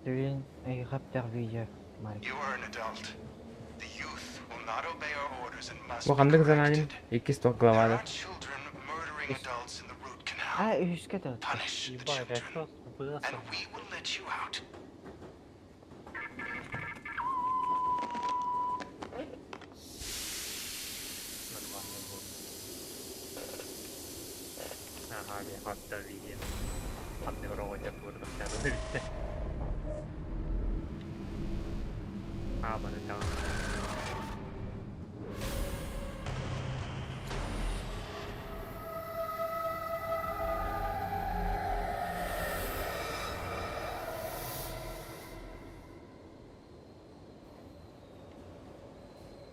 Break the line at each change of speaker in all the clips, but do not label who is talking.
Civilian helikopterflyger. Mike.
You are an adult. The youth will not obey our orders and must
Bu
be
qanday zamonin
corrected.
2 stok
There
qiladi.
are children murdering adults in the root
Ah,
canal.
üstü de.
Punish the
Ебать, а
children,
что было
and we will let you out.
нормально было? Ага, helikopter видео. Подневровать вырвал тебя. А, бана там.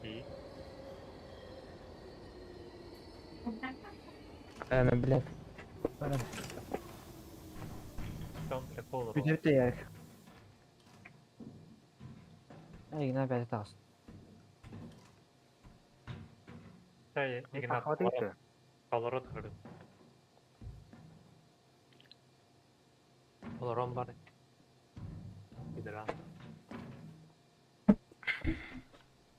И
Ana, блядь.
в чем прикол?
Güzel de yer. Ay, yine böyle tas.
Şey, Ignat, колорот кырды. Колорон бар. Гидран.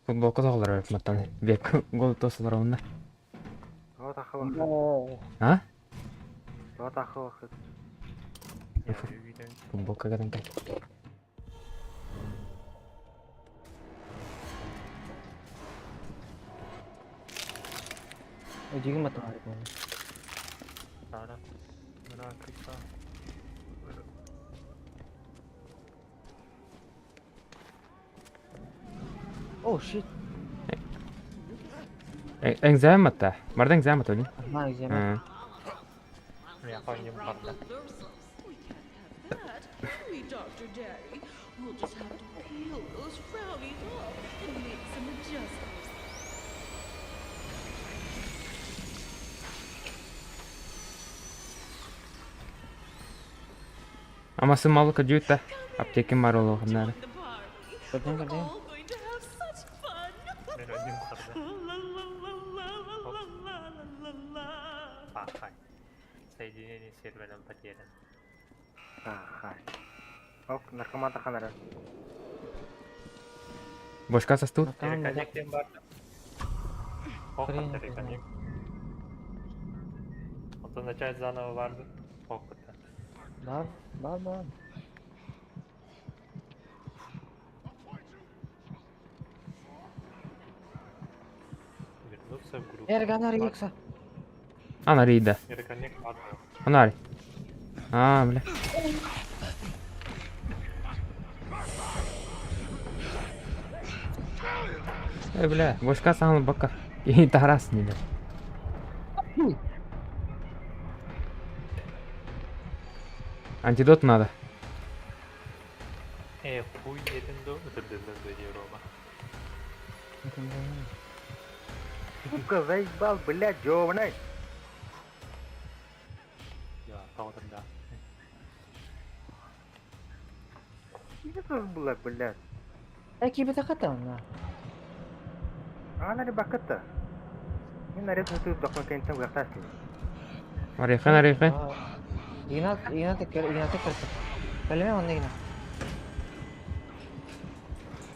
Футболка тағылар өкматтан. Бек гол тосылар онда.
Вот ахвахы.
А?
Вот ахвахы.
Я видел.
Футболка гадан кай.
Ödüğüm atım var bunu.
Сара. Мына кыса.
Oh shit.
Эң зәмәттә. Бардан зәмәт өне.
Ha güzel.
Я ходим барда.
We can't have that, can we, Dr. Daddy? We'll just have to peel those frownies off and make some adjustments.
Ама сымалык жүйтә. Аптекем бар ул хәннәр.
Join the party.
Gördün
We're
gördün.
all going to have such fun.
Мен ödüm kırdı.
La la la la la la la la la.
Ахай. Соединение с сервером потеряно.
Ага. Ок, наркоманда ханара.
Бошка састут.
Tamam da.
Реконнектим барды.
Хрень
Опыт реконнект. Вот он начать заново барды. Опыта.
Var. Var.
Вернуться в группу.
Erganlar yıksa.
Ана рида.
Реконнект барды.
Ана. А, бля. Бля, бошка саңыл бака. И тарас не. Антидот надо.
Хуй едем до Рома.
Сука, заебал, блядь, ёбаный.
Я таудан да.
Что это было, блядь?
Ekibi de katamna.
Она не баката. Мен нарезно тут документен уяқтасын.
Арихен.
Yine tekrar. Söyleme onu yine.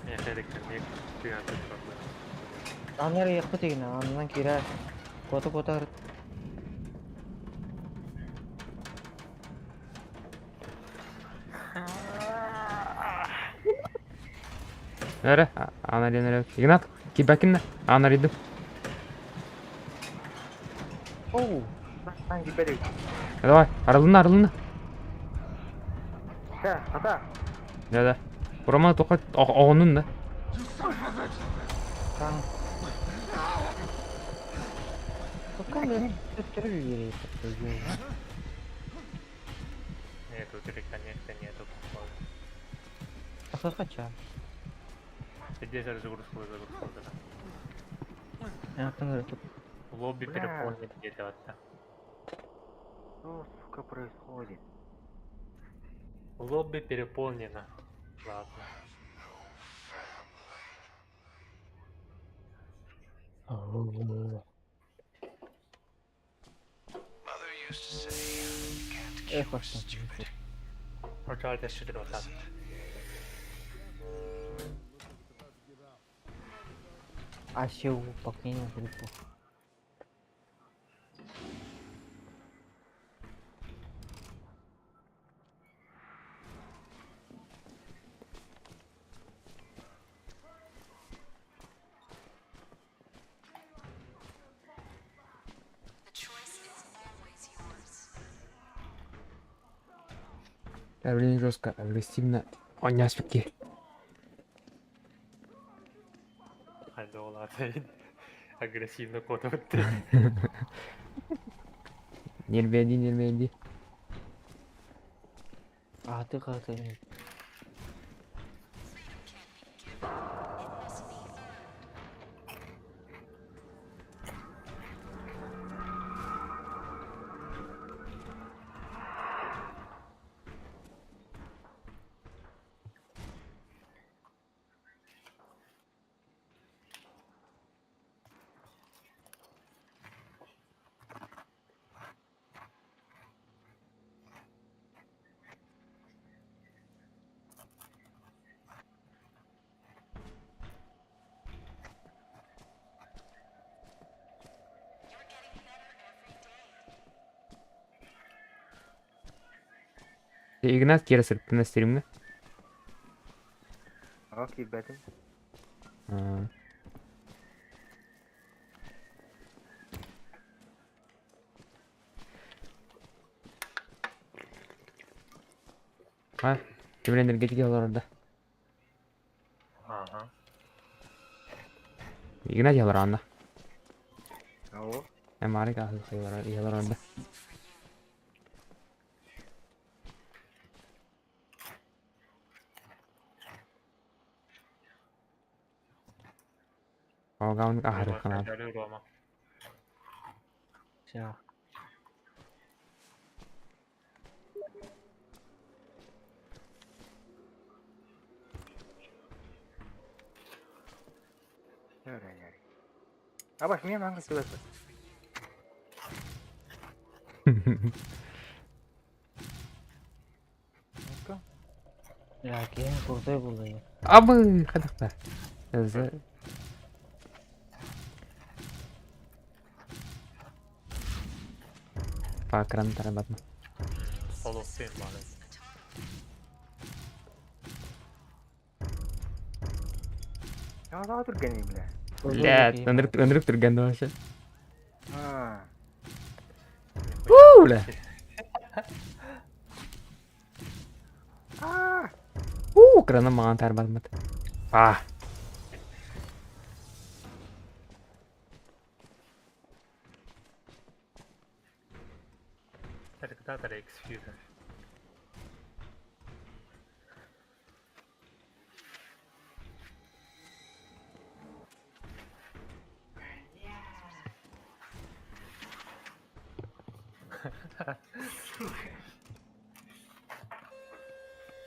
Я реконнект. Пираты барды.
Anları yakıt yine. Andan kira. Kota.
Эре, ана ленер. Игнат, кибакинна. Ана ридим.
Oh.
Hangi beri?
Давай, арылына.
Ха, хата.
Да. Бурама тоқат оғынын да.
Kan. Bakın ben töttürü bir yere yapıyor.
Нет, тут реконнекта нету, походу.
Akıl kaça.
Где же загрузку да.
Yaptın öyle.
Лобби
Бля.
переполнен где-то вот так.
Что, сука, происходит?
Лобби переполнено. Ладно.
Mother used to say, you can't keep us
baştan.
stupid.
Ocağda şudur o tat.
Achei o pouquinho no grupo.
Давление жестко, агрессивно. Ойнашпикке.
Hadi oğlan senin. Agresivno kodu bitti.
Нерведи.
Аты как-то.
Игнат кері сыртты на стримді.
Okey bedim.
Ha, kimin energetik yalar orada.
Aha.
Игнат yalar anda.
Oo.
Hem harika yalar orada. Kavgamlık ahırı kanal.
Geliyor Roma.
Все.
Öyle yani. Abaş niye lan kızı?
Ya keyin kurday bo'ldi.
Abı kadakta. Hızlı. Pakran tarabatma.
Soloftayım bari.
Ya daha dur gene bile.
Lihat, öndürüp durgan dolaşa.
Ha.
Lah.
Ah.
Kerana mangan tarabatma. Ah.
Cercatare X-Fuser.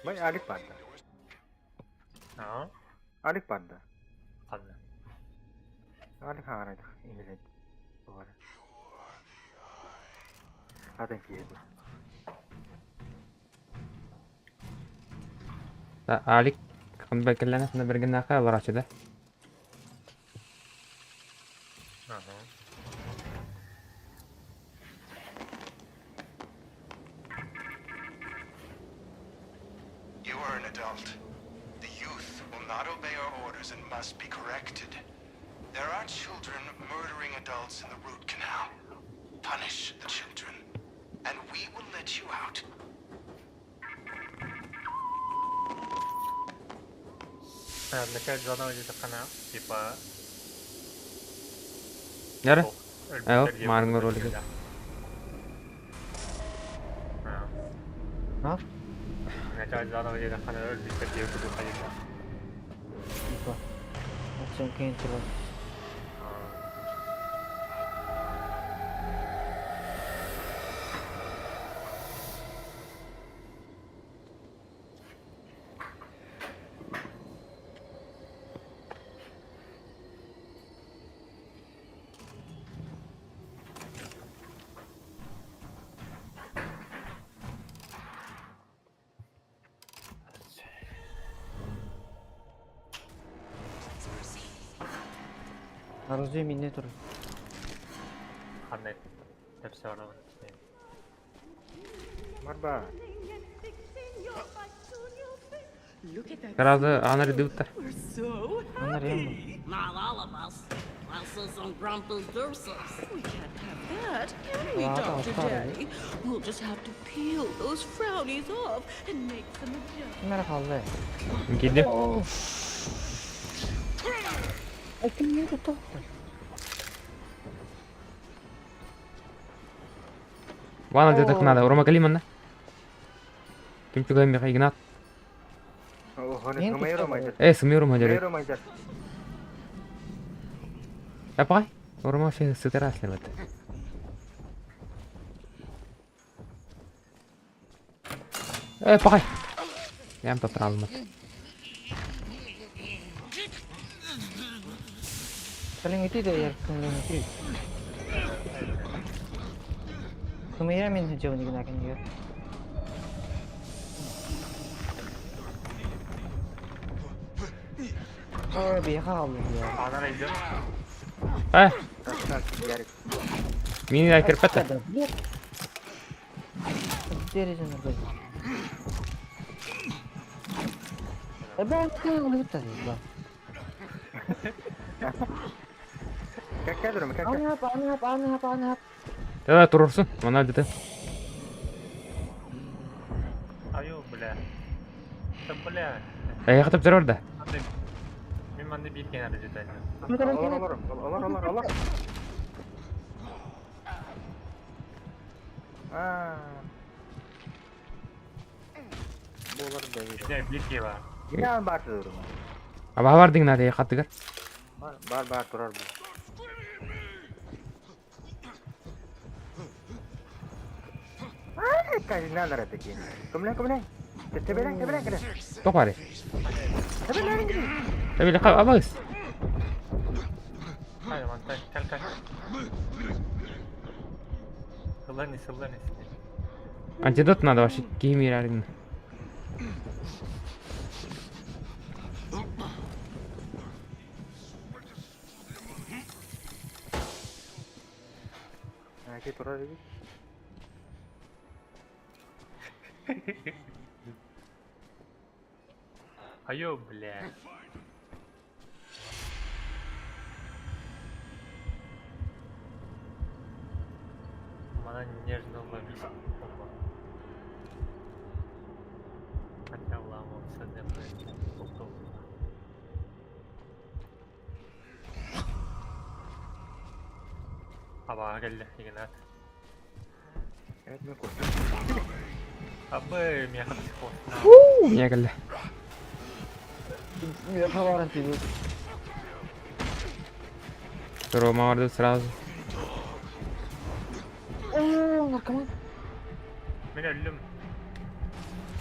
Bay Alif vardı.
Ja,
Alif vardı.
hadi.
Alif haraydı. İngiliz. Doğru. Zaten kiydi.
Alik kan bekellene sana bergen naka var açıda.
Aha.
You are an adult. The youth will not obey our orders and must be corrected. There are children murdering adults in the root canal. Punish the children, and we will let you out.
Nekad zaten önce takana tipa.
Nere?
Oh,
Ayo,
ölmüşler
maring
diye
rol
bakıyor
gitu.
ya. Ha.
Ha?
Nekad zaten önce takana ölmüşler diye bakıyor ya.
Lupa. Langsung keyin turun. Arzuyu minne dur.
Qanday deb so'radim.
Marba.
Look at that.
Sразу анар идут-то.
We're so
Onlar yan mı?
Not all of us. Also some grumpy deuces.
We can't have that, can we,
Wow,
Dr.
sorry.
Daddy? We'll just have to peel those frownies off and make them adjust.
Kimler kaldı?
Gidip.
Ay kim niye tuttu?
Vana dedik nada. Urma kalim anda. Kim juga mi Ignat.
Oh,
Niye
Homero
tuttu?
Major.
Semiyorum aja.
Homero Major.
Apa? Urma şey siteras lebat. Pakai. Yang terlalu.
Kalian itu deh ya, kalian itu. Kemana min jauh nih kan dia. Oh, biar kaldı ya.
Anara izin.
Taşlar yarik.
Mini da kirpete.
Derecen orada. Ben kıyamını bitirdim lan.
Kakak durma kakak.
Anı yap.
Ya turursun. Mana dedi.
Ayo bile. Sen bile.
Katip terör orada.
Ben de bir kenara cidden.
Allah. Bolar değil.
Ne bir şey var.
Yine bağırtı durma.
Apa varding nada ya katıgar.
Bağır durar bu. Kaji nalar etti ki. Kemana? Tebeleng kena.
Tok var ya.
Tebeleng gini.
Tapi lekap apa guys?
Hadi mantar kalk. Sıllanis.
Antidot nada var. Kim yirarin.
Kaji durar lagi.
Ayo bile. Bana нежного миска. Хотя ломался дембель. Aba geldi Ignat.
Evet mi korktum?
Abi mi yakın çıkıyor.
Ya geldi.
Ya kabaran tidur.
Roma vardı sразу.
Oo, narkoman.
Ben öldüm.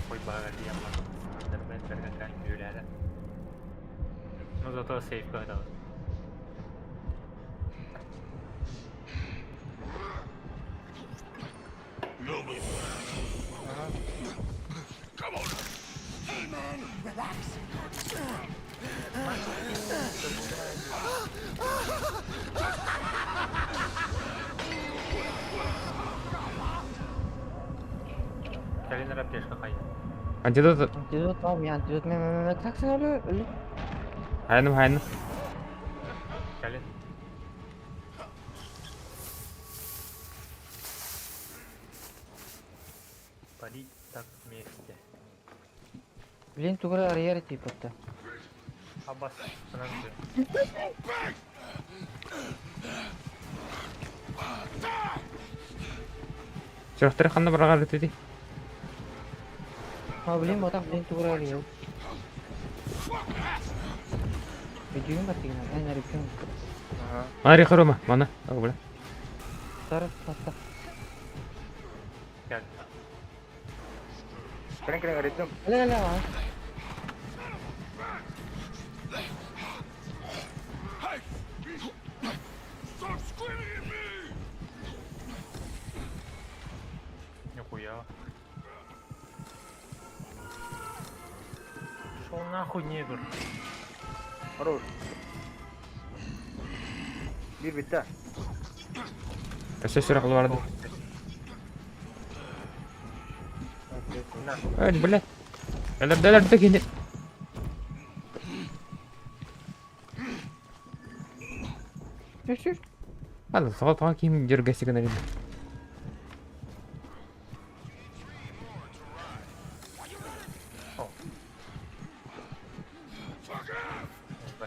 Koy bana diye yapmadım. Ben bergen yürüyle. No zато safe kadar. Kalian rap ya kakak.
Antidot.
Antidot abi, antidot me taksana öyle.
Hayır.
Kalian. Padi tak mesde.
Блин, тугра арьер типа-то.
Abbas senang tuh.
Çortları kanda bırakar dedi.
Ha блин, блин, тугра арьер. Videoyu mati gina, ay naripin.
Mari ke rumah. Mana? Aku boleh.
Taraf mata.
Gel.
Kena retum.
Ala.
Нихуя. Шел нахуй негр.
Хорош. Bir bitti.
Kaçta süre vardı? Evet, блядь. Dalar bitta kendi.
Sür.
Hadi soğuk kim jirgesi gana dedi.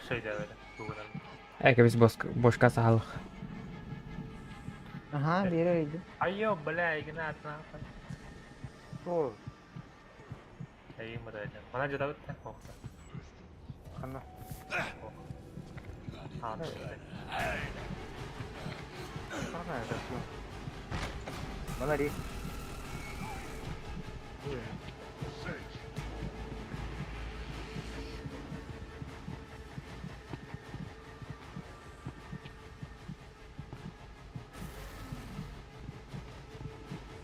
Şey de öyle. Google'dan.
Eka biz boşka sağlık.
Aha biri öldü.
Ayo, bela, Ignat, kenapa?
Sol.
İyi mi diyeceğim? Mana jodoh teh kok.
Kana.
Aneh.
Kana ada tuh. Mana di?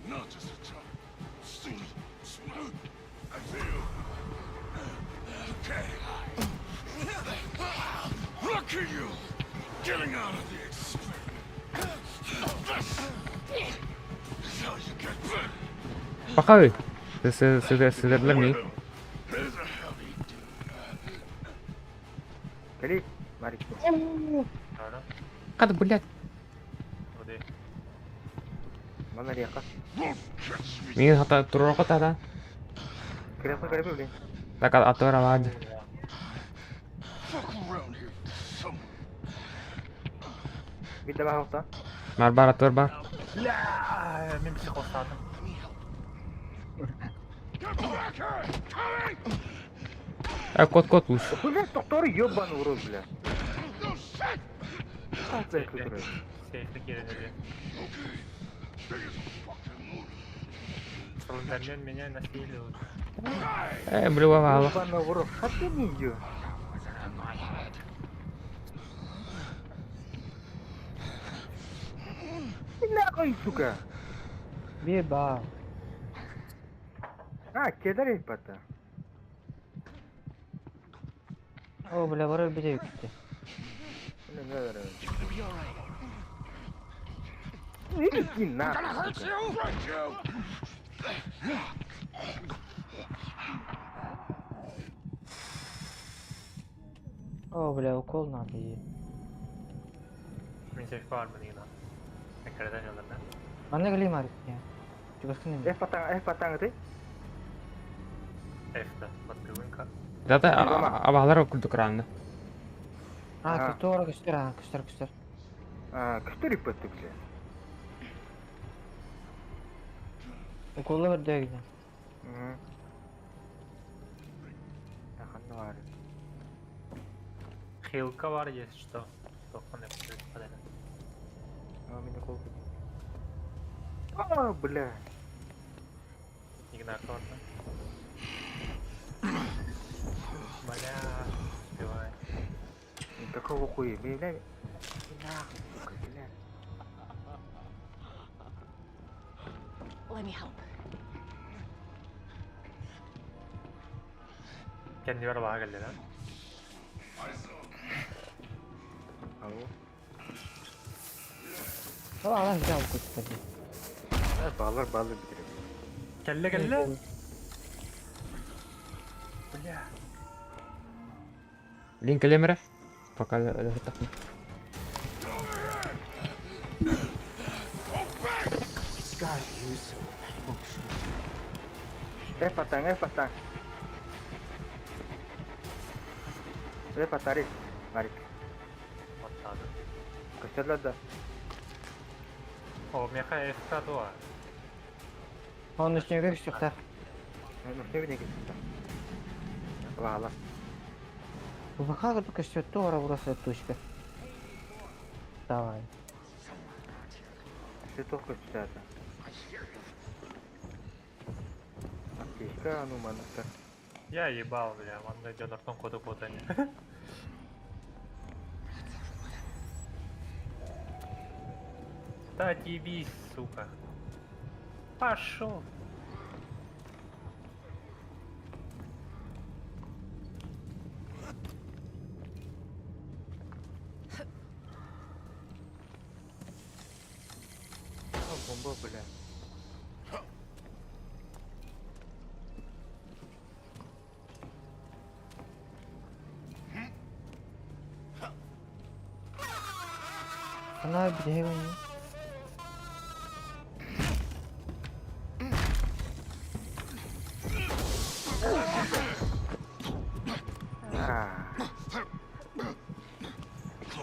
Not just a top. Smooth. I feel. Okay. Look at you! Getting out of the experiment. This is how you get bit.
Bakar. Sızırlar mı?
There's a heavy
Jadi, mari.
Mana?
Kata блядь.
Udah.
Mana dia kah?
won't catch me.
Mingin hata turun kota ta.
Kenapa udah?
Tak atur aja.
Fuck around here somewhere.
Bitti bak hafta.
Bar atur bar.
Lah, min psikosaten.
Get back here! Coming!
Kod uç.
Bu ne doktor yoban vurur bile.
No shit!
Kalk götürür.
Safe'lik yerine de.
Okay. Stay as a fucking movie.
Sorunlarından beni nasıl yiyor?
Beli bawa.
Yoban vurur. Hati nih yo. Ini kau itu kah?
Bir bağ.
Ha, kedar pata.
O bile var bir de gitti.
Ini enggak ada. Ini kina.
Hurt you? Break you!
O bile o kol ne yapıyor?
Min safe var mı yine? Tekrardan yollarına.
Ben de geleyim artık ya. Juga sini.
Patang itu.
F'da. Bakıyorum ka.
Data abahlar okuduk keranda.
Ha kötü olarak göster ha göster.
Ah, kesturi patu bile.
O kolla var diye gidelim.
Hmm. Yakında var.
Хилка var ya işte. Dokun yapıyor kadar.
Oh, ini kau. Oh, belah.
Ignat var mı? Bana. Diyor.
Itu kau kuy, belah. Belah, belah.
Let me help.
Kendi bir bağa geldi lan.
Tahu.
O adam güzel okut tabii.
Balar bitirir.
Kelle kelle.
Link kamera. Bakal letak.
Patang. Patari. Mari.
Atladı.
Kesterler de.
O meka F'da doğa.
Onun üstüne göksük tak.
Mesti ini kita. Вала.
Bakar только что Тора burası точка. Давай.
Все только сюда. Аптечка, ну манастер.
Я ебал, бля, он идет на том коду не. Да тебе, сука. Пошел.
Бомба, бля.
Ana bir de hayvan ya.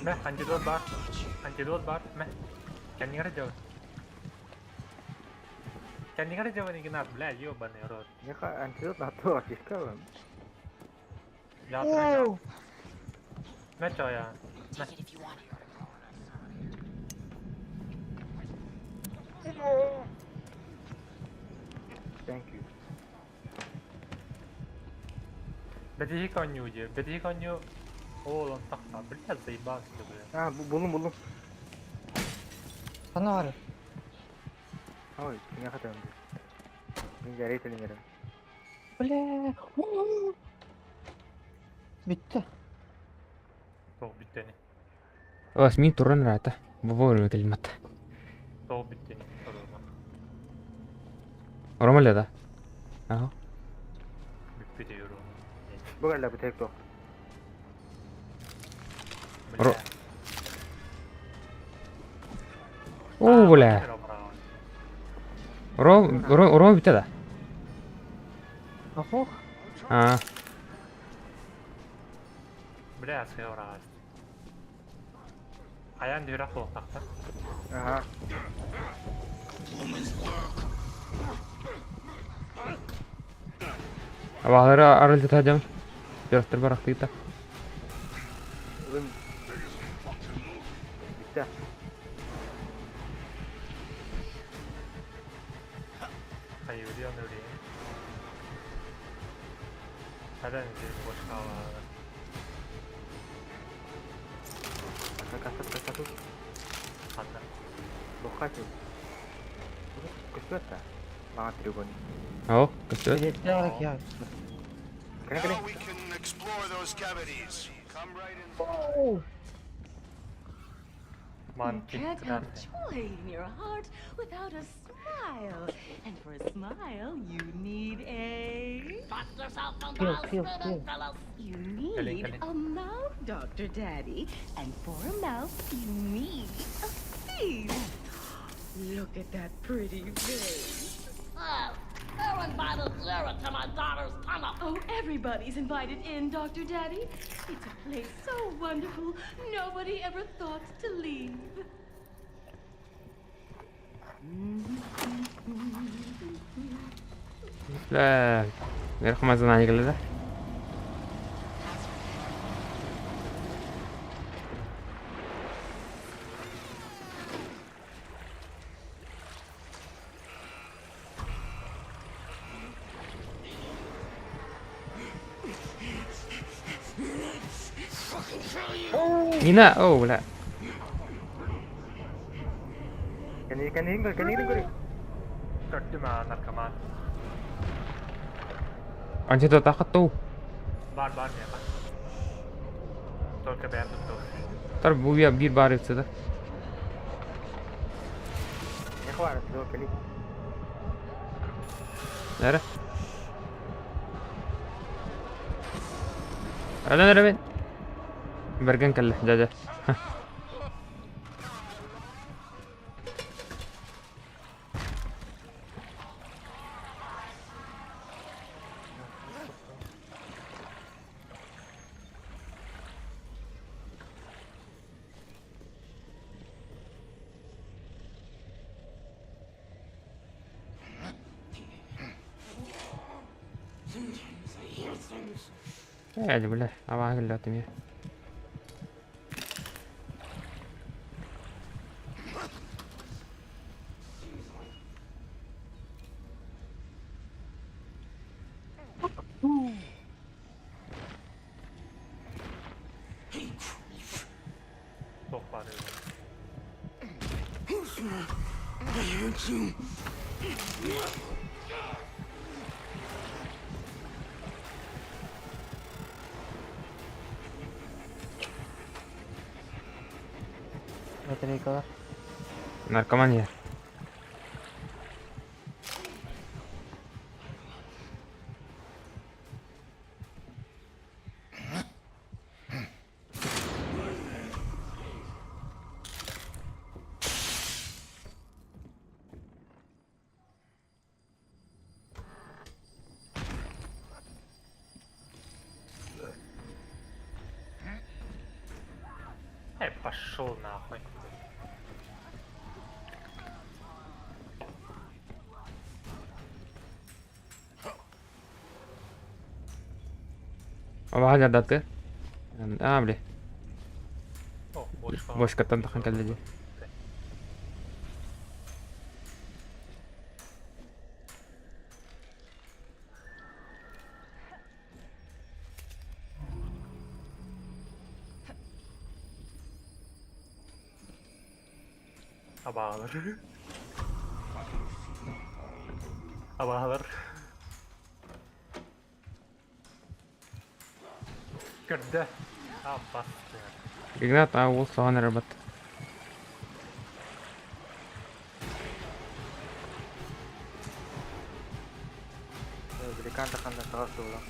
Meh, antidote bar. Antidote bar, meh. Kendine de cevap. Kendine de cevap ignat, bля, ёбаный рот.
Я антидот на то, фишка.
Yatıracağım. Meh çoya. Meh.
Thank you.
Bedihi konyu. Bedihi konyu. Oğlum takma. Bля, заебался, bля.
Ha buldum.
Sana var ya.
Oy dünya kadar önce. Ben yarı itelim.
Ble. Bitti.
Soğuk bitteni.
Oas min turran raata. Bavor kalimat.
Soğuk bitteni. Sorulma.
Orama da. Aho.
Bitti diyorum.
Bu kadar bir tek tok.
Ro. Oo bula. Orama bitti da.
Aho.
Ha.
Bля, сыграть. А я не раху так-то.
Aha.
Abahları araldı tacam. Jarastır bıraktı da.
Oğlum. Bitti.
Hayır, biliyorum öyle. Hadi önce boş kal.
Kasap.
Hadi.
Lokasi. Kesuat. Banget tribun.
Aho. Kaçtı.
Biletler olarak ya.
Kena.
Now we can explore those cavities. Come right in.
Man,
You can't
gittiler.
have joy in your heart without a smile. And for a smile, you need a...
Trust yourself on
Feel,
those
feel,
spinning
feel.
fellows.
You
Kelly,
need
Kelly.
a mouth, Dr. Daddy. And for a mouth, you need a face. Look at that pretty face.
Oh, they're invited zero to my daughter's tunnel.
Oh, everybody's invited in, Dr. Daddy. It's a place so wonderful, nobody ever thought to leave.
لا. غير 5 زناني كده. Nina, oh لا.
Kena ringgol.
Dörtlü mü narkoman?
Anca da takat
Var mı ya bak. Tolka beğendim doğru.
Tar bu ya bir bar yapsa da.
Ya kau ada 2 kali.
Nere? Nere ben? Bergen kalle jaja. Ya بالله أبغى أقول له تمية.
Çok var öyle.
Bataryayı kadar.
Narkoman ya.
Пошел нахуй.
Aba jadati. Amli.
О, boş kaldı.
Boş katan takan kaldı.
Abalar. Abalar. Gördü. Bastı.
Ignat awul soğan rabat.
Beli kan takan da sağa sola.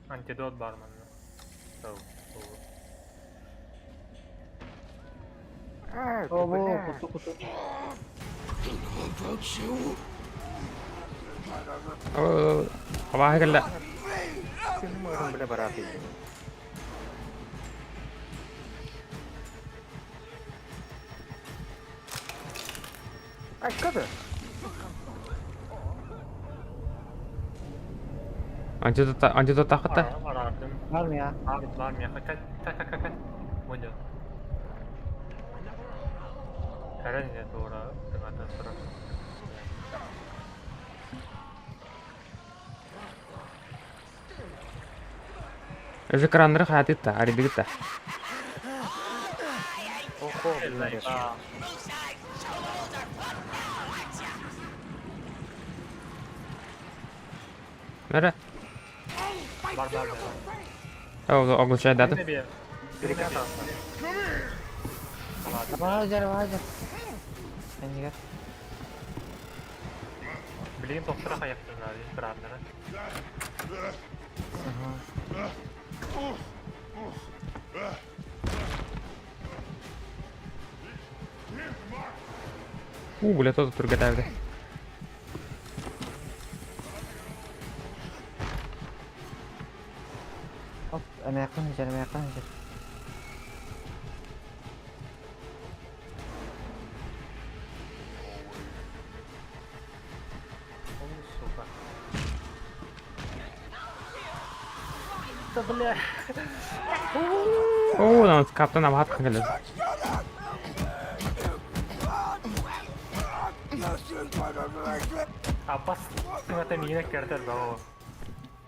Antidot var bende. Tamam.
Oo kutu kutu.
Oh, aba kalla.
Sini mo orang bela barapi. Ay kada.
Anca da takıta.
Arardım.
Var mı ya?
Var mı ya? Kaç. Buydu. Karen ya doğru. Dengan sıra.
Özü kıranları hayat etti. Hadi bir gitti.
Oho, bener.
Nere?
Var.
Oh, ogul şey dedi.
Ne bir
Beli kan takan.
Bana hacer bana hacer. Sen gel.
bileyim doktora kayıptırlar kıranlara.
Boleh tuh tur kita udah.
Hop ama yakın hacer ama yakın hacer.
Suka. Sebelah.
Oh, dan kapten apa hat kan
Abbas ternyata mine kerter bawa.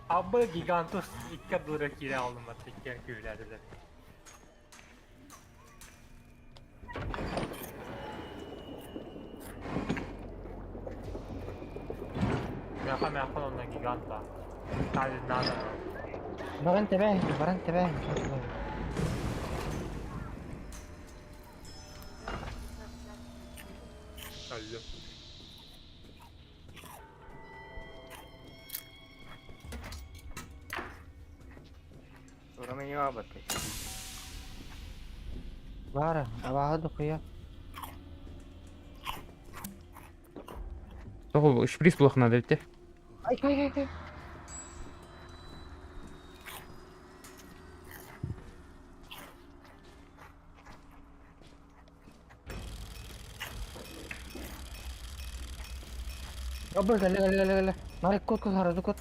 Abba gigantus ikka dura kire aldım ben tekken köylerde de. Mekan ondan giganta. Hadi nada.
Baran tebeh.
Öldüm.
Orang ini apa tuh?
Var. Abaha da koyuyor.
Tuh, шприц плохо надо ведь.
Ay. Abba gel. Mari kut harus kut.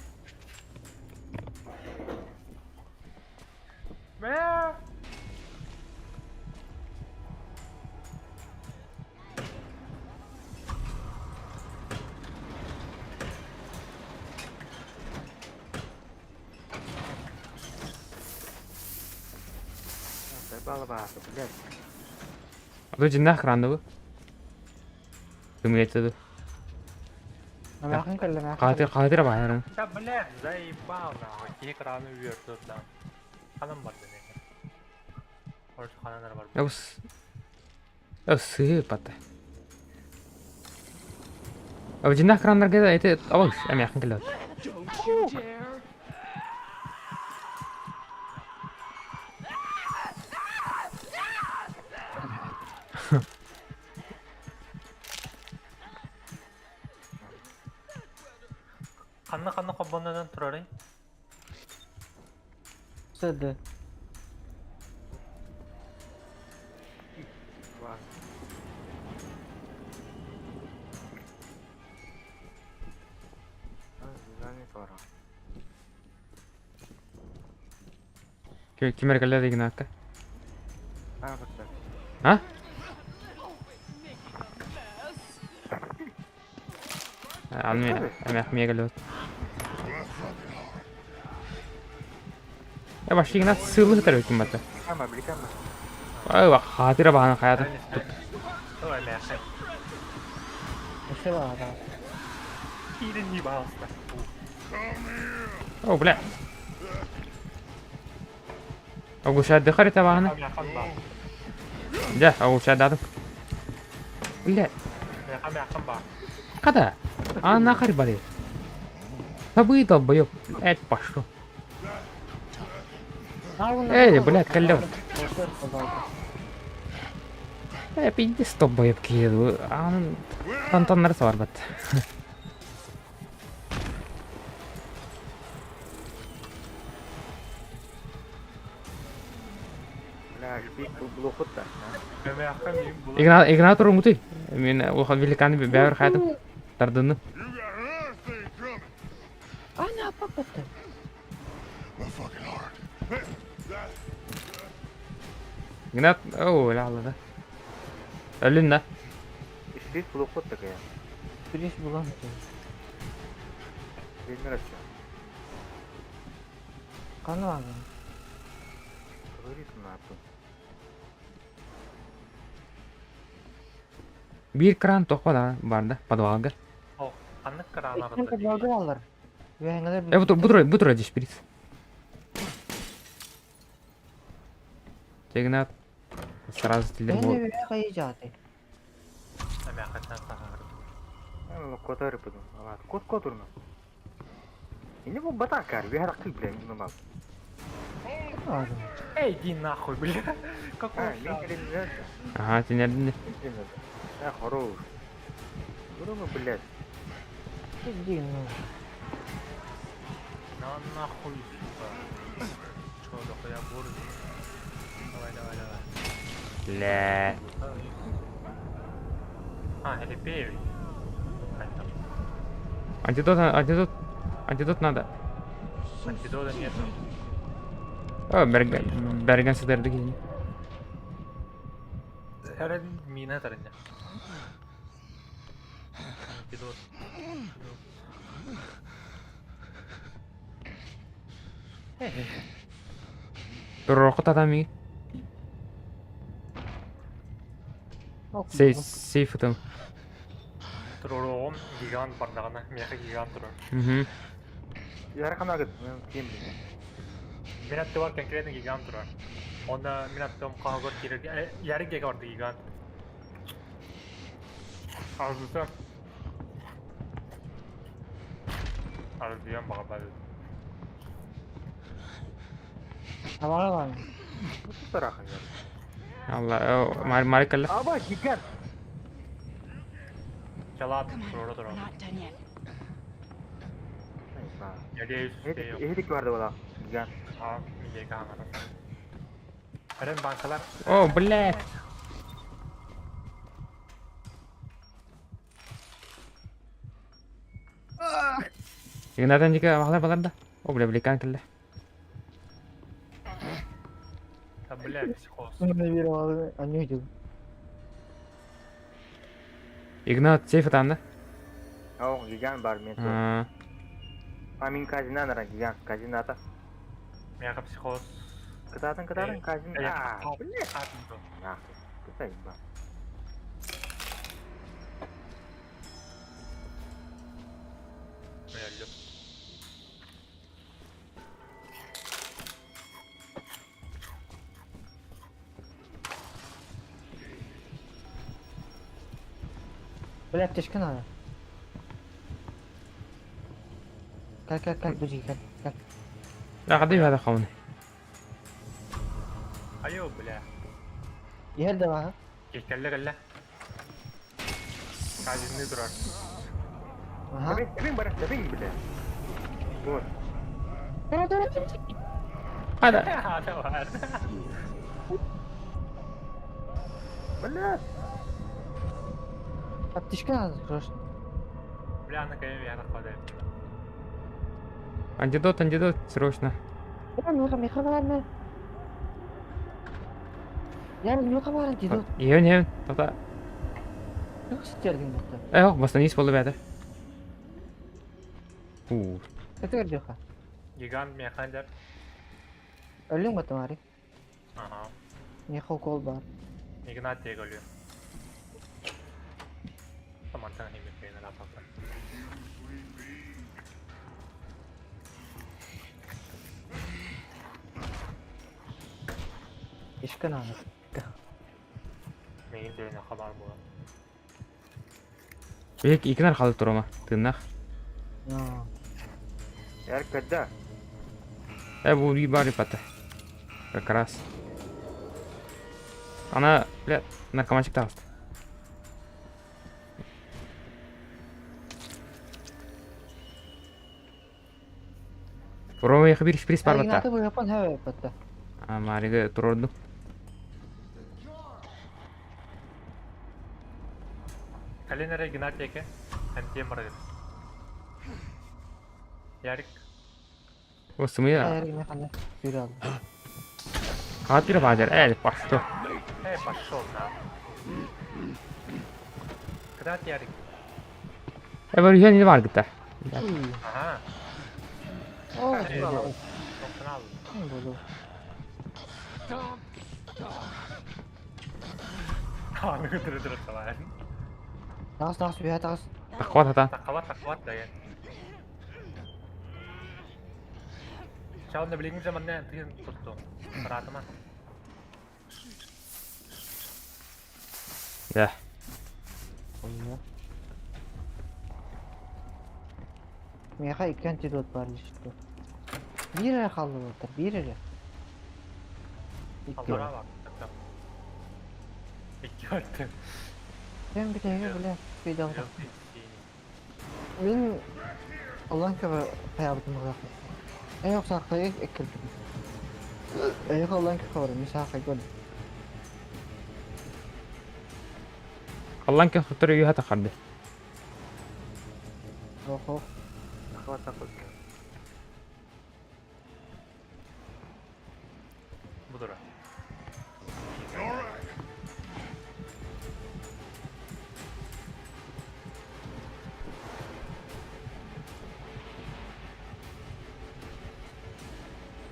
Saya bawa bahasa belas.
Itu jinnah keran tuh. Kemiyet tuh.
Ama yakın kaldı ama.
Qadir apa ya?
Sebelah zay bana. Kini kranı üyürdü lan. Kanım var ne? Orada kananlar var.
Ya sih patah. Abi jinnah keranlar gitu itu awal, em yakin kalau.
Don't you dare!
Kanna kabbandan turarı.
Sıdı.
Var. Güzel sonra.
Kimere kallar Ignat?
Ha bak.
Ha? Almaya, amaya geliyor. Ya başka Ignat sığlığı tarıyor kim battı?
Ama bilikan mı?
Ay bak hatira bahane hayatı.
Öyle ya.
İşte var adam.
İyirin gibi hasta.
Oh بلا. أقول شاد خريطة bahane.
Yakam bak.
جا أقول شاد هذا. لا
Yakam bak.
كذا. أنا خريب عليه. تبغي طب يب. إيه باشلو. إيه بلا تكلم. إيه بيجلس طب يب كيدو. أنا تنتظر صار بت.
لا البيت بلو خطة.
Ben yakam yiyeyim.
إغناء رموتي. من وخذ اللي كان بيعور حياته. تردنا.
Ana patlattı.
إغناء أوه لا لا. قلنا.
البيت بلو خطة كده.
Bir iş bulamıyor.
Bilmiyorum açıyor.
Kanı var mı?
Öyleysin ne yaptın?
Bir kran topa da vardı. Подвалга.
O anlık kararlar.
Ekran kapağı alır. Ve hengeler
Бутура здесь перед. Игнат сразу
Ben
стрелял.
de bir kayıcatı.
Ben yakam sana.
أنا كوتا ريبدو. كوت كوتورنا. إني مو بتاكر بيها رقيب لين نمام.
Var.
Ey din nahуй, бля. Какой
لين كلين نرجع.
Ага, تنادني.
يا خروج. ورمى بالله.
Ciddi mi?
нахуй. Что такое я буду? Давай.
لا.
Или пей.
Антидот надо.
Антидота нет.
О, Берген сидерди гини.
Herhalde mine tarınca. Antidot.
Рохот атами. Сейф там.
Turun gigant bardağına. Miyaka gigant turun.
Угу.
يا رقم أقد من كيم.
Minatte varken kreatin gigant turun. Onda minattom kahgot kirir. Yarı gege vardı gigant. Arzusu. Arzuyan bakabadı.
Havara var mı?
صراحة يا.
الله ماري كله.
أبا شكر.
Çalat turun. Jadi
هديك واحدة ولا. جان.
ha miye kamera. Eren bankalar
О, блядь. Игнатан juga malah banget dah. Oh, boleh belikan kele.
tabela psikos.
Öyle bir ağzı anlıyordu.
Игнат сейф атанда.
أو جان بارمين. أمين كازينا نرى جان كازينا تا.
Miyaka psikos.
كتاتن كازين.
Ya.
بلي.
Atın.
Nah, كتاي با.
Belli.
Böyle teşkin ara. Kalk buji kalk.
لا قضيب هذا خوني.
Ayo bela.
Yer de var.
Kelle. Kazindi durar.
Aha.
تبين برا تبين بلي. Вот.
Hadi.
Ada var.
Блядь.
Аптечка надо, срочно.
Бля, на кайме я находим.
Антидот, срочно.
Меха барма. Yani mеха бар антидот.
Yen, to'xta.
Yo'q, sichirgin to'xta.
Yo'q, bosdan is bo'ldi bu yerda.
Ketar yo'q.
Gigant mexander.
Öldün mü Tamari?
Aha.
Meha kol var.
Ignat diye ölüyor. Tamam sen hemi beyler apaktan.
İşkan anı.
Neyin de ne haber bu?
Ikki narx qolib turaman. Tinaq.
Яр когда?
Bu yubar yapatı. Как раз. Она, блядь, наркоманчик таст. Ровая хабир шприс
Ignat'ı
парбата.
bu yapan hava yapattı.
Марига турорду.
Kalinere Ignat yeke. Hem темір еді. Ярик.
Осы мы
Hayır mekanda. Yürü aldı.
хатира базар. Пошло.
Пошел на. Ignat Ярик.
Böyle yeni var gitti.
Aha.
Oo,
Çok
şurada.
fena aldım.
Ne oldu?
Kanı götürüdür falan.
Tağız bir tağız.
Takvat.
Takvat da yani. Çağında bildiğin zaman ne tuttu? Rahatıma.
Ya.
Meha iki antidot var işte. Bir yere kaldı orada. Bir yere. İki.
Allah'a bak. İki attı.
Ben bir tane böyle bir daha
Yok,
bak.
iki.
Benim Allah'ın kadar hayatım var. En yok saklayı ekledim. En yok Allah'ın kadar misafir gördüm.
Allah'ın ki xıtırı yuha takardı.
Oh.
Охват такой.
Budur.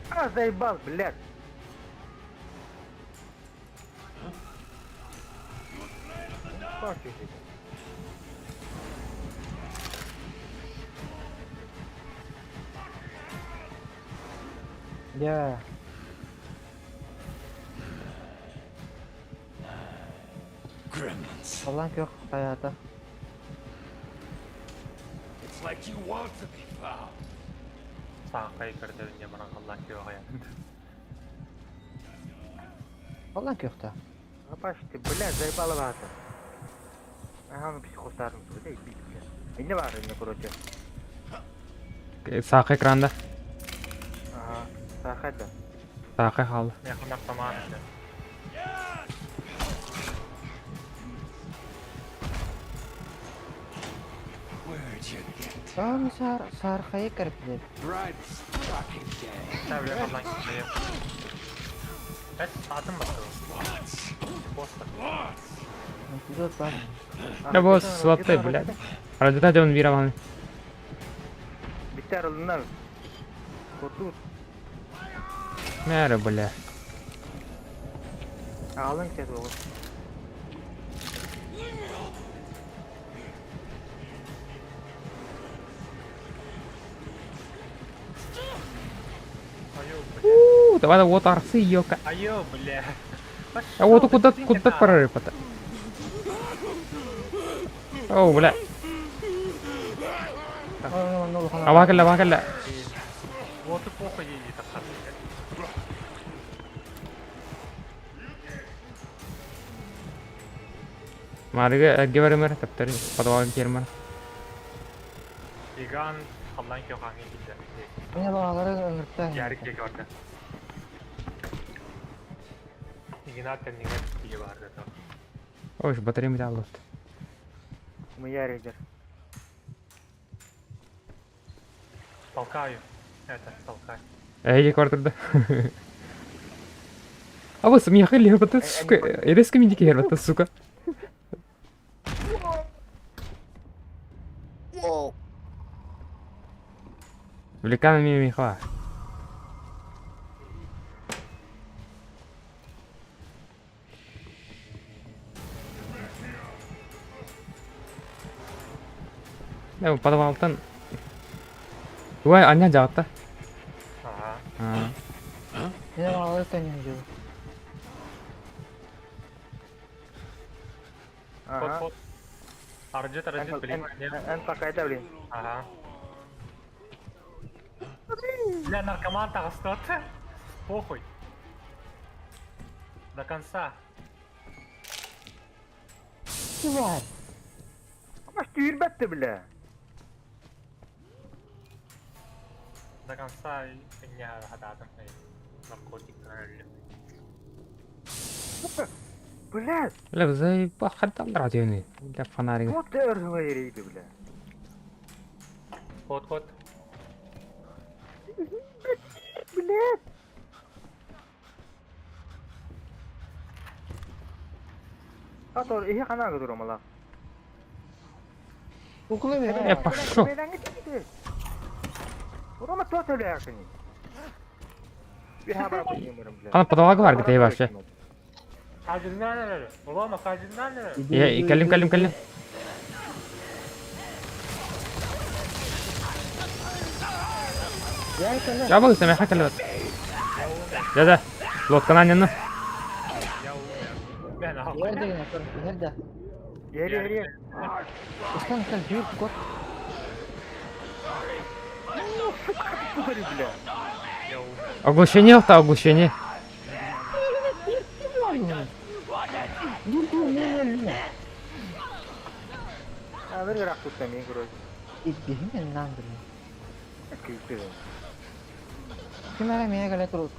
А, заебал, блядь. Fuck you.
Ya.
Gremlins.
Allah'ın yok hayata.
It's like you want to be found.
Sağ kayık önce bana Allah ki yok ya.
Allah'ın yok da.
Апаш ты, блядь, заебал его это. Ага, ну психостарым, блядь, бить, блядь. И не важно, мне, короче.
Sağ ekranda.
Ага, сахать да.
Sağ kaldı.
Yakınlar tamam işte.
Where'd you get?
Tamam sarkayı kırptı.
Bright fucking day.
Tabii yakallan gitmeye. Evet saatım bakıyor. Posta.
Antidot var.
Ya bu slot'ta блядь. Arada da bir avan.
Bitter olunlar. Kurtul.
Nere блядь.
Alın kes oğlum.
Давай вот арсы ёка.
Айо, бля.
А вот куда прорыв-то? О, бля. Авакalla.
Вот и плохо едет, оказывается.
Mariga geberimler taptari. Padawal kerman.
Гигант Allah'ın kökanı gitti.
Yine bağları ömürtten.
Yarık kek orada. Ignat'ın yine bittiği vardı da.
Oş batarya mı aldı?
Mı yer eder.
Толкаю. Это, толкай.
هي كوارتر ده ابص مين يخلي هربت السوكا ريسك مين ديكي هربت السوكا اللي كان مين يخاف لا pada alttan Gue annya jatuh.
Aha.
Yine bağları sen yanıyor.
Kod
Aha.
kod. Arjut beli.
Ent pakai dah beli.
Aha. Бля, наркоман так растет. Похуй. До конца.
Güzel.
Ama styr bättre bile.
До конца я гадатым. Наркотик правильно.
Bile.
لا زي حد الله عطيني لا فناري
Kod da ördüğüne yeriydi bile.
Код код.
Bile. Ator iyi kana gidiyor ama la.
Okula ver.
يا باشو
Beden gitti. Orama tuat öyle yakın. Bir haber koyayım bile.
انا بدواق var كده başla
Kacinden neler? Olama kacinden neler?
يا كلم
Gel sen de.
يا ابو سامح كلمت ده لوت كان عندنا
Ben abi.
Yerde yine. Yerde.
Yeri.
İskan sen büyük kod.
Böyle bile.
оглушение yok da оглушение
Dur ne öldü?
Ha ver gerak tuttum iyi kuruyor.
İddiğim ben lan duruyor.
Kıyıklı.
Kim ara meye gale turu.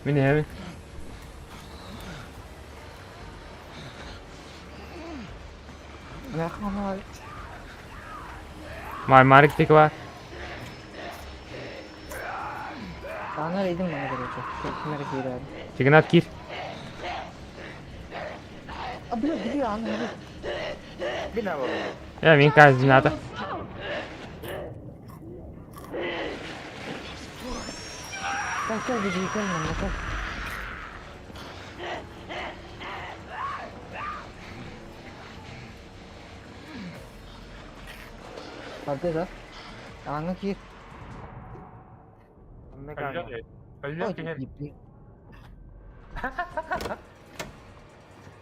من هنا
Ne kadar.
مع المعارك ديك var
Bana redim bana göre çok. Kim ara geri abi.
Çıkınat gir
Abi gidiyor anne.
Bir ne var?
يا مين قاعد جناته
Sen gel gidiyor gel lan gel. Hadi da. Anne gir.
Ne kanka?
Öldük ki hin.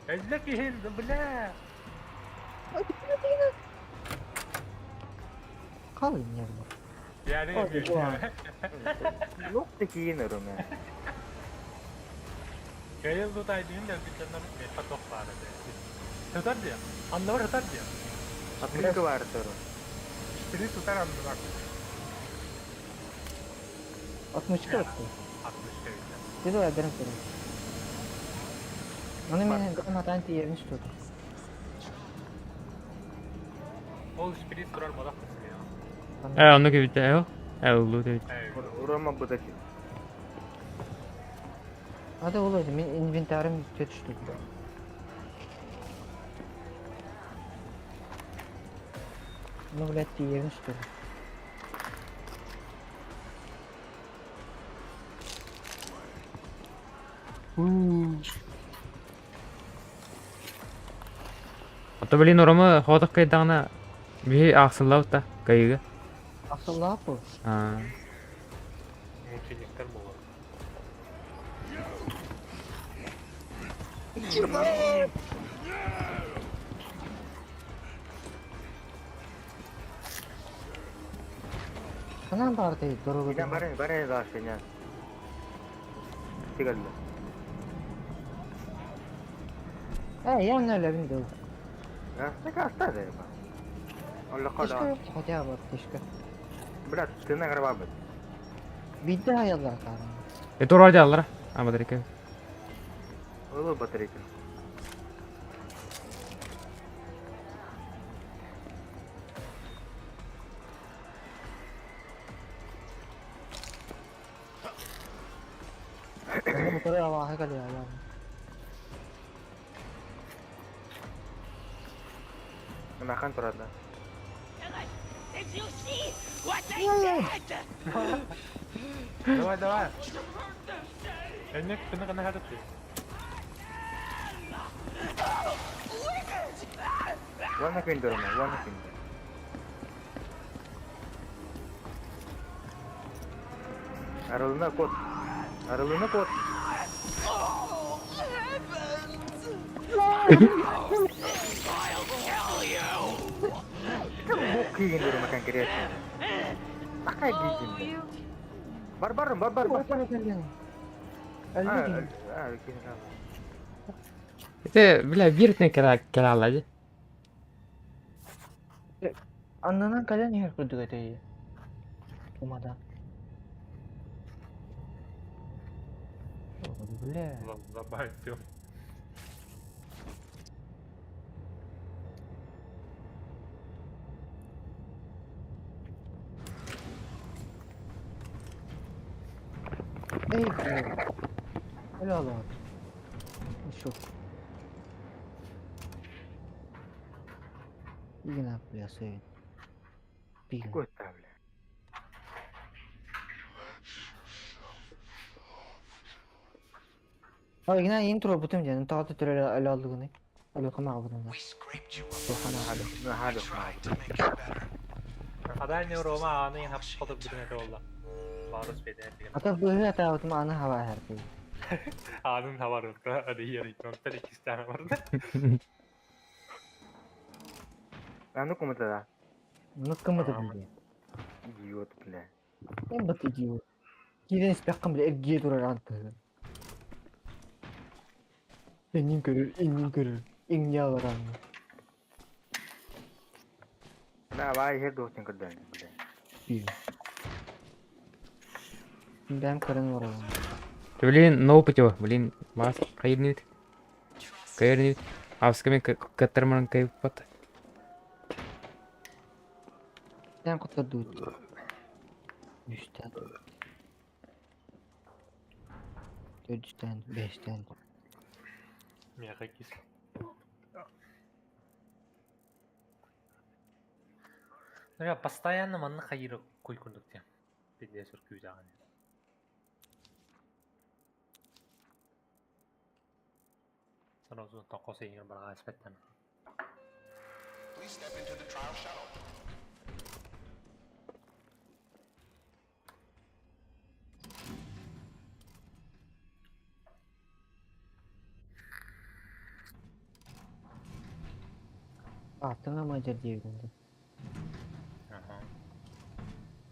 Öldük ki hin. Bla.
Kalın yerine.
Yani
Hadi bu an.
Yok da ki yenirim ya.
Kayıl tutay düğün de bütünler ne patok var dedi. Tutar diyor. Anlamı tutar diyor.
Atlıkı var sorun.
Biri tutar anlamak.
62 attı.
60 kere.
Dedi o ederim seni. Onu benim ben atantı yerini tuttu.
O spirit durar moda kısmı ya.
onu gibi de o oldu dedi
Evet.
Urama bu da ki.
Hadi olaydı benim inventarım düştü. Bunu bile ettiği yerini tuttu.
Ото блин оромы ходық кайдағына бе ақсылау та кайығы
Asıl laf bu.
Mutlulikler bu var.
Sana bağırdı doğru
Yine bana da şey ya. Sigalı.
He yan öyle bir de.
Ya ne kasta da ya. Ola
Тишка
qala.
yok. Хотя вот тишка.
Брат, ты на грабабы.
Бидde hayallar karım.
Dur orada alır. Ama direkt.
Ola батарейка.
Onu bu kadar avaha kalıyor ya.
Makan turada.
Did you see what they did?
Давай, давай. Элмек кына хадып.
Wana kinder mo, wana kinder. Aralığına kot. Aralığına kot. Bok yiyin diyorum makan kireçten. Pakai gigin. Barbar.
Bana geldi. Öldü.
İşte bile bir tane kere aladı.
Anlanan kalen yer kurdu öteyi. Umadan. Bile.
Забайтил.
Ey kule. Öyle Allah. Şu. Yine yapıyor sevin. Bir gün.
Kot tabla.
Abi yine intro butum canım. Tahtı türe ele aldığını. Öyle kama aldığını.
We scraped you up
Sohana hadi.
Hadi.
tried to make you better.
Haber ne Roma anı yan hapis kaldık bütün ete oldu. Barus beden ettiğim.
Hatta bu hüve tarafım ana hava her şey.
Anın hava rıhtı. Hadi yarı ikon. İkisi tane vardı.
Anu komutada.
Nıkkımı da bildi.
Idiot bile.
En batı diyor. Giden ispekkım bile ergiye durar antı. Senin görür, inin görür. İn yağlar anı.
Na vai her dost kerdan bile.
Bir. Benim karın var oğlum.
Блин, no путево. Блин, вас кайырнит. Кайырнит. Авсками каттырман кайып бат.
Benim kutu dut. Üçten. Dördüsten, beşten.
Меха кис. Я постоянно манны хайры койкундук тем. Биде сүркүү жаган. Сразу такоса егер барга аспеттен.
Please step into the trial shuttle.
Altına macar diye bildim.
Ага.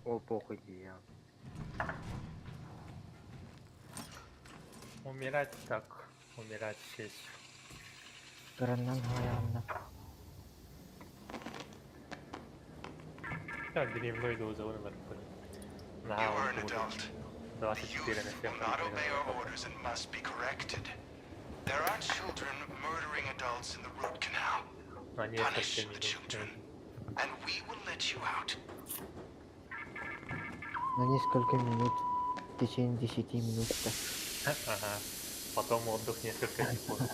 O pokой ya.
Умирать так. Умирать здесь.
Kırından hayalına.
Я дневной дозы выбор.
You are an adult. The
24
youth will not obey our orders and must be corrected. There are children murdering adults in the root canal.
Они
Punish
совсем
the
не
children, and we will let you out.
На несколько минут. В течение 10 минут.
Ага. Потом отдых несколько секунд.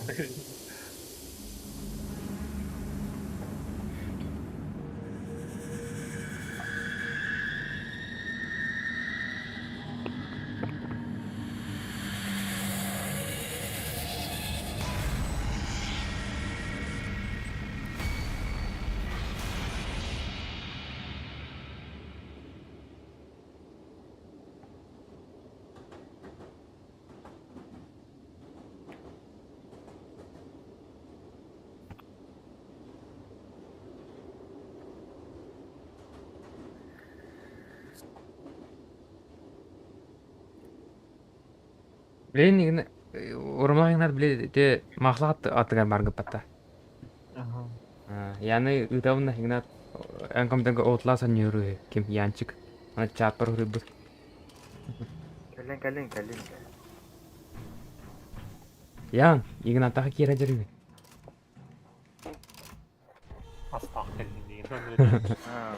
Блин, игна урмак игнат блин те махлат атыган баргып батта.
Aha.
Яны ытабында игнат Engkau tengok outlaw nyuruh Kim Yancik. Ana chopper ribut.
Kallin.
Yang, ingin nata kira jadi.
Asla kendin değil.
Ha,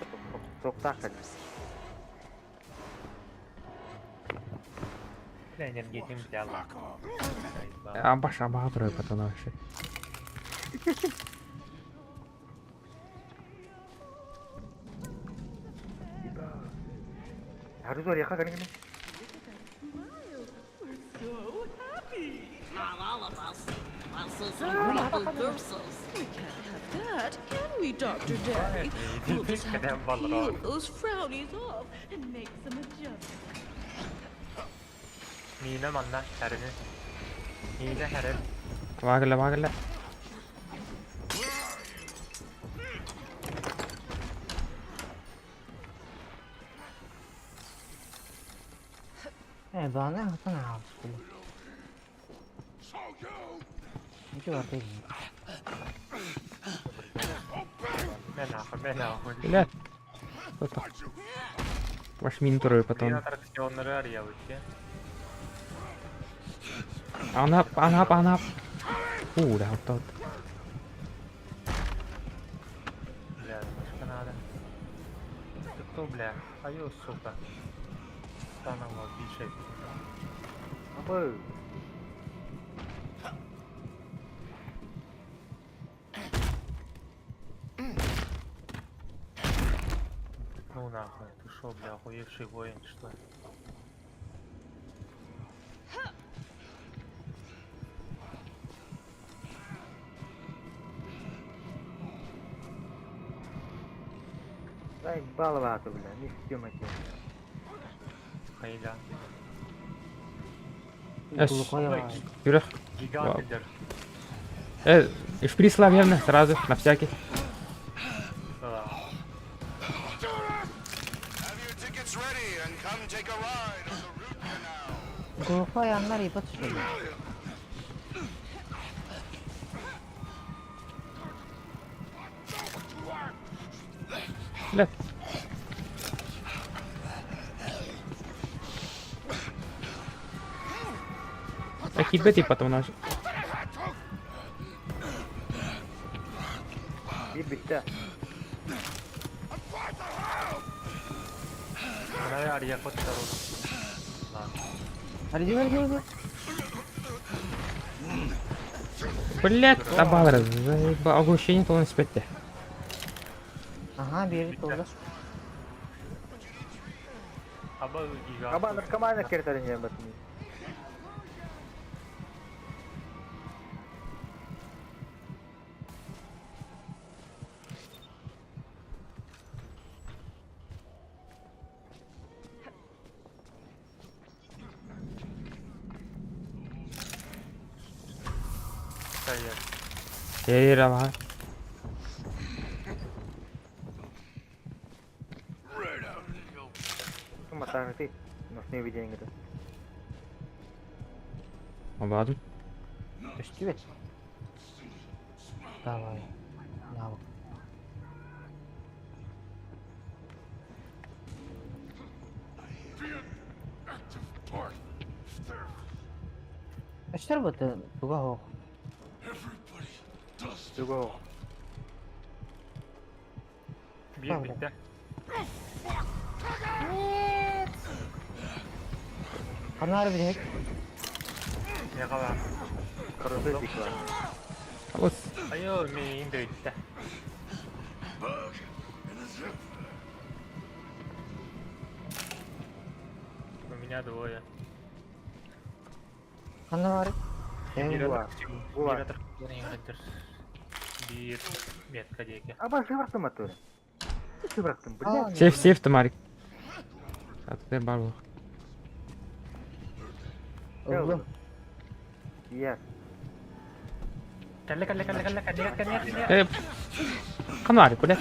çok takıl.
Lenyen geçim geldi.
Abah terus kata nasi.
Harus var yaka kan ini.
Not all of us. Also some grumble dursels.
We can't have that, can we, Dr. Daddy? We'll just have to peel those frownies off and make some adjustments.
Mine manna herrini. Mine herren.
Vagilla.
Bana hatana alışkılı. Hiç var değil.
Ben ahı.
Lihat. Tuh. Mas min terus
Bir
patron.
atraksiyonları arıyor bu ki.
Anap. Udah otot.
Бля, немножко надо. Ты кто, бля? Аю, сука. Станова більше.
Apa?
Ну нахуй, ты шо, бля, охуевший воин, что ли?
Дай баловато, бля, не съемайте.
Hayla.
Эш,
Kulukaya var.
Yürü.
Gigantidir.
Шприц наверное, сразу, на всякий.
Aa,
Have your tickets ready and come take a ride on the root canal.
Kulukayanlar ipe tutuyor.
Lihat. Кидайте потом наш.
Bir bitti.
Bana araya koçlar oldu. Lan.
Hadi gel.
Блять, добавил. Заебал. Оглушение полностью спать.
Aha biri solda.
Ama gigantidir.
Kemana ceritanya ya, Mbak?
Hayır.
Iya, lah.
Itu mata nanti, ngasih video gitu.
Обладу.
Düştü mü? Давай. На бок. Что работает? Туго.
Juga.
Bir
Tamam.
bitti.
Kanlar bir hack.
Ne kadar?
Kırmızı dik var.
Вот.
Ayo, main de bitti. У меня двое.
Kanlar var.
Bir
Bu var.
atraksiyon.
Bu
Bir
var.
atraksiyon yönettir. Bir metka diyeke.
Apa sih bıraktım motoru? Sih bıraktım.
Aa,
Bırak.
Сейф, Тамарик. Atlar бар бұл.
Oğlum.
Iya.
Kalle.
Қанарик, блядь.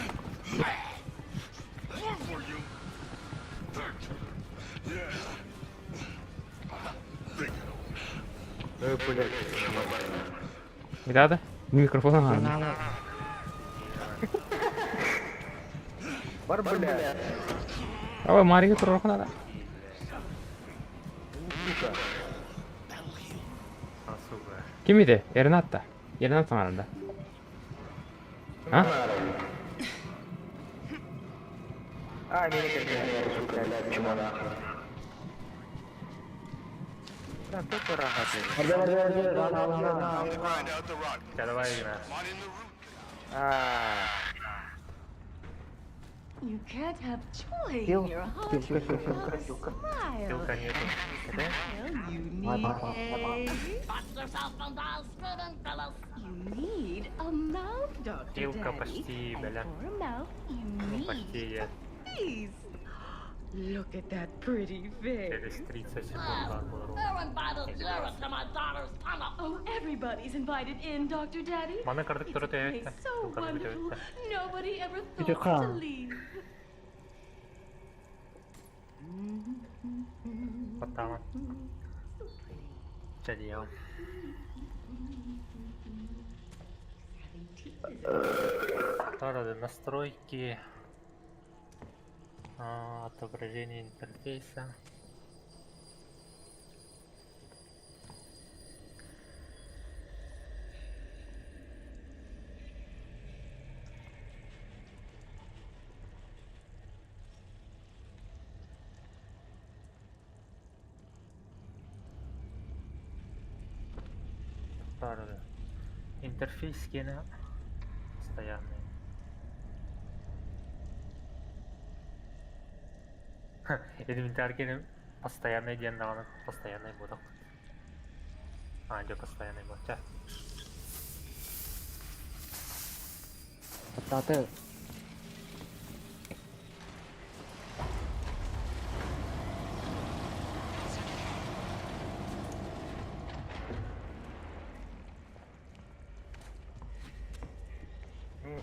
Öyle.
Видада? Микрофон ағаны.
Kanal.
بلاد.
Oh, mari kita turun kan ada.
Asuba.
Kim itu? Ernata. Ernata mana ada? Hah?
ini cuma nanti kurang hati.
Ada.
Time to grind out the rot.
Chalo bhai gimana?
Come on in the root.
You can't have joy
Kill.
in your heart
Kill.
without a smile.
Hilkan itu. Katanya?
Well, you need
Watch yourself on the student fellas.
You need a mouth, Dr.
Kill ka
Daddy.
pasti,
And
Bella.
for a mouth, you
Pasti
need
ya.
face. Look at that pretty
Dari
face.
street sa sinumpang ko.
They're invited here to my daughter's tunnel.
Oh, everybody's invited in, Dr. Daddy.
Mana kartu
It's a
turut ya?
place so wonderful. Nobody ever
Itu
thought to
kan.
leave.
Pertama. Jadi ya. Второе, настройки отображение интерфейса. Второе, интерфейс скина постоянный. Инвентарь постоянный день, но постоянный буду. Где постоянный будет?
Tata.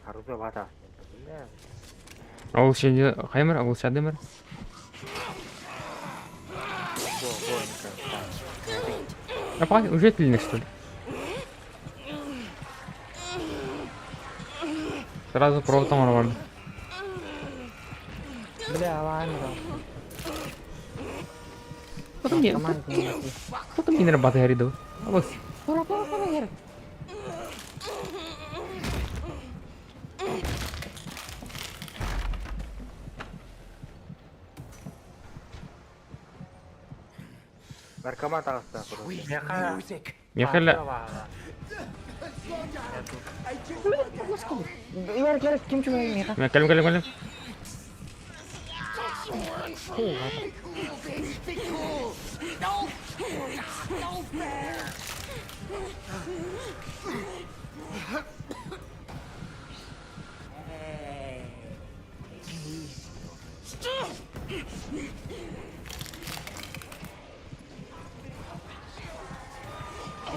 harusnya batas.
Oğuz şey kaymer, Oğuz şey demir. Apa? Уже пильник что ли? Сразу проводом нормально.
Бля, ладно.
Потом не работает ряду. Oğuz.
Berkaman takasta.
Михаил,
Gel kim cuma ini kan?
كلم.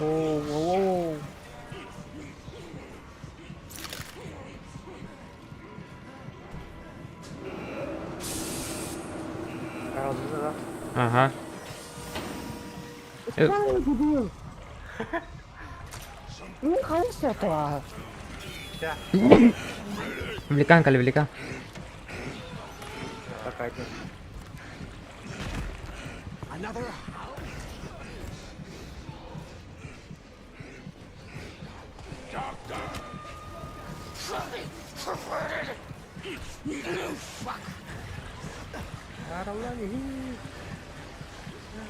Oh.
Ага.
Ini kalian siapa?
Великан, кали великан.
Какая-то.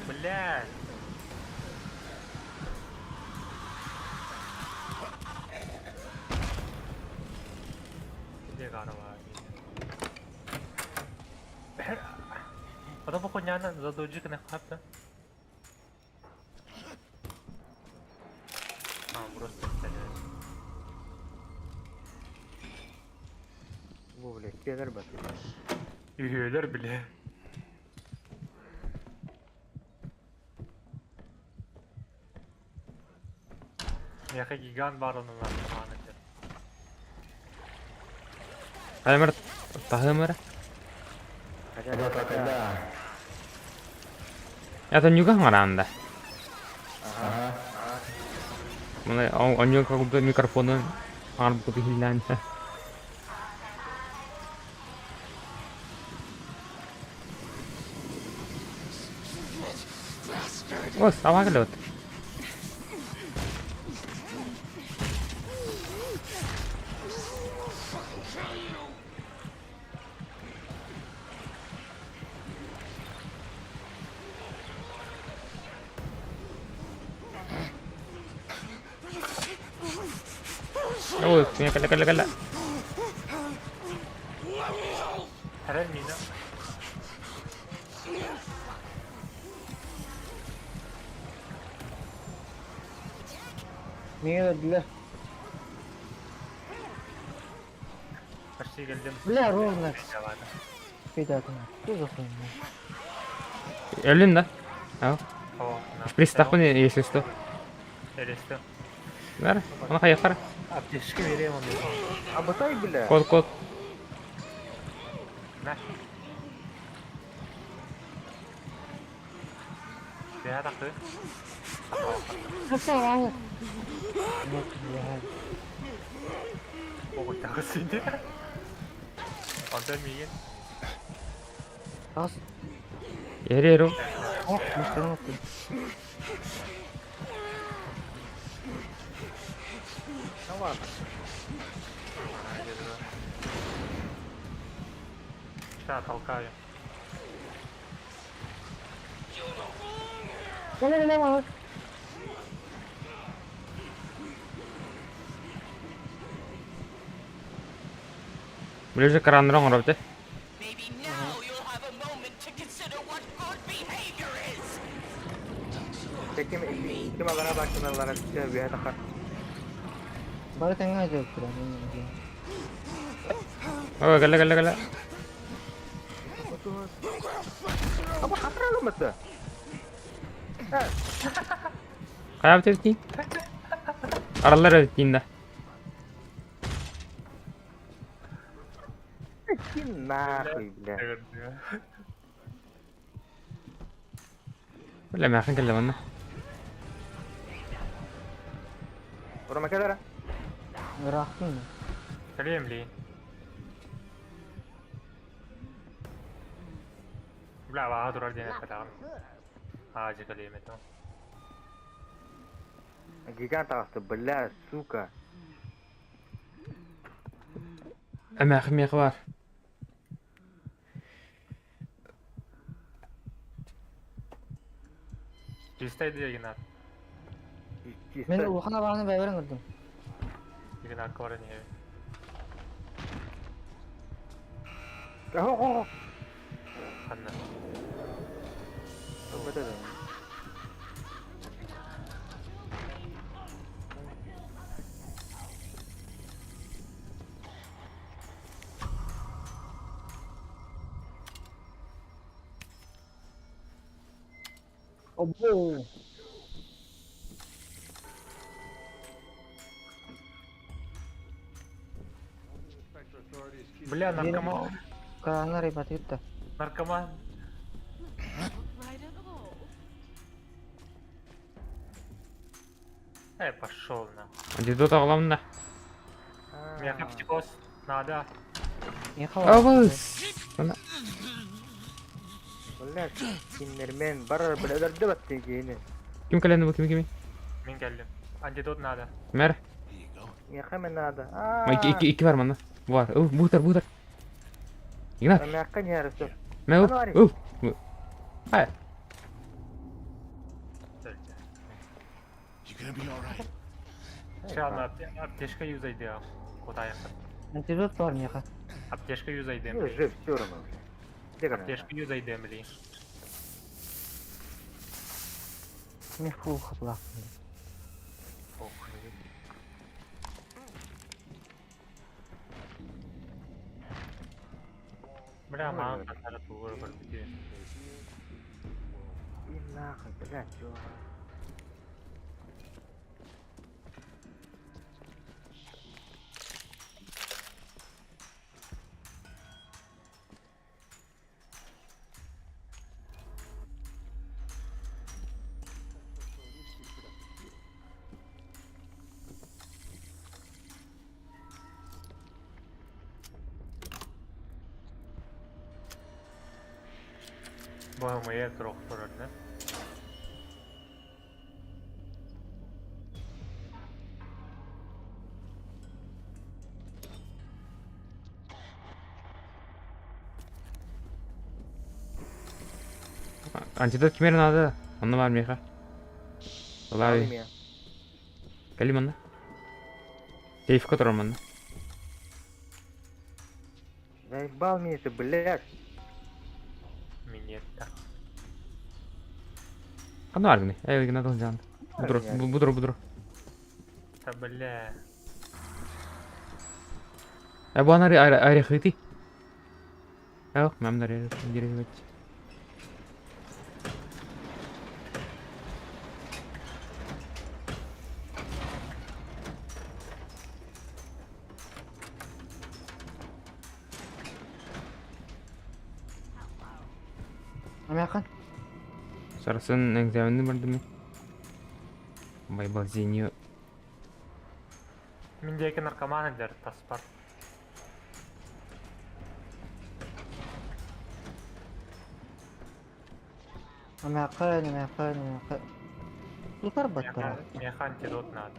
Блядь. Hindi karawagi. Ano po kunya na? Zadoji ka na kapta? Bros tekstede.
Bu bile gelir bakayım.
Yürüyorlar bile. Яка гигант бар onun lanet.
Kaymer, tahu merah. Ya tuh juga mana anda? Mulai on juga aku buat mikrofonnya, angan putih hilang. بص أبغى أقلوت. أوه كلا.
Herhal mina.
Niye öldüler?
Karşıya geldim.
Bile Rolex.
Cevabı.
Bir daha tamam. Dur bakayım ya.
Öldün de. أهو
Oo.
مش بيستحقوني يسيستو.
Eriştim.
ver أنا خير.
Apteşki vereyim onu.
Abatay bile.
كود.
Ne? Bir dakika.
Nasıl ya?
O takısıydı. Ondan mıyım?
Az.
يهريرو.
Oh, müşteri mutlu.
Ne var?
İşte kalkıyor.
Ne var?
بليز كران ربته.
Maybe now you'll have a moment to consider what good behavior is.
Peki kim alana baktın Allah'a bir hata kar.
Bari tengah aja ukuran.
أوه كلا.
Apa hatra lu mata?
Kayak apa sih? Aralar öttiğinde.
Kim nahi bile.
Evet diyor.
ولا ما خلينا كلمنا.
Orang makan darah.
Bıraktın mı?
Söyleyeyim Lee. لا وهذا رجع كلام حاجة كلمته
Giganta sebelah suka.
أما أخي مي أخبار.
Cisteydi ya yine.
Ben Uğurhan'a bağını beraber kırdım.
Yine hakkı var niye?
Oh.
Kanna.
Betul.
Abo.
Бля, наркоман.
Karanlar hebat gitti.
Наркоман.
Right at all.
Пошел на.
جدو تغلمنا.
Меня птикос. Надо.
Niye hava?
أبوس. أنا
Wallahi kinlermen barar beladar debat tejini.
كم كلامنا كم.
Min geldim. Antidot nada.
مره.
Ya khamen hada.
ما iki var mana. Var. Butar. Yine.
Ana akan ya rasul.
ما هو.
أنا
أوه. هاي.
You gonna be alright?
Şu anda apteşka yüzeydi ya. Kodaya.
Antidot var mı ya?
Apteşka yüzeydi.
Yo jив сёрно. Дегана.
Apteşka yüzeydi emli.
Ne full kapılar.
Bля, мама катара тугур бирди.
Illa belat yo.
Bu mu yer doktorun ne?
Antidot kimerin adı? Onu var mı ya?
Alayım
Vallahi
ya.
geleyim onunla. Keyif koturum onunla.
Заебал меня ты, блядь.
Miniyette.
Kanı var gını. Evet gını adıl canlı. Budur.
Ta bile.
Bu anları ayrı kıydı. Yok memnun arıyor. Geri geç.
Ama yakın.
Sarısın egzaminini vardı mı? Baybal zihniyor.
Mindeki narkoman eder taspar.
Ama yakın. Yukarı battı.
Meha antidot nada.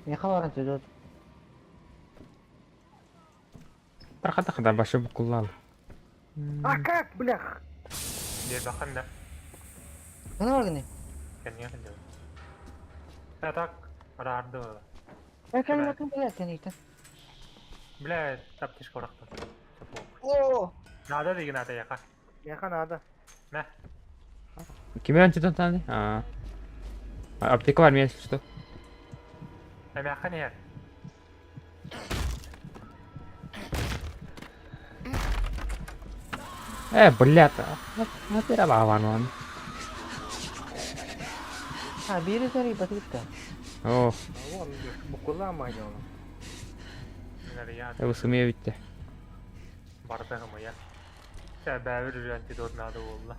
Yaha var antidot.
Barkada kadar başı bu kullandı.
А как, блях?
Diye bakın da.
Ne var gene?
Kendine gidiyor. Ya tak. Rardı.
Yakın yakın bile teniyten.
Bile taptiş koraktı. Çabuk.
Oo.
Nada değil nada yaka.
Яха надо.
Ne?
Kimin antidot tanıdı? Aa. Apteka var mı ya işte?
Hem yaka ne yer?
Блядь. Напера лаван он.
Ha biri zari batıkta.
О,
Вон, букула манил.
Nereye ya?
bu sımıya bitti.
Bardağımı ya. Sebevir antidot nada oldu.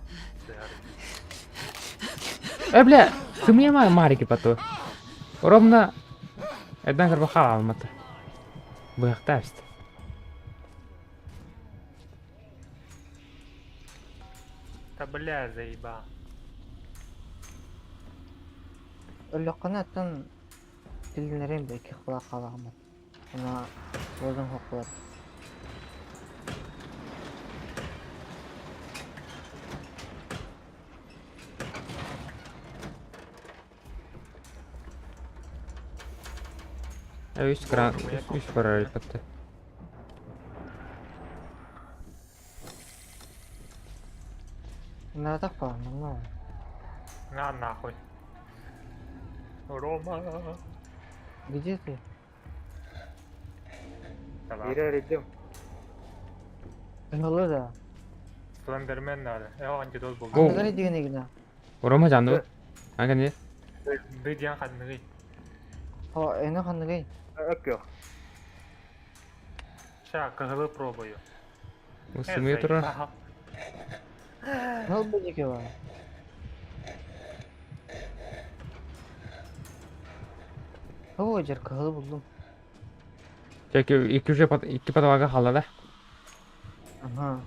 Бля, sımıya mı mariki patu? Ровно. Эддан карбахал алматы. Bu yakta işte.
Ta bile zeyba.
Öyle kanattan dinlerim de iki kulak kalağımı. Ona uzun hukuklar.
Üç para yaptı.
Bunlara tak var mı?
Na nahoj. Рома.
Где ты?
Tamam.
Ире редим.
Yolu da.
Slenderman nada. Antidot buldu.
Bu-
Anıları düğüne giden.
Orama canlı. Hangi ne?
Bediyan kadını.
O ene kanı gay.
Öküyor.
Şa kıhılı proboyu.
Bu sımıya durur.
Ne oldu ki var? Hava cer kahılı buldum.
Çünkü iki patavaga halada.
Aha.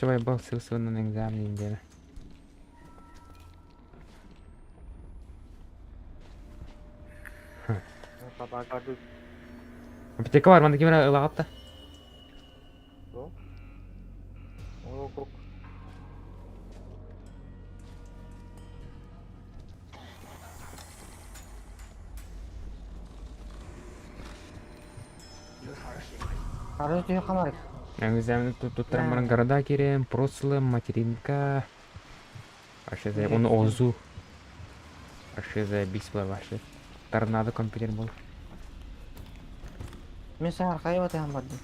Coba bak sıvısının egzaminiyim diye.
Baba kardeş.
Apteka var mı? Kimera ılağatta?
O kok.
Arı diyor kamarık.
Egzaminini tutturan barang garada kirim, proslы, материнка. Вообще за он озу. Вообще заебись было вообще. Торнадо компьютер был.
Ben sana arkaya batayım vardım.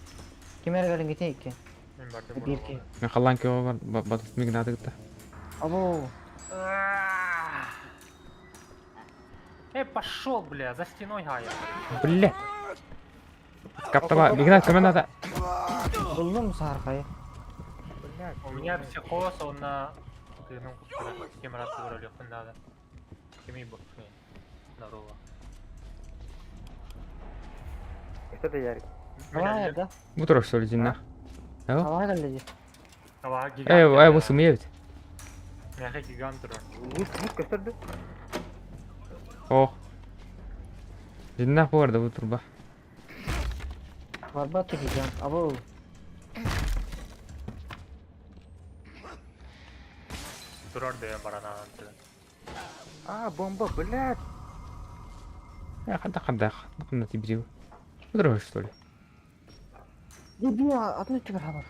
Kimer gelin giteyim ki.
Ben baktım
Bir ki.
Ben kalan ki o var. Batıs mı gnadı gitti.
Abo.
Пошел, бля, за стеной гая.
Бля. Каптама, Игнат, кому надо?
Buldun mu sen arkayı?
У меня психоз, он на... Кыным кускара. Температура лёгкая надо. Кеми бок. Здорово.
İşte de yer.
Hava nerede?
Bu taraf söyleyeceğim ne? Evet.
Hava geldi.
Hava gigant.
Bu sımıya bit.
Mehe gigant durur.
Vus gösterdi.
Oh. Jinnah bu arada bu turba.
Barbat çekeceğim. Abo.
Durar diye barana antı.
Бомба, блядь.
Ya kadda tibiyor. Budur что ли?
Dur atını çıkar haber.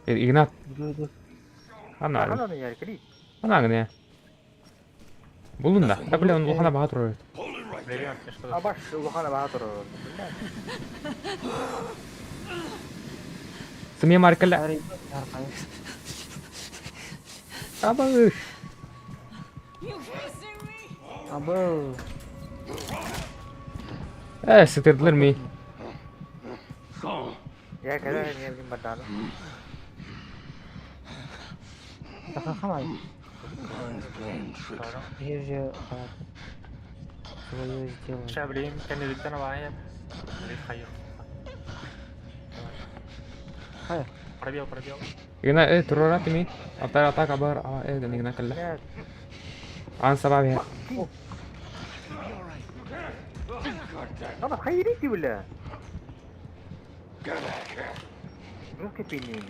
Ignat.
Dur.
Ana.
Ana yer kiri.
Ana ne? Bulun da. Ya bile onu kana bahat dur.
Veriyorum işte.
Baş ulhana bahadır. Блядь.
Semia markala.
Arkaya. Arkaya.
Aba.
You facing me?
Abo.
Sıtırdılar mı?
Ya kadar yergin badana.
Takakamayı. Yüzü hayat. Свою сделаем.
Şableyim kendi dükkana var ya. Hayır.
Hayır.
Pробел.
Ignat turrat mi? Ata kabar. Dan Ignat kalla.
Блядь.
An sabab ya.
Ama hayıriti ولا? Bırak kepini.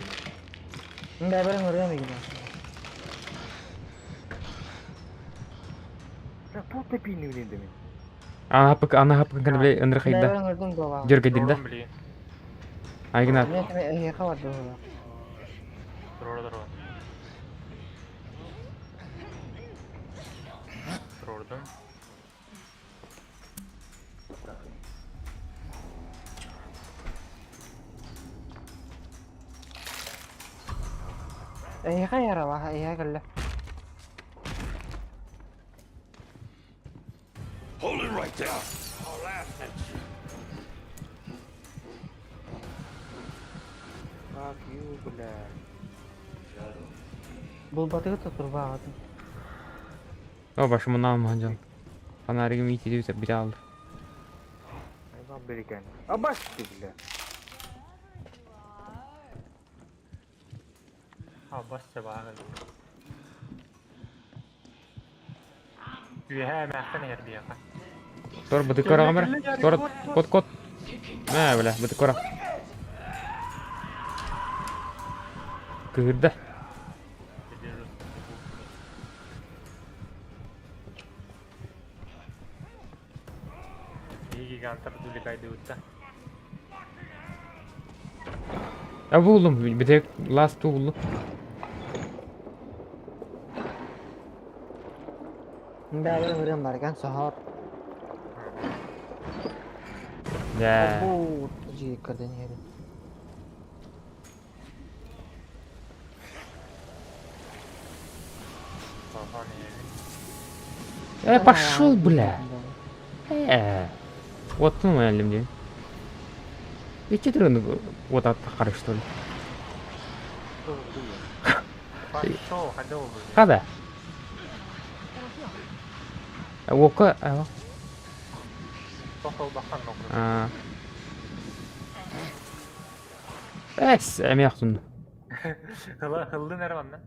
Enggak bareng ngeriam gini.
Ya bu tepini ne demek?
Ana hapı kan bile ındır
Enggak
kayda.
bareng ngeriam gua.
Jor gedilda.
Doğru bileyim.
Ignat.
Ini kayak kawat dulu.
Doğru. Doğrudum.
Kayak rawah, kalla.
Hold it right there.
Fuck you блядь.
Bul batı tutur bağlı.
O başımdan almancam. Bana rigim iyi diyorsa bir aldı.
Hayvan biriken. Baş bile.
Bas sabah. Üye mahkene yer bir yaka.
Sonra bıdık kora kamera. Sonra kot. Ne böyle bıdık kora. Kırdı.
İyi gigantar dulu kaydı utta.
Ya buldum. Bir tek last two buldum.
Enggak bareng ngeriam bar kan sahur.
Ya.
Bu tuji kerjanya ini.
Пошел, бля. Вот ну мәлім деймін. Вече түрін вот атқары что ли?
Пошел, ходил бы.
Қада? Оқы,
Тохал бахан нокру.
Әс, әме ақтын.
Хылды нәрі ванна?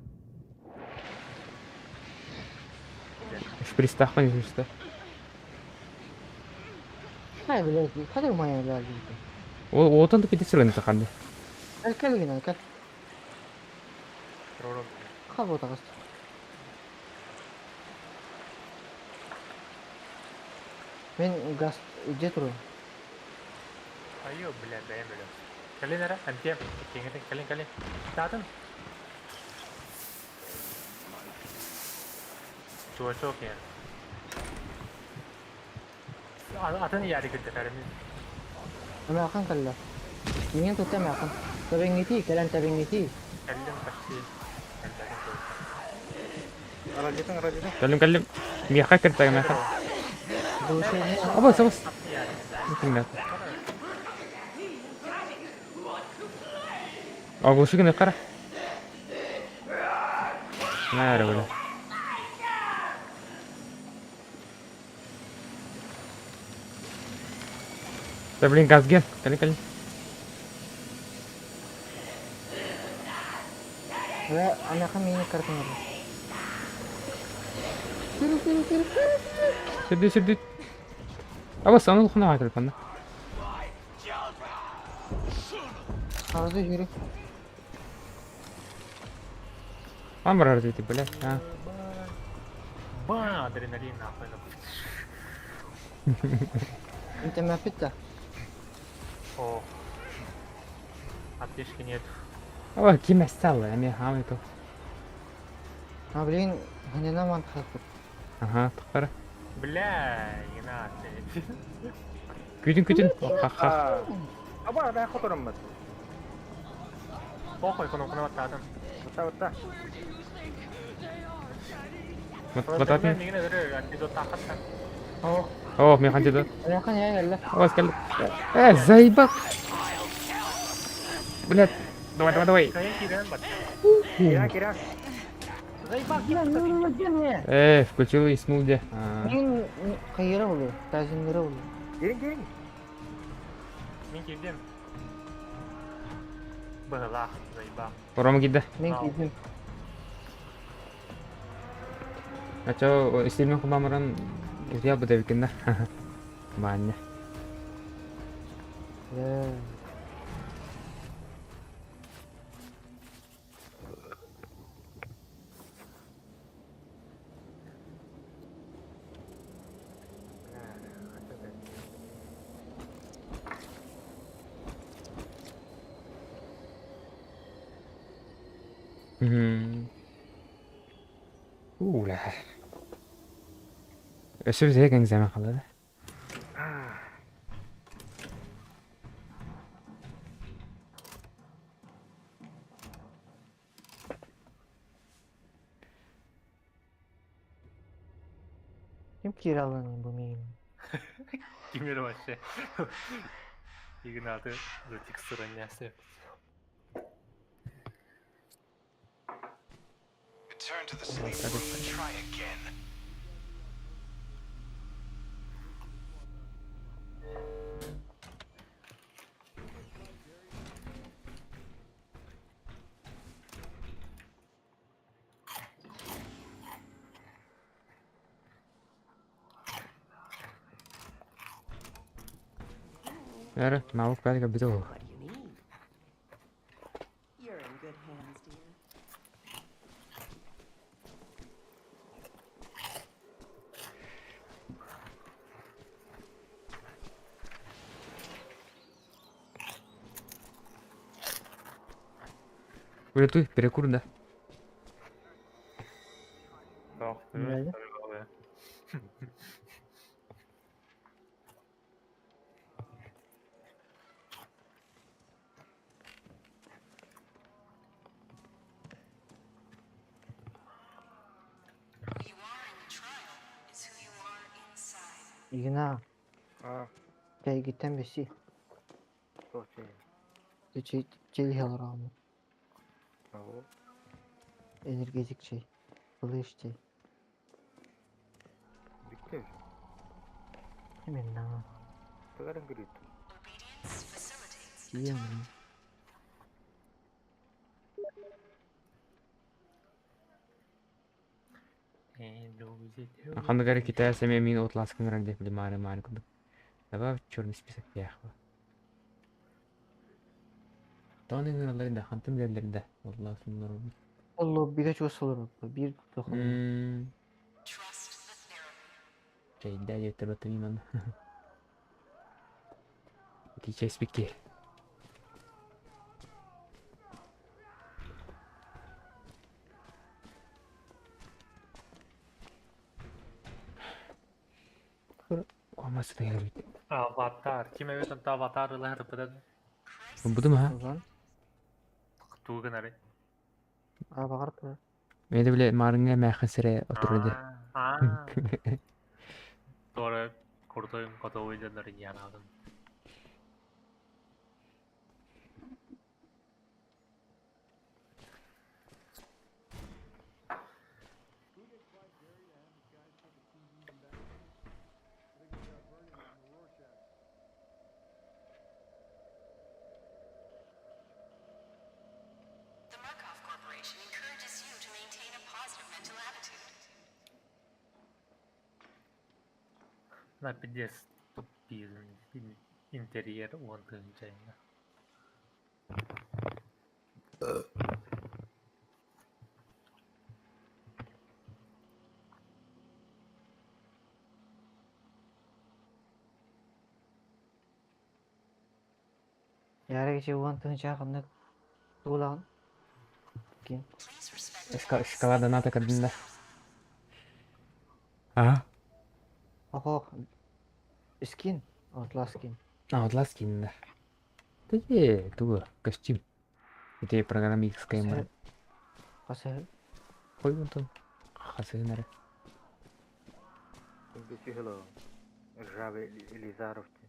Шпристақпан ешті.
Hayır bile, kadar maya geldi.
Отын да кетесілін тақанды.
Kal gini, kal.
Doğru.
Kal bu tağız. Ben gaz jet turun.
Ayo bile beğenmedim. Kalin nere? Antiyem. Kalin. Tatın. Çok yani. Atın yeri gitti karımız.
Ama akan kalla. Ingin tuh tem akan. Tabing ngiti, kalian tabing ngiti.
Kalin pasti.
Aracıdan.
Кәлім. Меха кірттәгі меха.
Bu şey ne?
Абас. Мекеңдәт. Ağuşu gine qara. Нәрі бөлі. Блин, газ ген. Кәлін.
Ve anakam ini kartın orada.
Сүрді. بس انا الخنا معاك الفن.
Arada yürü.
عمر رزيتي بلاش ها.
Bam! Adrenalin nahoj.
انت ما فتح.
О. Аптечки нет.
هو كيما استوى يعني عملته.
Ha bilin hani ne mantıklı.
اها تقرا.
Бля, не надо.
كوتن خخ.
Aba ada kotoran mı?
Похуй, кunu attım.
Vata.
بطاطني.
Meni öyle antidot takatsan.
Oh.
اوه 150 دولار.
Ya kan ya gel.
خلاص كلم. ايه زيبك. بلاد دوي.
Kaya kiran bat.
Kira.
ايه включил اسمه ده.
Benim kayıra oluyor. Tersinlere oluyor.
Gelin.
Мен келдім. Быгылах, заебал.
ورا جدا.
Ben
Al.
gittim.
Atau istimewa kemarin dia betul bikin dah. Banyak.
Ya.
Lah. Ösür zey kan zaman kaldı.
Kim kiralanıyor bu meyim?
Кемер вообще. Игнаты зутик сторонясы.
Return to the sleeping room and try again.
Era, mau kali ke betul.
What do you need? You're in good hands, dear.
Udah tuh, перекур dah.
Doch,
Nerede?
You are in the trial is who you are inside.
İgna.
Ah,
Gel gitten besi.
çok şey.
Çeli yalar alma.
Oh,
Energetik şey. Flash şey.
bitti.
Hemen na.
Sekarang gitu.
Obedience facilitates
İyi ama.
Akan negara kita saya min outlast kemarin deh di mana kudu. Apa черный список ya. Tahun ini dah hantam derlerinde. Allah sunlar.
Allah birkaç olsa olur. Bir dokun.
trust the therapy.
Şeyde yeter oturayım ben. DJ speaker. Olmaz da yer.
Аватар. Ким evet anta avatarlar pada
Bu da mı ha?
O zaman.
tuğun arı.
Aa bakar da.
Ben de bile marınga mehsere oturdu.
Aa. Sonra kurtayım kata oyuncuların yanalım.
The Markov Corporation encourages you to maintain a positive mental attitude.
На пиздец. 비는 인테리어 원근자인가.
Ярыг чи уантын жаахан нэг дуулаа. Гин.
Шоколада ната кадында. А?
Охоо. Скин. Отлаа скин.
Outlast кинда. Тэгэ туга костюм. Ите программистская мэр.
Гасаа.
Хой гонтон. Хасэнарэ.
Индучи хэло. Ржавый Элизаровти.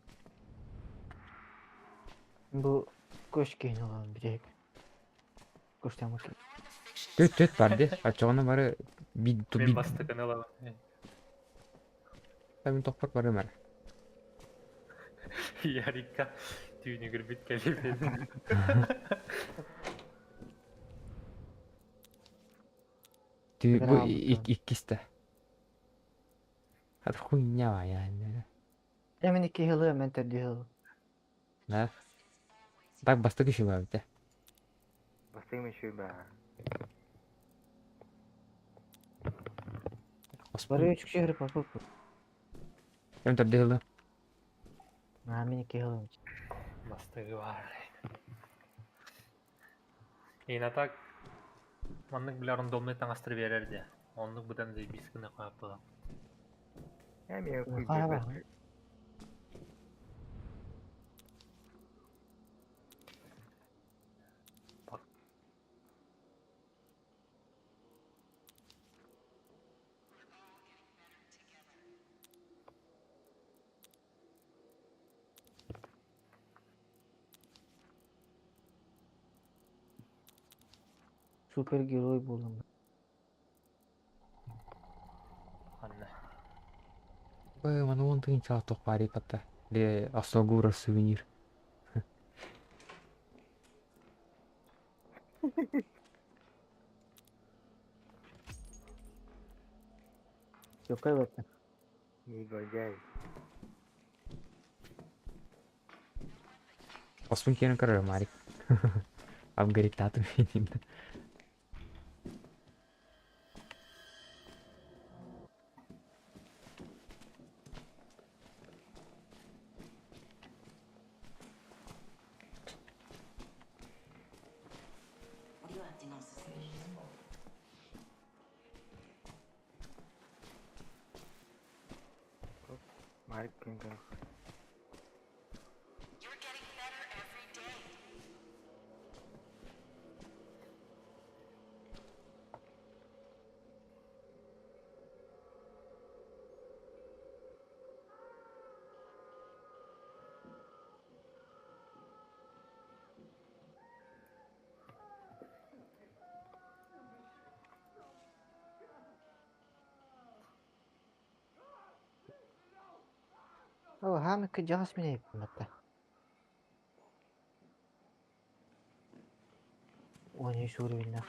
Бу көшкин olan бирек. Көштөн мөш.
Төт барды. Ачоона бары бид ту
Мен
бид.
басты канала.
Тамин топпар бары мар.
Ярика түйнөгөр биткели бedi.
Ты бу
Браво.
иккисте. Хат хуйня ва яа.
Эмин 2 жыл мен төрдү.
Да. Так басты киши бар бите.
Бастыгым еще ба.
Бары 3 жыл папа.
Эм төрдү.
Мен 2 жыл.
Бастыгы бар. Ина так маннык биле рандомный таңастырып берерди. Онлук будан да бискине коюп була.
Я мен
Кайба. Супергерой болдум.
Анна.
Ой, мана он тыгын чала токпари патта. Ле Асогура сувенир.
Жокай бата.
Негодяй.
Оспун кенен карар марик. Абгаритату менин.
What are you acting all suspicious for?
Марик Кинган.
You're getting better every day.
О, хамик жаас менен бата. Оны шүрүлнө.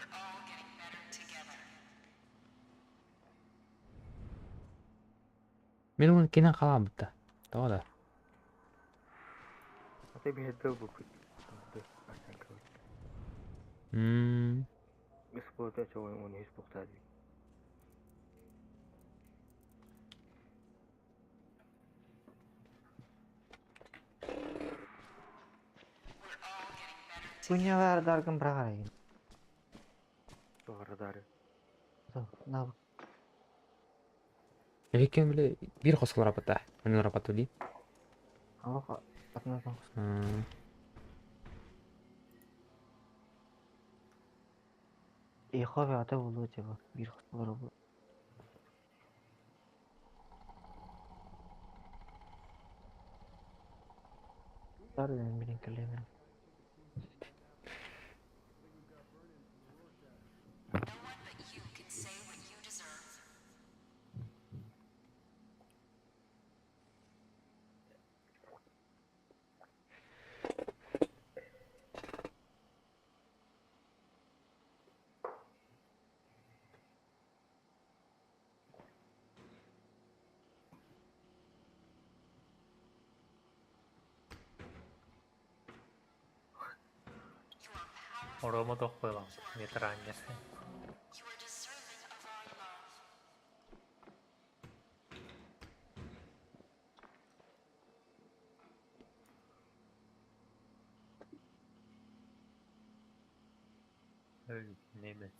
Мен оны кенен калам битта. Тоода.
А ты бедел букут. Эксплуатация он не эксплуатации.
Күньявар даргын брагар.
Радары.
Нав.
Элекен биле бир косулар апата. Мен рапату ди.
Алга атназан. Ихове ата болду жаба. Бир хатылар болду. Тардын менен келемен.
No one but you can say what you deserve.
Oromo toqpuyla. Netranya. Nemet.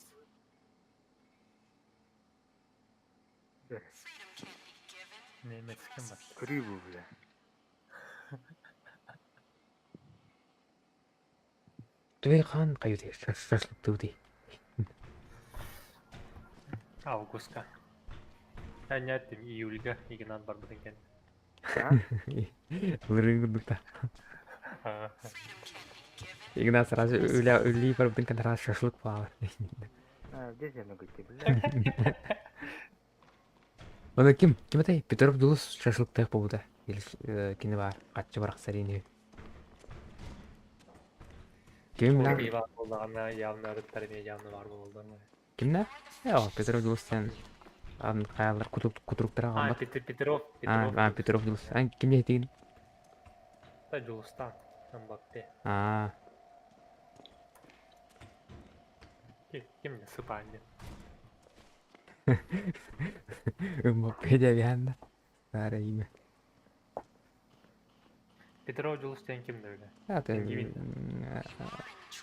Nemet kim var?
Kırıyor bu bile.
Tuve хан каюуди шашлыктууди.
Августка. Ben ne ettim? İyulga. İgnan var bugün kendi.
Ha?
Лырыгдукта. Игнат сразу үлі барбдың кантара шашлык бар.
Ha, bir de gitti bile.
Оны ким атай? Петров дулус шашлыктах болду. Кини бар. Катчы барак сарини. Ким
Bu
lan?
iyi var olduğuna yanlı arıtlarına yanlı var olduğuna.
Kimler? Ya Петров дулус sen. Ан каялар кутуруктара
Ha
калмак.
Petrov.
Петров дулус. Ан кимге этигин?
Da Julus'tan. Ben baktı. Kim ne Spanya?
Мбаппе бияанда. Сара име.
Petrov Julus'tan kimdi öyle?
Это
Пингвин.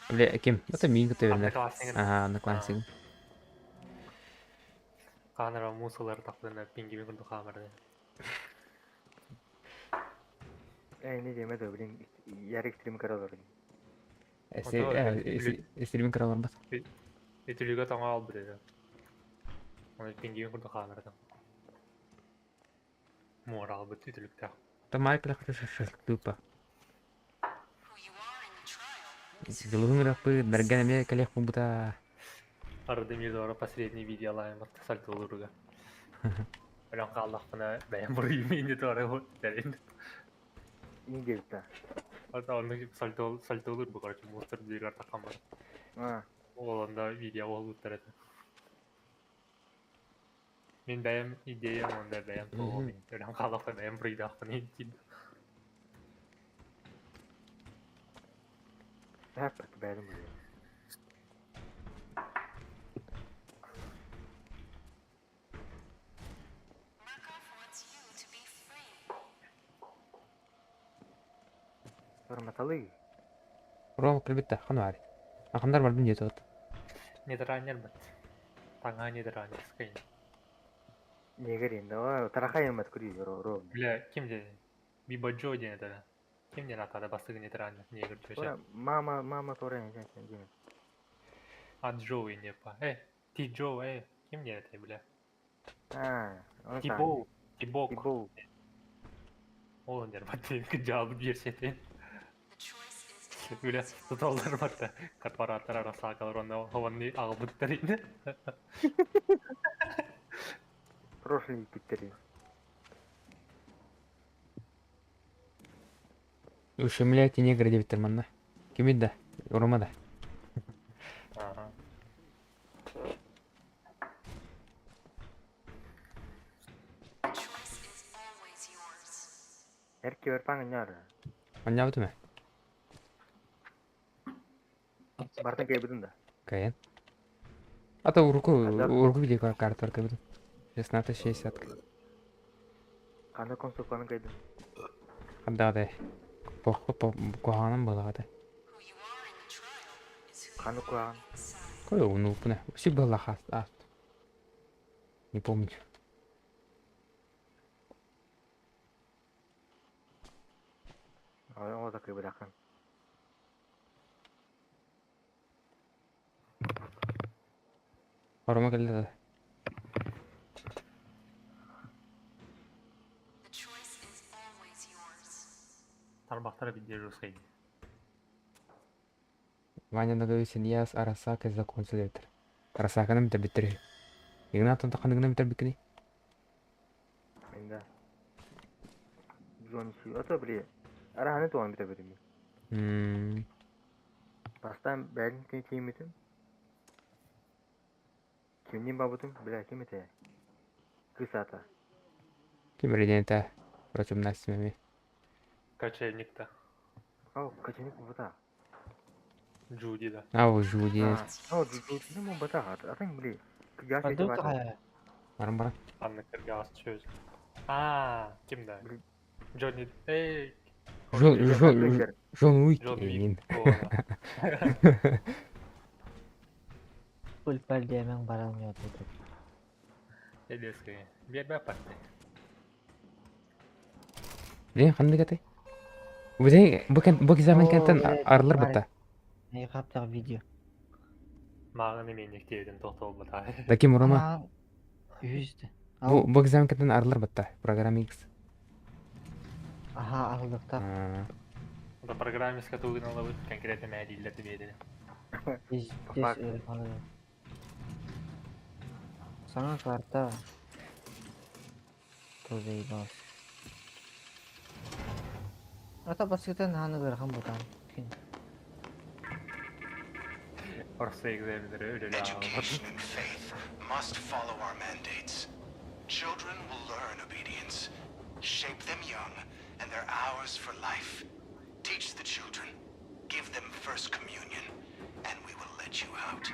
Бля, ким? Это Минг төбелер.
Одноклассник.
Одноклассник.
Kanara musaları taktığında pingimi kurdu kamerada.
Ne diyeyim de bilin yer ekstremi karalar.
Стриминг каралар бат.
Ütülüge tanga al buraya. Onu pingimi kurdu kamerada. Moral bu ütülükte.
Та Майкл шашлыктуупа. Жылыңыраппы, дарганаме калех бумбута.
Arada bir doğru последний videolarım var. Salto olurga. Ölen kaldık bana ben burayı yiyince doğru derin.
İyi geldi.
Hatta onun gibi salto olur bu kadar. Monster bir arta kamera.
Ha.
Oğlanda video olur derdi. Ben benim ideyim onda benim doğum. Ölen kaldık bana ben burayı da bana yiyince.
Hep bak beğendim buraya. Sonra metalı.
Ром килбитте, ханвари. Акандар бар дүние тот.
Nedir bak. Tanga nedir sıkayın.
Ne göreyim de o tarafa yemet kuruyor ro.
Bile kim dedi? Bir bacı diye dedi. Kim dedi hatta bastığı nedir niye görüyor
Sonra mama sonra ne sen değil mi?
Ad Joe in yapar. T Joe kim dedi bile?
Ha. Onu
Tibo.
Tibo.
O der bak ki cevabı bir şeyden. Böyle tutallar var da katmaratlar arası kalır onda havanı ağabeyler indi.
Прошлый bitti.
Ушемляйте негры деп манна. Кимида? Урамада.
Aha.
Erkeği ver bana nyara.
Аньябды ме?
Бартын кайбыдын да.
Каян. Ата урку где карта бар кайбыдын. 1660.
Кандай консулканы кайдын.
Кандагыдай. Коханам балагыдай.
Каны куаган.
Кой уну пуна. Уси была хаст. Не помню.
O da kayıbı dakın.
Орама келди.
Tarbahtara bir diyor şey.
Ваня надоюсен яс Арасака закончил дебитер. Арасаканы битер битер. Игнатын такандыгына битер бикини.
Ben de. John şu ata bile. Ara hani tuğan bite benim. Baştan ben kimitim. Kimliğin babutum bile kimite. Kısata.
Кимреденте. Впрочем, Настя.
Kaçaynikta.
O kaçıncı bu da.
Judy da.
Ау, Жуди.
О, не мог батагат. Атың біле. Яш
Пойду
етіп атың.
кая.
Барам.
Anniklarga az söz. Aa, kimde? Johnny. Ey.
Жон Уик.
John
Мен.
Wick. Oğlan.
Pulper diyemem baramıyor dedi.
Ne diyorsun? Bir ben patlı.
Ден қандай катай? Бұл кезамен кенттен арылыр бұтта.
Ne kaptaq video.
Mağın emeğini ekleyelim. Doktor olmadı.
Даки мұрама.
Ama yüzdü.
Бұл кезамен кенттен арылыр бұтта. Программа X.
Aha aldık da.
O da programist katılığını alıp konkrete mədillər de verir.
Biz
Bak.
öyle falan. Sana karta. Tozey bas. Ata basitten hanı verhan butan.
Orası egzerleri öyle
Education and faith must follow our mandates. Children will learn obedience. Shape them young, and they're ours for life. Teach the children. Give them first communion, and we will let you out.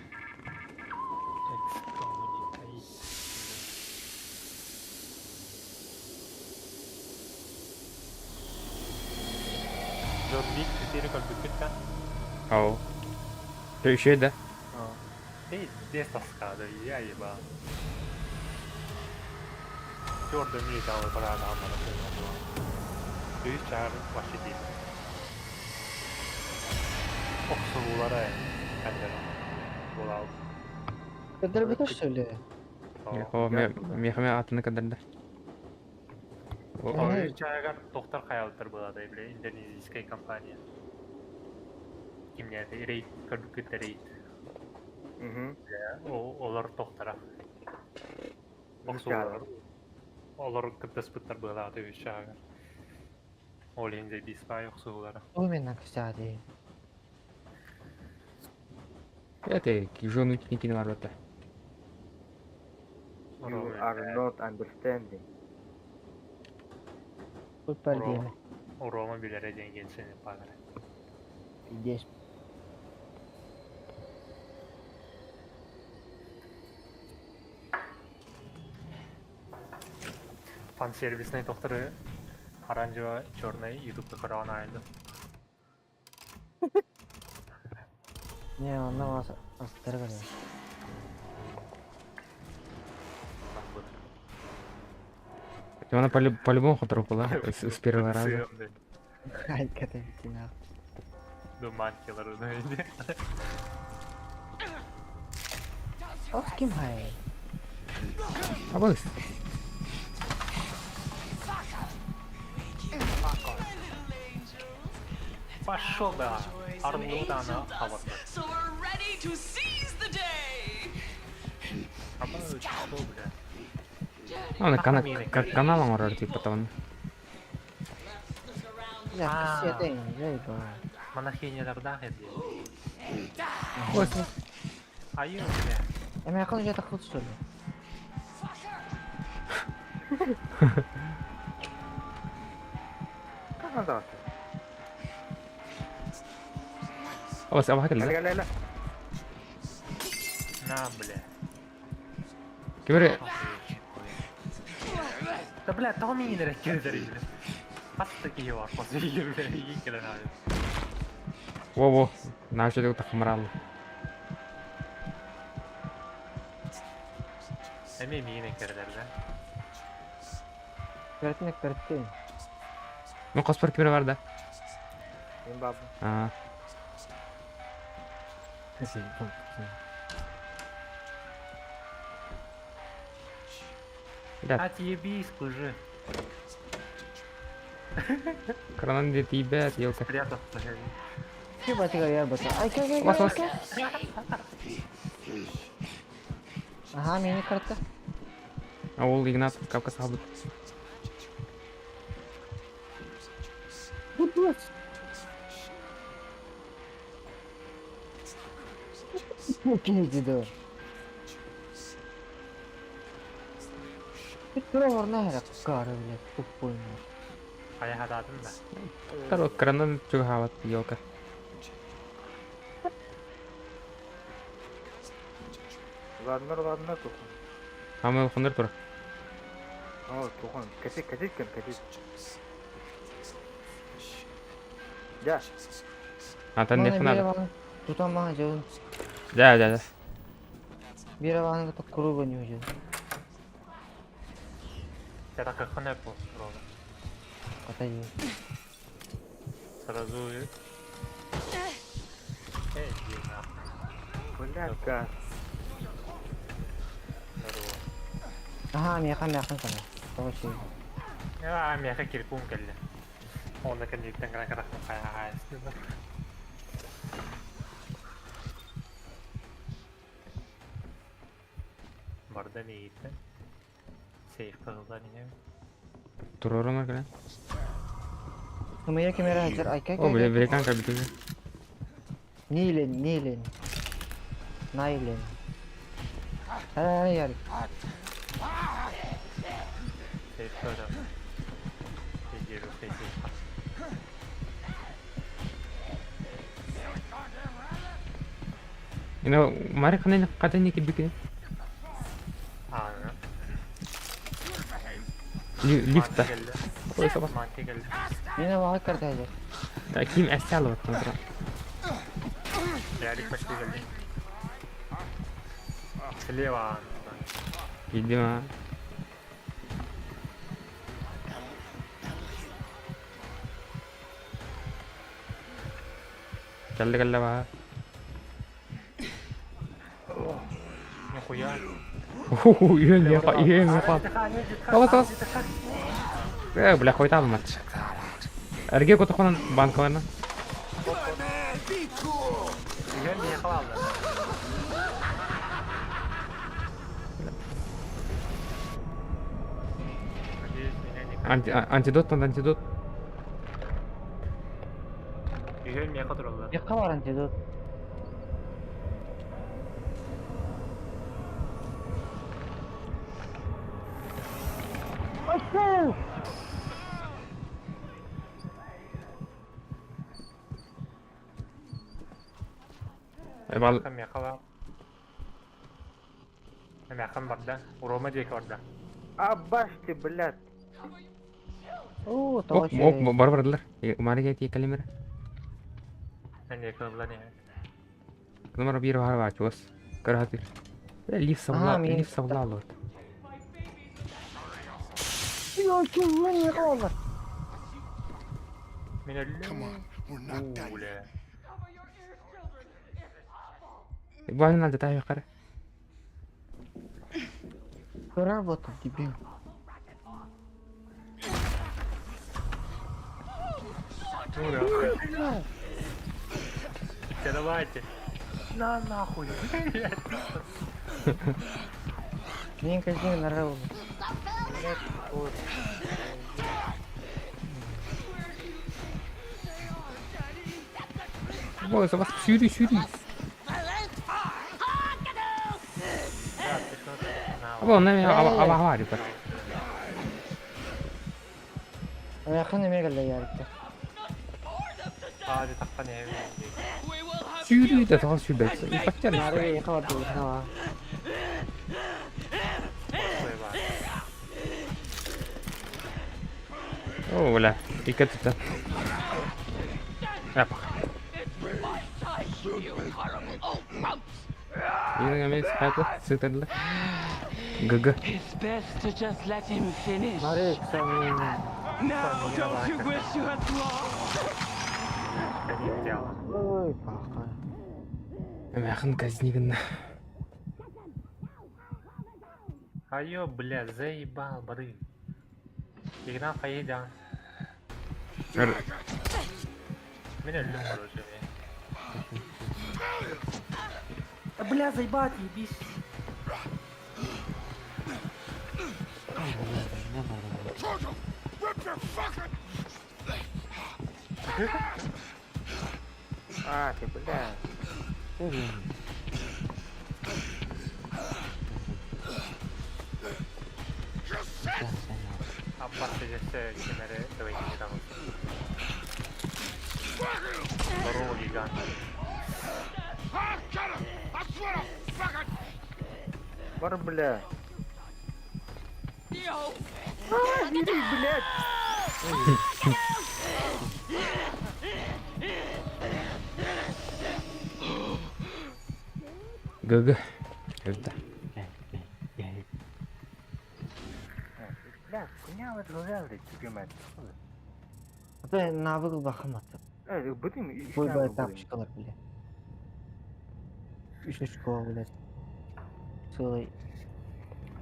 John Wick seri kalbükten.
Ау. Şey de.
Ey, destas kadar iyi ya ba. Jordan iyi daha para da ama. Düz çağır başı değil. Oksulara kendine. Bolal.
Kadir bir de söyle.
О, мехме атыны кадырды.
O düz çağır doktor kayalıtır bu da bile İndonezya kampanya. Kimlerde raid kalbükte raid. Олар тоқтара. Оксулар. Олар кыттас пыттар быйлады үшагы. Ол енде биспай оксулары.
O benden kısadi.
Это Жон Уик кино бар бұтта.
You are not understanding.
Pulper diyemem.
O Roma bilere dengesini pagare.
Geç.
Fan servisine doktoru оранжевый, черный, ютубта караван айылды.
Ne ondan asıtları var ya.
Она по-любому хоть была с первого раза.
Hakikaten silah.
Duman kılları neydi?
Of kim hayır?
Абыс.
Пошел да. Армуда она хаватты.
So we're ready to seize the day.
Ama что, бля?
Она каналом орар типа там.
Ya kısya değil. Şey bu.
Mana хенелердах эди.
Ой,
Ayı bile.
Ama yakın önce takıl söyle.
Kaç da atıyor?
Абыс абы
Gel
келді.
gel gel.
На, бля.
Кемере
Да, бля, там меня не раскидали. Пас такие var. Пас iyi bile. İyi gelen abi.
во наш жерде тахмырал.
Эми мені кердер да.
Öğretmen ekbertteyim.
Ну коспор кемере бар да.
Benim babam.
А, ребят,
Отъебись, пыжи.
кранан де тибет, елка.
Спрятав, погоди.
Kim başka yer batı? Ay gel
Bas bas.
Aha beni kırdı.
Ауыл Игнат капка салды.
Kim dedi? Bir tura var ne her karı bile tutmayın.
Аяқ атадым да.
Кранан чуга хават, елка.
Ulanlar tuh.
Kamu bener tuh.
Oh tuh kan, kecil. Ya,
Atan ne
Bana bir
kanal?
bana tutamayacağım.
Ja.
Bir bana da kuru banıyor.
Я так как ханепу ровно.
Katayı.
Сразу... иди нахуй.
блядь, газ.
Здорово.
Aha mekan sana. Tamam şey.
Я мяха кирпун келли. Он на коньюктен крак хайс. Barda neydi? Safe kıldan yine.
Turun var kan?
Kamera kamera hajar. Ay kay
Oh,
kay.
beli kan kayak gitu.
Nilen. Nailen. Hadi yar.
Safe kıldan. Geliyor safe.
Ini mari kan ini katanya bikin
Aa.
lift dah.
geldi.
Oh, sabah.
Manke geldi.
Yine bana kartı hajar.
Kim asal bak kan.
Değerlik başlığı geldi. Слева.
Gidi mah. Kalla bah.
Нихуя.
Iya nih pak. Kawas. Bela kau tahu mat. Erge kau tuh kan bantuan.
Güzel bir yakalı aldı.
Antidot.
Güzel bir yakalı oldu.
Yaka var antidot.
Bal.
Hem yakalı. Hem yakın barda. Roma diye orada.
Обашьте, блядь.
Oo tamam şey.
Baru kemarin kayak kalimera.
Ben de yakalılar yani.
Kemarin bir var ços. Kerahatir. Lift sabla lot.
Yok kim lan yaka var.
Come on, we're not done yet.
Ibuan alda tayo kare.
Karar batı gibi.
Давайте. На нахуй.
Neyin kaçını nara oldu.
Oh, sabah suri. Apa onlar ya apa var ya.
Yakın demeye geldi yarıkta.
Hadi takkan evi.
Suri de daha suri bekse. İpakçar
Nara
işte.
yaka var diyor. Ha.
Koy var.
Oh, wala. Ikat kita. Apa? Ini kami sepatu setelah gagah.
It's best to just let him finish.
Nara sen
Now, don't you wish you had lost?
Beni ihtiyarlar.
Oy baka.
Yakın казнигна.
Айо, бля, заебал, бары. Игра поедем. Меня любим, короче,
Бля, заебать, ебись. А, ты, блядь.
아빠한테 이제 김해를 여행이라고. 바로 기간.
Бар, бля.
Гы. Өлді.
Бля, хуйня вот глаза, тебе мать.
Ата навык бахаматы.
Бытым,
Бой бай тапчыкалар биле. 3 кого билет. Сылай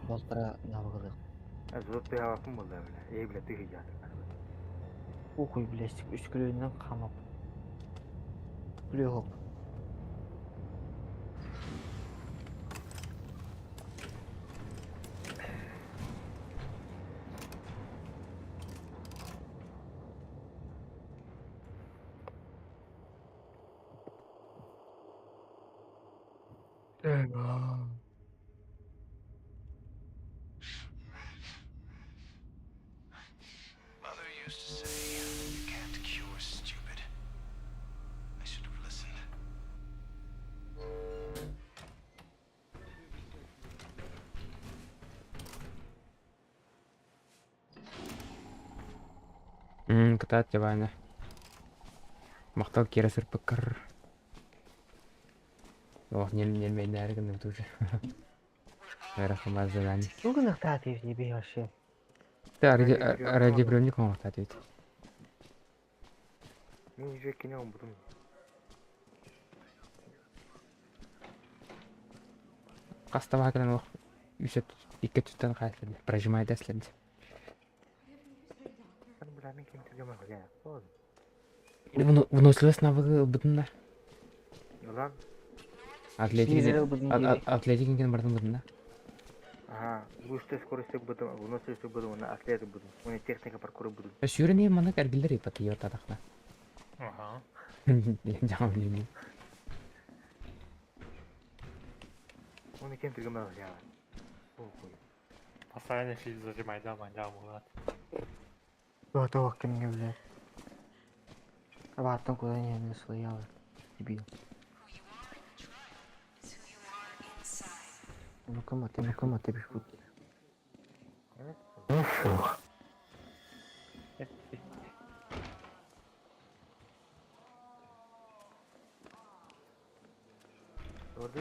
болтара навыгы.
Зот ты авакым болды, бля. Бля, ты гидят.
Ухуй билестик 3 килодан камап. Плюхок.
Mother used to say, you can't cure stupid. I should have listened.
Кстати, Ваня. Мақтал кері сырпы кір. Ох, нелмейді әргінді тоже. Рахмат задание.
Бүгін ақтатив не бейаши.
Да, ради бронник он кстати.
Мен уже кинем будем.
Қастава кірін оқ. Үсет 2 түттен қайсылды. Прожимайды әсілді.
Бля, мен кем тіргеме қылген. Болды.
Выносливость навыгы бұдында.
Ulan.
Атлетикинген бардым бұдында.
Ага, бусты скоростек будем, выносливость будем, на атлеты будем. У меня техника паркура будем.
Сүйріне маны кәргілдер епаты ертадақна.
Ага.
Жаңа білемін.
Оны кем тіргеме қылген.
Постоянно шли зажимать, да, маньяк болады.
Вот ох, кем не блядь. Абаттан куда не слоялы. Дебил. Ну-ка, маты бишут.
Воды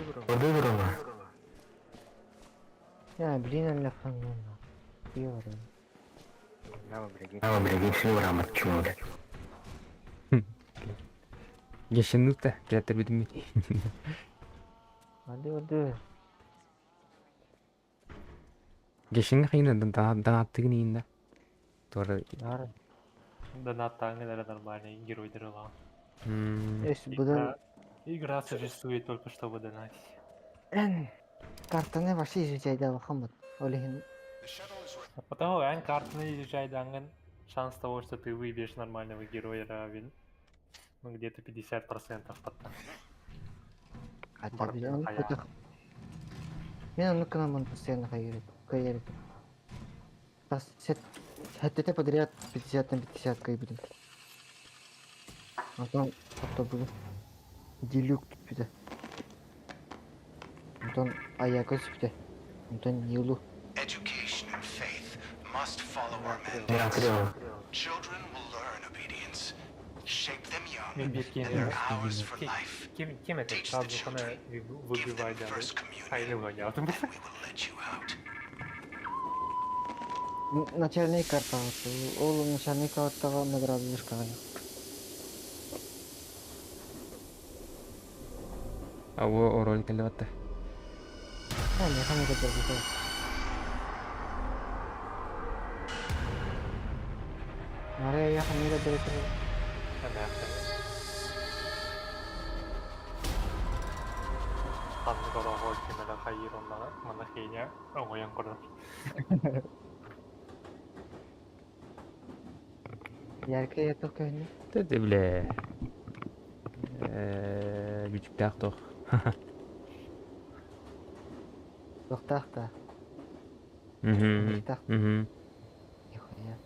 вроде.
Блин, он ляфанул. Пиво.
Яма, блядь, все грамот, чего, блядь.
Яшынута, приятель бідімі.
Воды.
Яшынға қиын даңаттығын ейінді. Торы.
Дары.
Донаттан это нормальный герой дрова.
Если буду...
Игра существует только чтобы донатить.
Картаны вообще изучать, да, Мухаммад. Олегин.
Потому что картаны изучай данган, шанс того, что ты выбьешь нормального героя равен. Ну где-то 50% потом.
Хотя, блин, он это... Меня ну-ка нам он постоянно кайрит. Хотя подряд 50 на 50 кайбудем. Потом буду. Делюк пиде. Потом Аякос пиде. Потом Нилу.
Education and faith must follow our mandates. Children will learn obedience. Shape them young,
Мен
and
беткенде
they're ours for life.
кем это
Teach the
сразу
children.
выбивать да.
First communion,
Хайны
and we will let you out.
Начальник карта. Ол начальник картага награду дышкага.
Ау ролик әлі батты.
Не хамы көтөрдү. Мария я хамы көтөрдү.
Kanlı kara hol kimede hayır onlara. Mana kayaknya oyan kurang.
Ярко я только не.
Тәді біле. Бүчік тақ тоқ.
Тохтахта.
Нихуя.
Нихуя.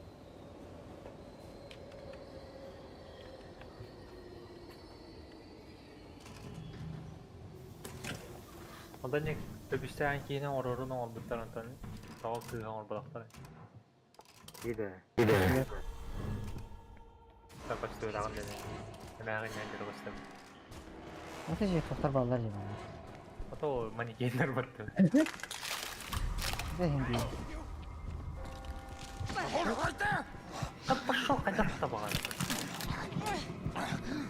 Onda ne Öpüşten kiyinen ororun olbuttan antan. Tawa kıygan olbalaklar.
İyi de.
Tapasты ödağın dedi. Hemen geri gösterdim.
Nasıl şey toktar bağlar gibi.
Ata o manekенler battı.
Bir de hindi.
Пошёл, кайдатта бар.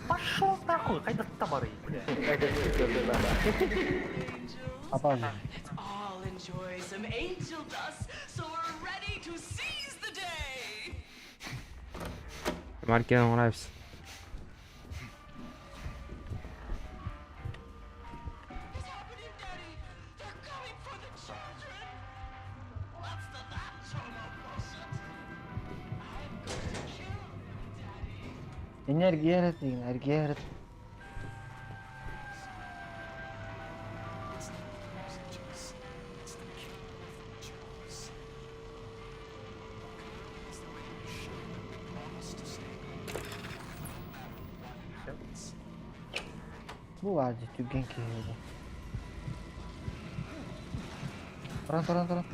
Пошёл нахуй, кайдатта бар бля.
Apa abi.
Let's all enjoy some angel dust so we're ready to seize the day.
Marketten orayız.
What's happening, Daddy? They're coming for the children. What's that sort of bullshit? I'm going to kill Daddy.
Enerji yaratayım, enerji yarat. Bu vardı tügen ki. Turan.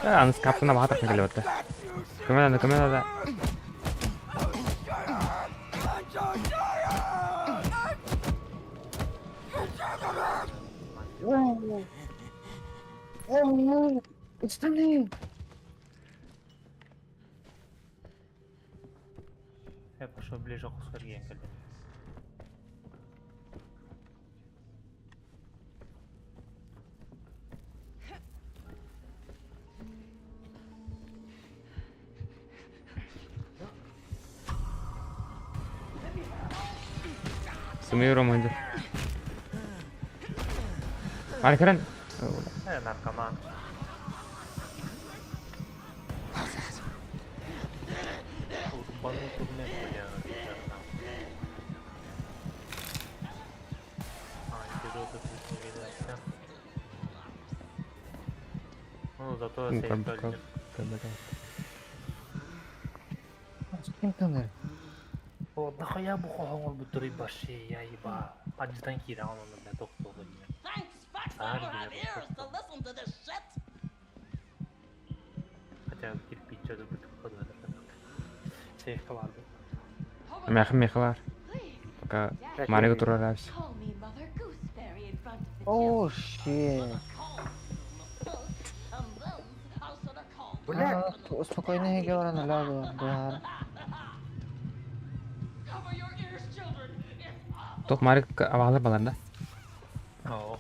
Anız kaptığına bahat atma geliyor hatta. Kımada.
Oh, İstanbul.
Я пошёл ближе к Сергею.
Sığmıyorum önce. Markeren.
Наркоман. Урбанный турнир, бля. Антидоты тут не видать, да? Ну, зато сейф только.
Kim tanır?
О, нахуя бухал он бутырый баши, я еба. Аджитан кида он на доктор.
Thanks, fucks, I don't have ears to listen to this shit.
Хотя кирпич da bütün kadar. Сейф vardı.
Mekhi var. Baka Mario turar abi.
Call me Mother Gooseberry in front of the
Oh shit.
Бля,
Спокойно говори, ладно, да.
Cover your ears, children. If
Top Mario avalar balarda.
Oh.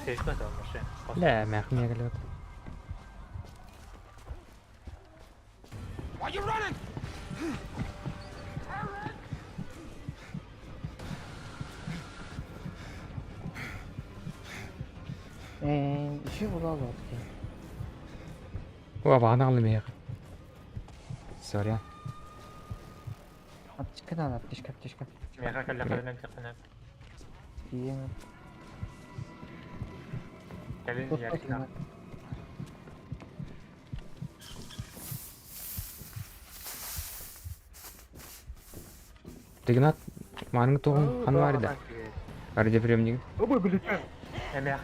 Сейф kadar olmuş ya.
La mekhi geliyor.
İşi bulalım ki.
O bana alım ya. Sorry.
Çıkın al, tişkat.
Mega kalla kallen çıkın.
İyi.
Gelin yarışına.
Dignat Mario tohum kan var da. Arada premium.
Obo bileceğim.
Mega.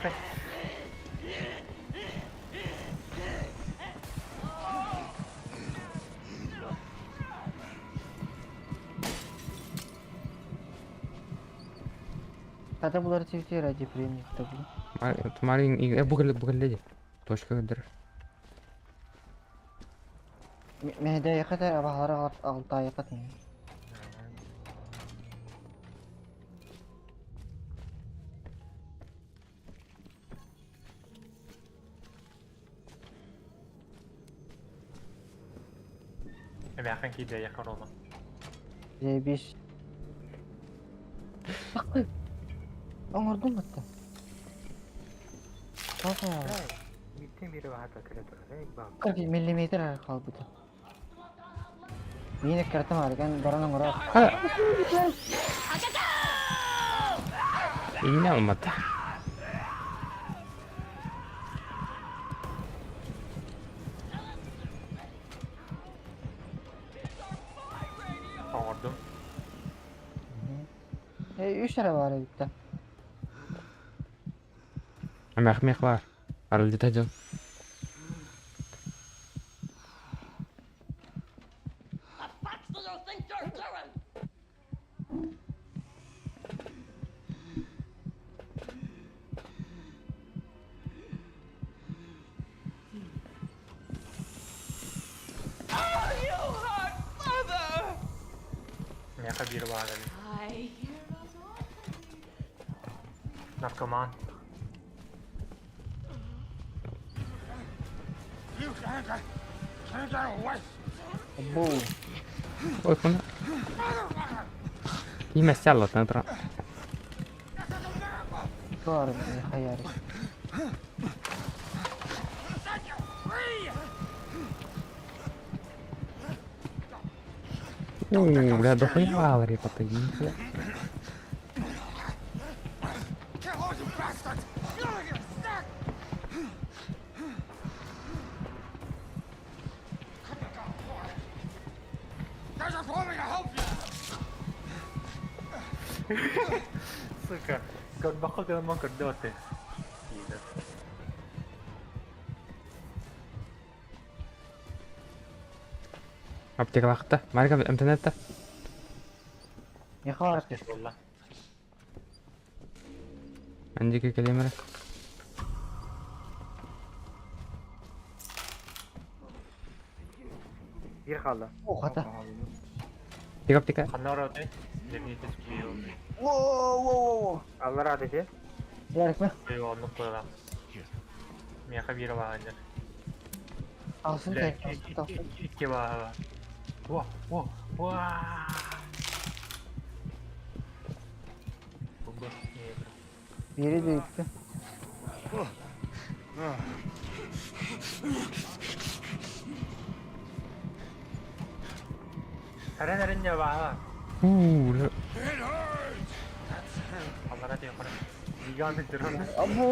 Kata bunları çiftliğe raci premium tabii.
Mario bu geldi. Точка kadar.
Mehde kadar abahlara altı yakat mı?
Mega kan ki de yakar olma.
C1. Bak. Anladın mı hatta? Baba.
Gittim biri var hatta kere durur. Bak.
40 milimetre kaldı. Yine kertem var kan baranın oraya.
Yine olmadı.
شرب على بيتا.
ميخ var. Araldi tajam.
What do you think you're doing? Oh, you hurt mother!
Mecha biri var dedi.
I hear us all.
Narkoman.
أبو
Oi, kuna. Ihmeessä aloitan tra.
صار يا خياري.
Udah dohnya lari patah gitu.
Suka. Kau bakal ke emang kedot deh. Gitu.
Aptek laqta. Mari kami internetda.
يا خارق.
Bismillah.
عندك كلمة.
Bir kaldı.
أوه خطأ.
Tika.
Kanara deh. Jadi itu skill.
واو.
Allah razı olsun.
يا رك ما.
Skill onu kurang. Mecha biri var dedi.
أصلا
Le,
تك.
iki var. Wah, wah, wah. Bugün iyi bro.
Biri de gitti.
Nereye var?
Udah.
Allah'a diyor bana. Gigantik drone.
أبو.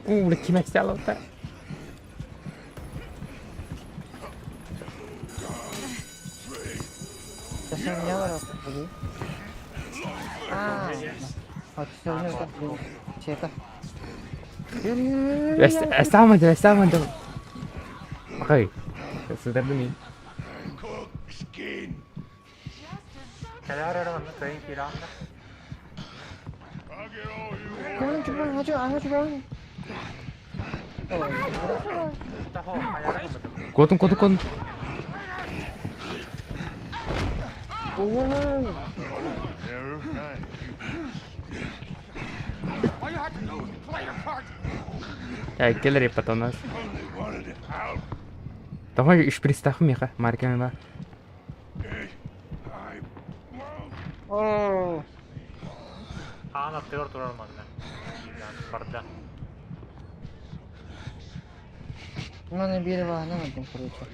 Udah kime salota.
Teşekkürler var aslında. Atışlarını yok. Şeyta. Yürü.
Estağfurullah. Okey. Sudah demi.
Kenara orang kayın kiranda.
Kau coba aja coba.
Tahu ayarnya betul.
Kotun. Ya, keller repet onas. Tahu ish pristahum ya, mari kami lah.
Oo.
Ana teor duralım anne. Yani barda.
Bunların biri var ne dedim kurucu.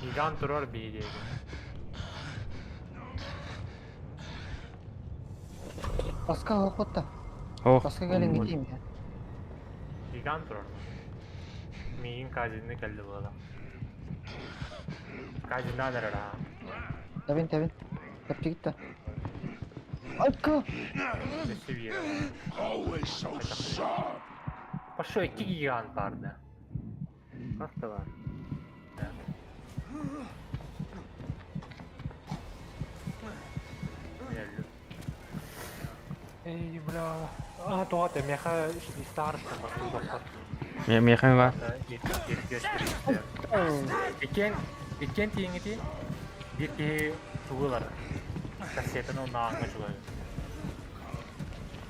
Gigant durur bir diye.
Baska hokotta.
Oh.
Baska gelin gideyim ya.
Gigant durur. Migin kajinde geldi bu adam. Kajinden nerede ha?
Tabin. Yaptı gitti. Arka.
Nesi bir yere. Bak şu iki gigant vardı.
Nasıl da var?
Geldi. Ey bla. Ah tuh ada mereka di start sama dokter.
Ya kami lah.
Iken ting itu dia ke sugar. Kasetan o na nga sugar.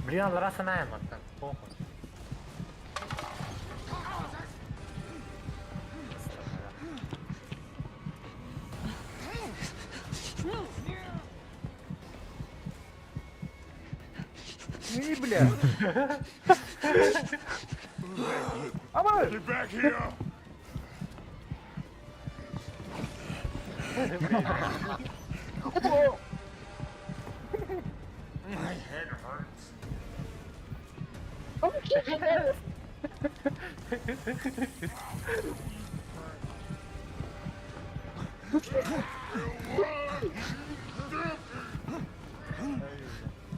Berian rasa na yaman kan.
İyi bile. Ama
Get back here! My head hurts.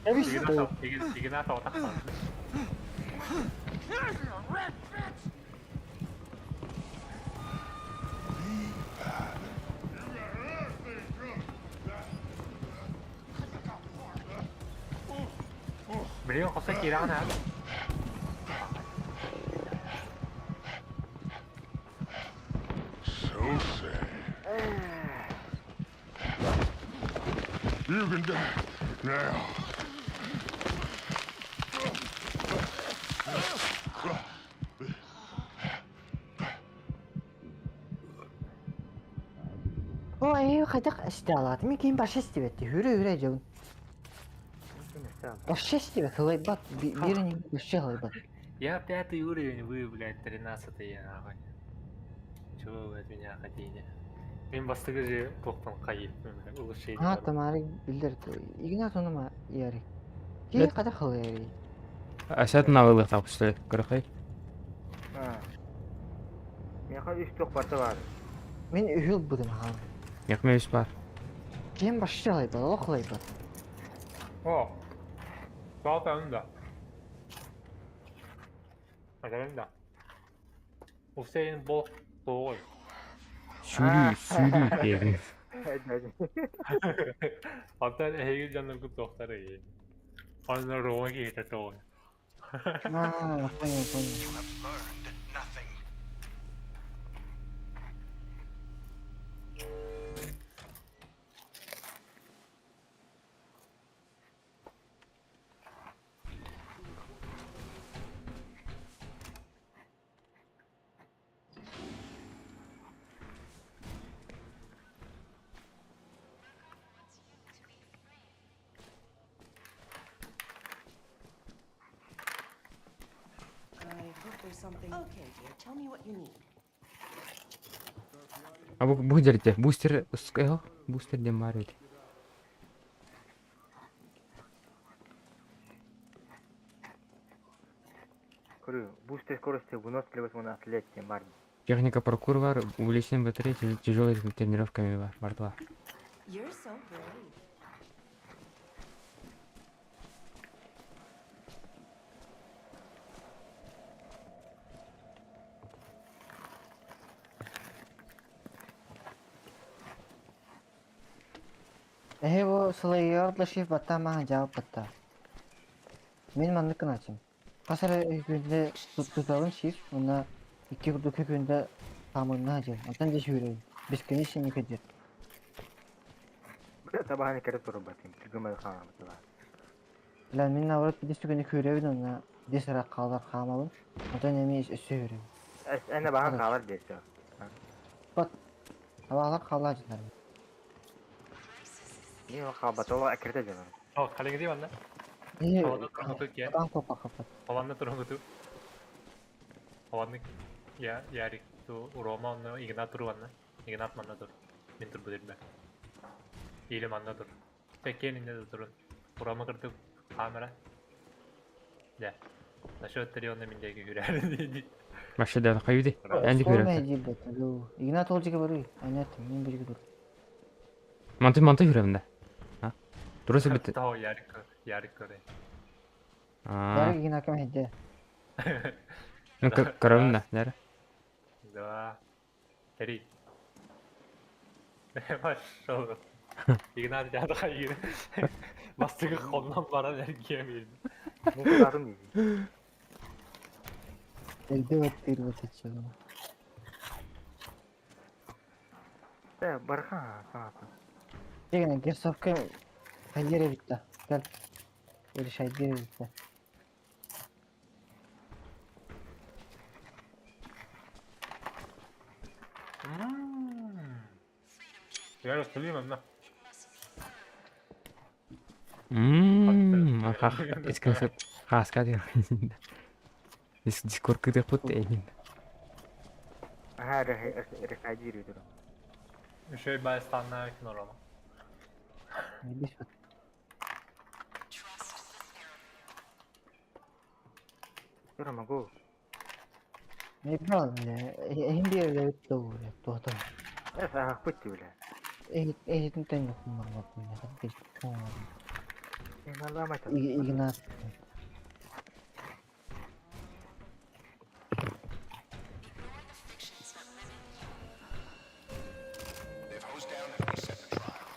이기나서 딱 봐. 밀리면 겉새끼랑 하나.
So sad. You can do it now.
هو ايه خدق استعلاط مين باش استبت هوري جون
Kim ister?
باش استبت هو يبط بيرني باش هو يبط
Я пятый уровень, вы, блядь, 13-й, нахуй. Чего вы от меня хотите? Мен бастығы же тоқтан қайып, блядь, улучшение.
ها تماري بلدرت يجنا تونا ما ياري كي قد هو ياري
أشهد ناوي تابستي كرخي.
Ha. Ne kadar üç çok parça var.
من هول بدم ها
يقمي إسبار.
كيم باش هو يبط الله خلا يبط
어, 나왔다, 연다. 아, 잘한다. 옵세인 뭐, 뭐.
Sürü diyelim.
Hadi hadi.
어떤 해결자는 것도 없다래. 어느 로망이 있었어.
ما فني فني
You have learned nothing.
I hope there's something. Okay, dear, tell me what you need.
А bu жерде бустер скейл, бустер де марит.
Kuru, booster скорости выносливость он атлетки, Марни.
Техника паркур бар, увеличение батареи, тяжелыми тренировками бар, братва.
You're so brave.
ايه वो sılayarla şif batta ma cevap batta benim anlıkın açım kasar günde tutalım şif ona 2 günde tamamını hacı ondan da şöyle biz kini şimdi kaçır
Burada sabahını kere soru batayım. Tügümel kanalımız var.
lan min avrat bir günde körevi ona desera kalır kamalım ondan emeyiz söyle
Ene bana kalır diyeceğim.
havalar kalacaklar
Niye o kabatı ola ekirte canım.
어, 갈리게 돼 왔나?
iyi
havada kırmızı Türkiye.
adam topa kapat
havanda durun 것도. havanda ya 야리 또 로마 온나 이그나 들어왔나? 이그나 만나 dur. 민들 부들면. 이를 만나 dur. 백개인인데도 durun. 로마 그래도 카메라. 네. 나 şöyle onun mindeki gülerdi.
Başladı kaydı. Endi
Olmaya
görev.
cibet alo ignat olacak var anlattım ben bir dur
Mantı görevinde. Ha? Durası bitti.
더 야리 거래.
Aa,
yarı ignat kam hediye
görevinde. Nere?
나 대리. 네 맞죠. 이그나한테 하다가 이게 마스크가 겁나 말하는 게임이.
Ne lazım diyeceğim.
elde bir batacağım
Barkan sana.
Gel gel safka hayır bitti gel bir şey değil bitti
야 이거 들리면 나.
Eskisi kaska diyor. Discord kıdı put elin.
Ha refacı yürüyordur.
Şöyle ben standart yakın orama.
bir şey
Dur ama go.
ne yapalım ya hem bir yerde bitti bu ya tuhta
Esa hakpıttı bile.
ehitin tengo kumar bakmıyor hadi tamam
Ne Allah maytan.
Ignat.
They've hosed down and reset the trial.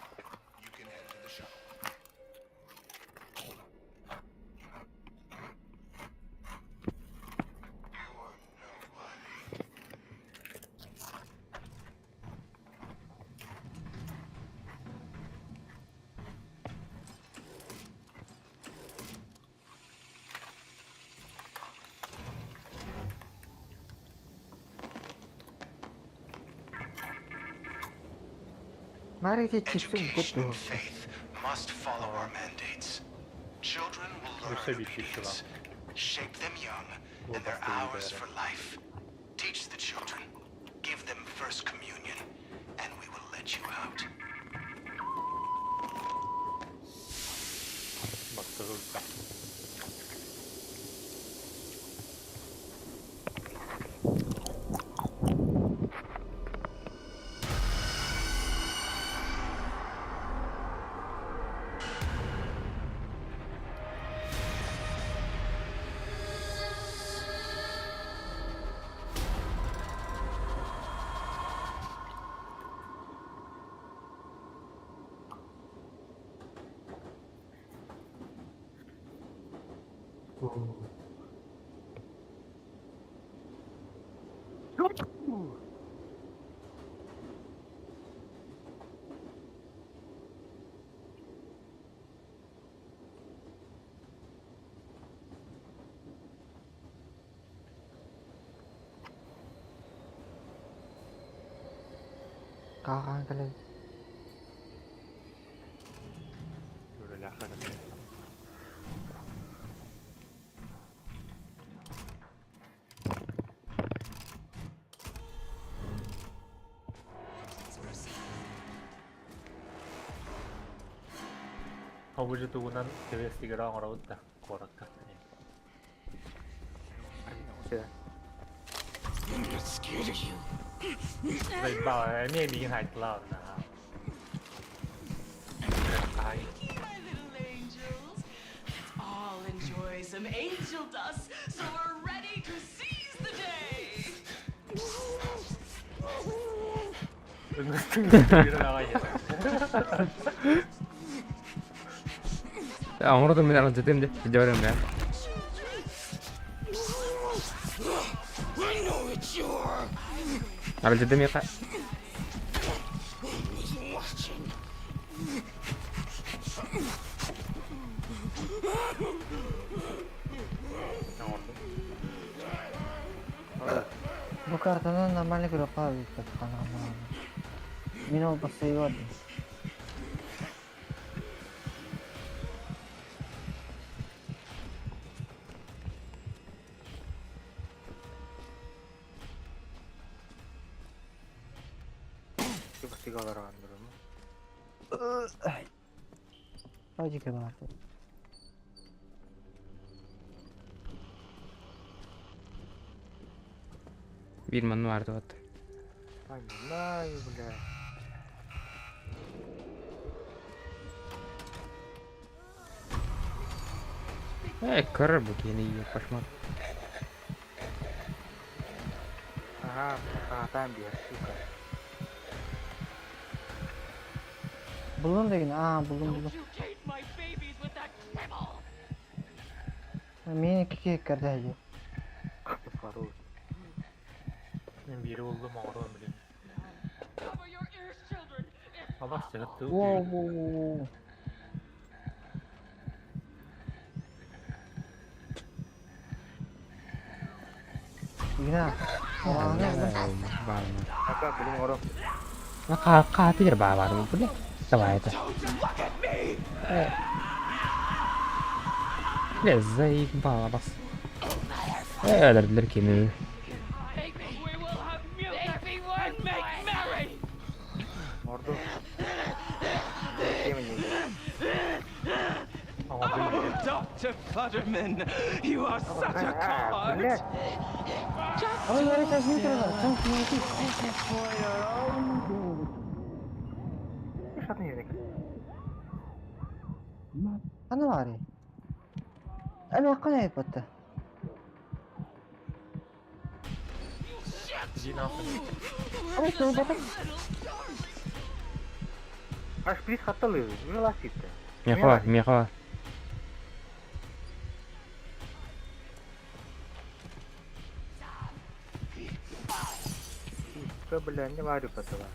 You can head to the shuttle.
Mari che ci sono
Education and
tutto.
faith must follow our mandates. Children will learn
Yoksa bir şey
obedience. Shape them young, and they're ours for life. Teach the children. Give them first communion, and we will let you out.
Bastırılsa.
Kakan kalian.
Böyle laflar. Havucutugunan kevestigira orautta kuorakka. Vậy bảo là nghe đi hạch lợn nào. Ai.
My little angels. Let's all enjoy some angel dust so we're ready to seize the day.
일어나가야.
아무래도 미나랑 저때문에 이제 어렵네. على جد ميقع
Bu kartının normalde grupa bir kanalına. Mino basıyor.
Coba sigara kan dulu.
Acı gibi artık.
bir mannu vardı o.
Ay mulai bunda.
كرر بكيني قشمر.
Aha, perkataan dia suka.
Bulun da yine. Buldum.
You gave my babies with that dribble.
Mini iki karda है ये.
Faruk.
Biri oldu mu orada bileyim.
Cover your ears, children. It's
Ama sığıttı.
Wow. Gina.
Apa belum orang?
قاطير بعض كله تبعته لا زي بعض بس هذا الكيمي
we will have music and make merry.
Ordu. Dia menyinggung.
Ama bilmiyorum.
Dr. Futterman, you are such a coward.
Bener.
Oh, ya kita sini terus. Sini.
Ini satunya ini.
kanı var ya. Ana kanı yapıttı.
Gdzie na tym?
Ama şöyle batak.
Аж приз хатал юу? Энэ ласт хийвтэй.
Меха бар.
Ка бля, не варю патала.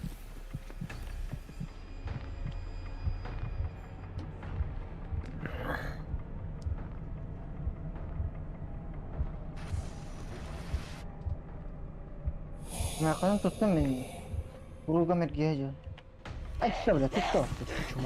Ben kanı tuttum beni. Vurulga mergiye can. Ay şöyle tuttu. Tuttu.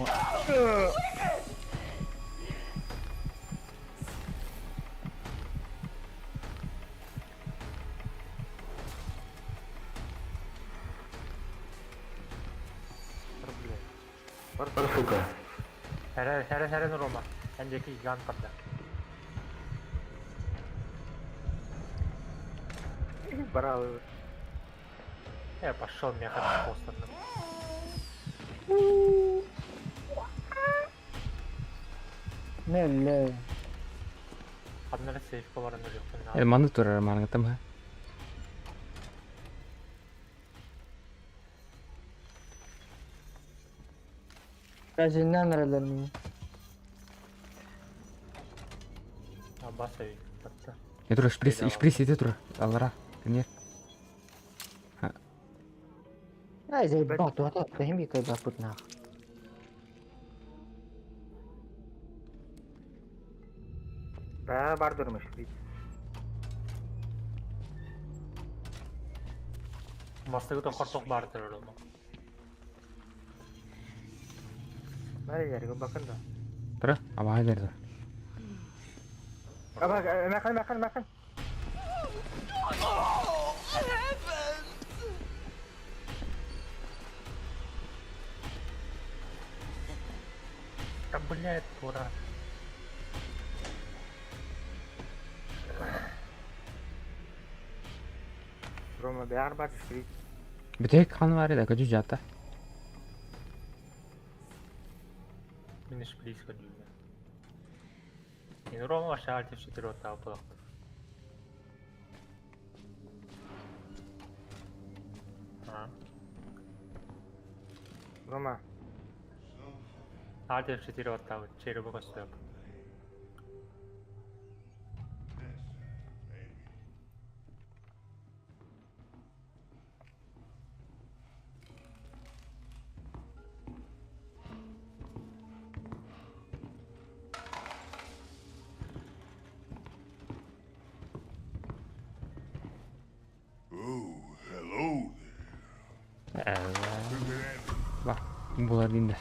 Бар сука.
Herre Roma. Önceki gigant kapta.
Браво.
Пошел меня как постер.
Ne öyle.
Adları safe kovaranır yok.
Manı turar manı tamam.
Gazinden nerelerini?
Bas safe. Hatta.
Ne tur şpris ede tur. Allara. Dinle.
Ay zey bak tuh tuh fahim bir kay baput nak.
Бар durmuş.
Mastığı da kortok bardır Roma.
Nereye yarıyor bakın da.
Tur. Ama hayır tur.
Ama makan.
Да блядь, дура.
Roma bir arba çıkıyor.
Bir tek kan var ya kaçı jatta.
Minus please kan juga. Ini Roma masih aktif sih terus tahu pelak.
Roma.
Aktif sih terus tahu. Cero bagus tuh.
Bak bunlar dinde.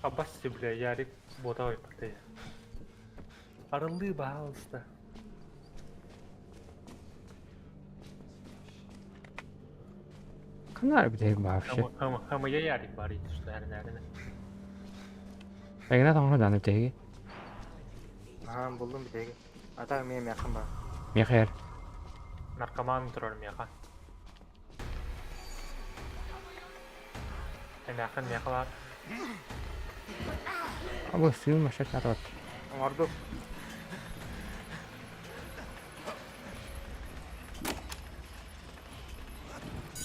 Apa sih bля, Ярик ботовой патей. Арылды пожалуйста.
Kanlar bir tek var şey.
Hama ya Ярик bari işte her nerede.
Peki ne tamam da ne tek?
Aha buldum bir tane. Hatta benim yakın var.
Mekher.
Narkoman turun ya kan. Enakan ya kan.
Ama suyun maşa karat.
Orada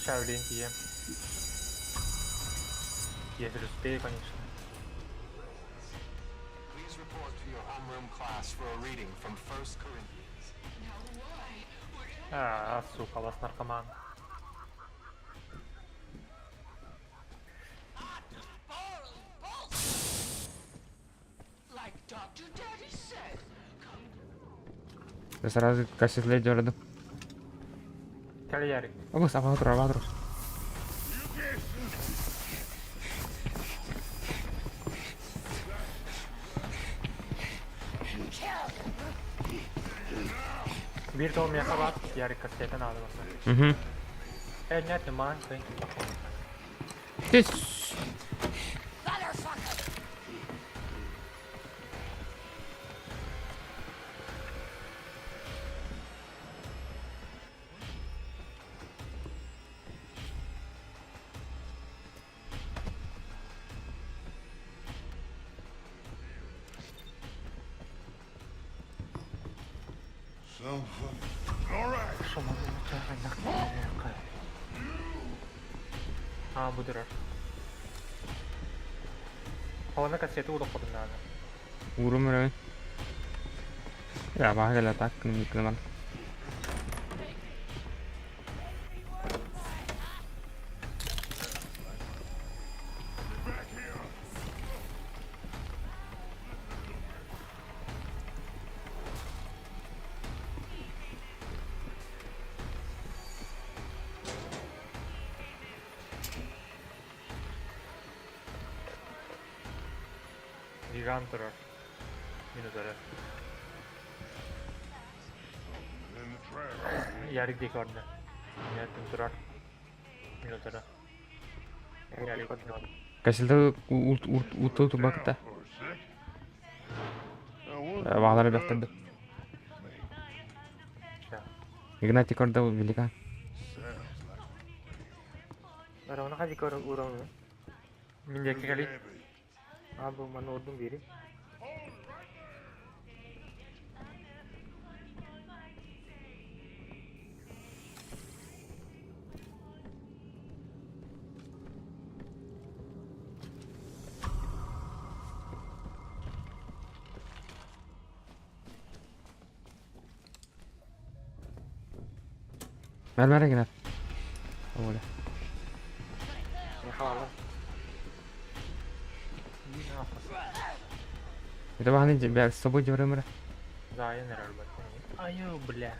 Shaolin TM. Если успею, конечно.
Please report to your homeroom class for a reading from 1 Corinthians.
Сука, вас наркоман.
Like Dr. Daddy said,
Я сразу кассетлей gördüm.
Gel Ярик.
Ama sabah terus.
Bir doğum yakalar, Ярик kasetten aldı bak.
Hı.
Net man, ben.
This.
Some fucking. All right.
Ha budur. Havanın kaseti uyduk kodundan.
Uğrum öyle. Ya bak hele takkın yıkılman.
Gigant durar. Minutörü.
In the trash.
Yarik dik orada. Niyetim durar. Minutörü. Yarik durar.
Kaçıldı utu bakta.
For a sec. Now, what?
Bağları baktırdı.
Ya.
Ignatik orada bilikan.
Sounds like
Ara ona kaji urang ne?
Mindeki kali.
Ha bu mana ordum biri.
Mer Ignat. Öyle.
Ne havalı.
Это вахны я с собой дёрем.
Zaya neler bak. Ayo bля.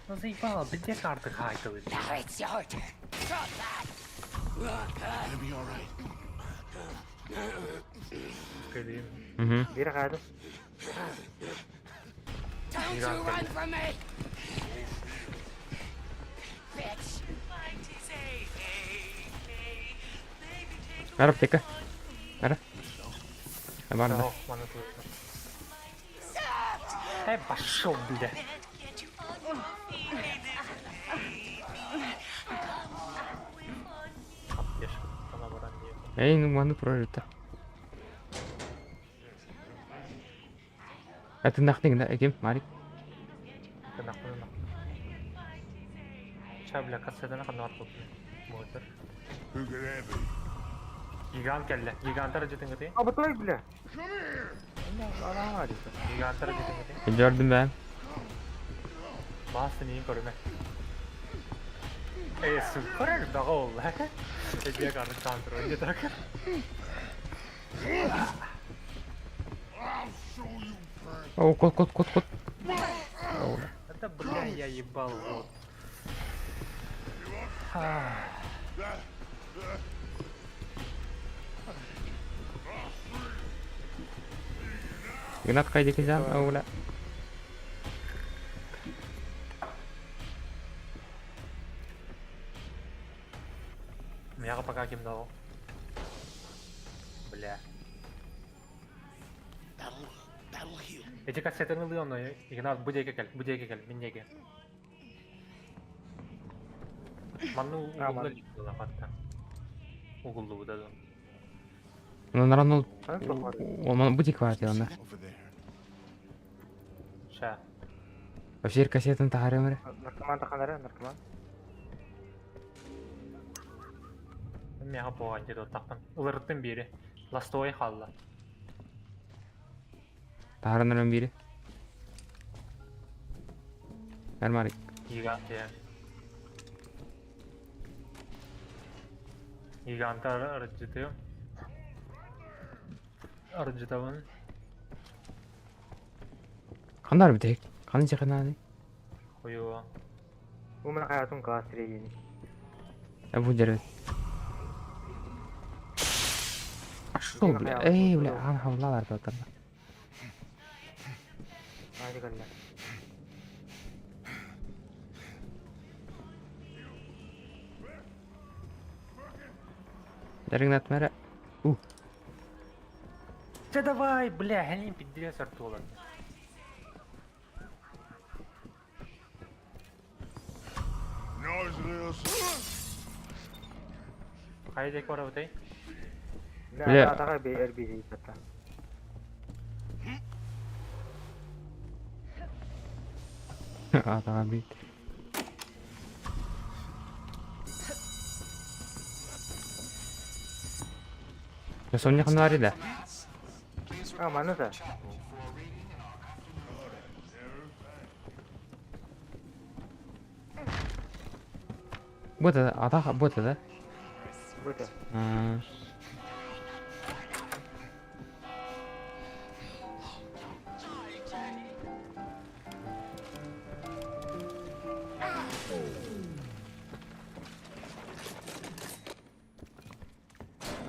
Заебал, где карты хайтовые?
It'll be all right.
Кыдым.
Угу.
Biri kaydı.
Gigant kali.
Ara peka. Ara. Var
Tamam,
da.
bana tuttu. Hey başım bile. Yaş, bana varan diye.
Ey ну маны прорыта. Это нахтың да кем? Марик.
Kena kena. Çabla kasetine kadar tuttu. Motor.
Who could that be?
Gigant kelle. Gigant aracıtın gidi.
Ha betul bile. Adam var işte.
Gigant aracıtın gidi.
Gördüm ben.
Bastın iyi koruma. Süper da ol. Ediye karşı kontrol ediyor tak.
О, кот.
Это бля я ебал вот.
Игнат кайда кизам? Оула.
Меня пока кем дал. Бля.
That'll heal.
Эти кассеты алıyor onu. Игнат budayga gel, mindege. Mannu ugulda çıktılar hatta. Uguldu bu da.
Ну, наравно.
Sen çok var.
Он бутик var diyor onlar.
Over there.
Şa.
Вообще кассетын тахарым ре.
Narkoman takanları narkoman.
Меня поған деді отақпын. Улырыттың бері. Ластовай қалды.
Тахарынырым бири. Ver Marик.
Gigant ya. Gigant arıcıtıyor. Arıcıtavın.
Kanlar bir tek. Kanıcı kanadi.
Koyu.
Bu mana hayatın kasire yeni.
Ya bu cervet. Aşkı bile. Ey bile. Han havlalar bakalım.
Hadi gel.
Жаргнат мэра.
Да давай, бля, они пиздец артула.
Noise, little son.
Haydi kora utay.
Ne
Bile-
ada bir RBC hatta.
Atağa bir. Ya son yakın var da.
Ah, mana ta?
Bu da ada bu da.
Betul.
Ha.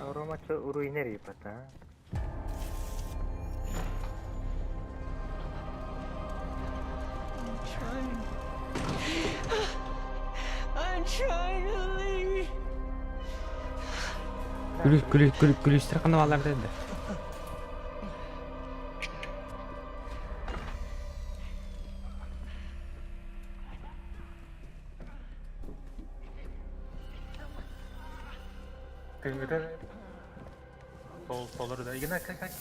Orang macam uru ini ribet, ha?
I'm trying to leave.
Gülüştür kanavalar dedi.
Kayıngıda Solları da. İgna kaç.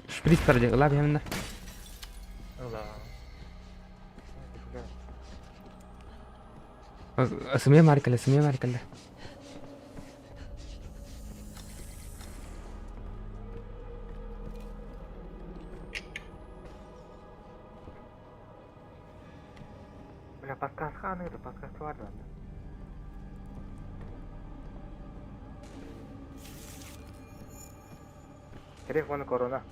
Şprit verecek la bir hemen de.
Allah.
Ismaya marikalı.
Bila paskas kan itu, paskas tu ada. Jadi mana corona?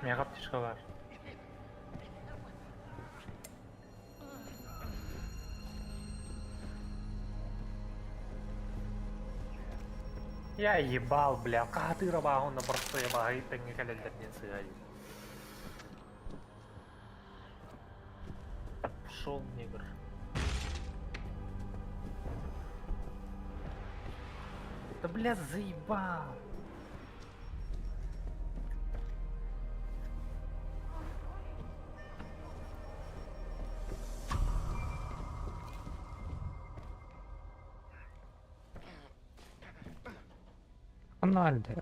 Meyap tişka var. Я ебал, бля, каты рабаху на просто я багай тенге календер не сыгай. Пошел негр. Да бля, заебал.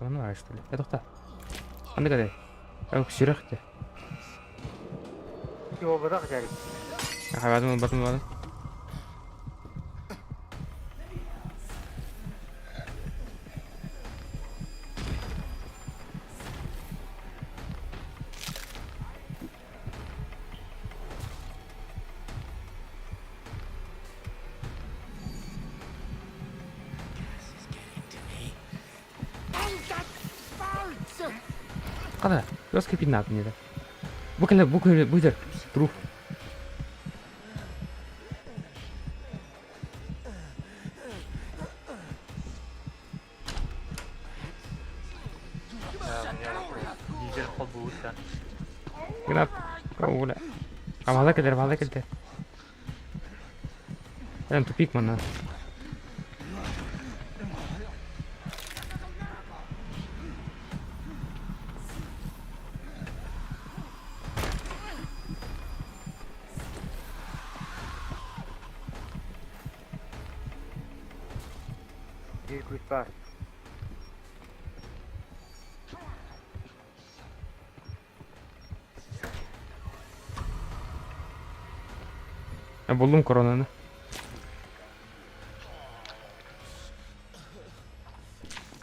Onu var işte. Ya doktor. Anda kadar. Yok şirkte.
Yo berak jadi.
Batım. Kada, los que pinap ni da. Bu der. True.
Dizel kol sen.
Kenapa? Kau udah. Awalnya kejar. Dan tupik mana?
Di Guspar.
Buldum koronanı.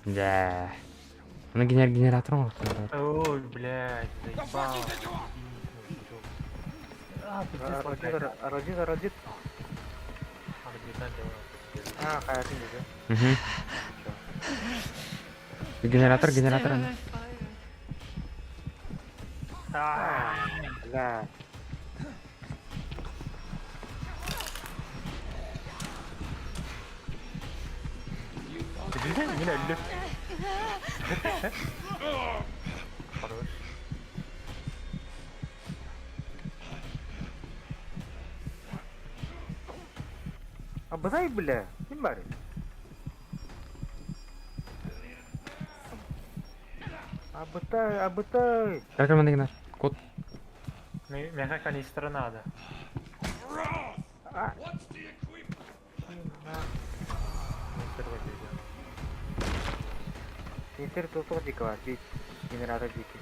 Да. Она генератор может.
Ой, блядь, заебал.
Rajit.
Арбитан
Ah, kayak ini juga.
Генератор.
Ah, lah.
Yine öldü. Хорош.
Batay bile. Kim bari? Abutay.
Gel bende Ignar. Kod.
Mecha kanistra nada. Kanister var diyor.
Sincero, tu tuh di kelas di generator gitu.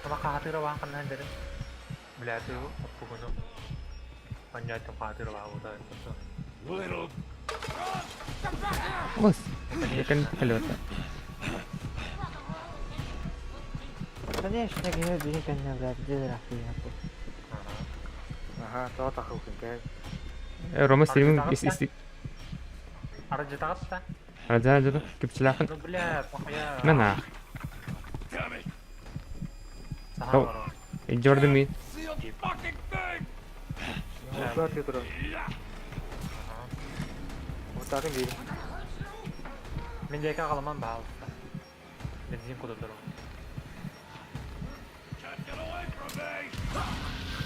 Sama kakatira wang kan nandiyan. Bilatu apa kuno. Panjat yung kakatira wang udah itu.
Bos. Ya kan kelihatan.
Конечно, я бери коня, блядь, где драфтинг aku.
Aha, tuh tahu kan.
Roma streaming ist
Arah jetakat ta?
هذا هذا كيف تلاقن
Ano bilat makaya.
منع
Sahara.
الجوردن مين
Udah tuh terus. Udah tuh gini.
Menjadi kalaman bahal. Benzin kudu dulu.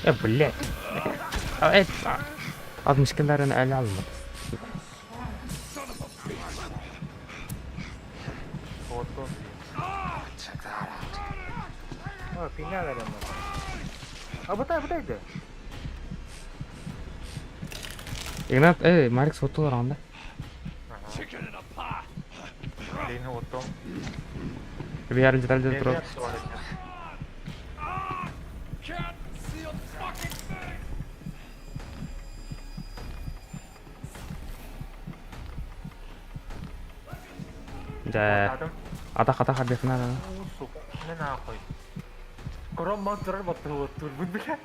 يا بلاد ادفع هاد المشكلة رانا على علمك
Foto.
Oh, final ada mah. Oh, betul itu.
إغنات إيه مارك صوته راندا
Ini foto.
بيار الجدال جد برو
Lihat soalnya.
جا
Adam
أعتقد حدثنا
usuk. Ini nakoy. Kurang motor betul-betul bener.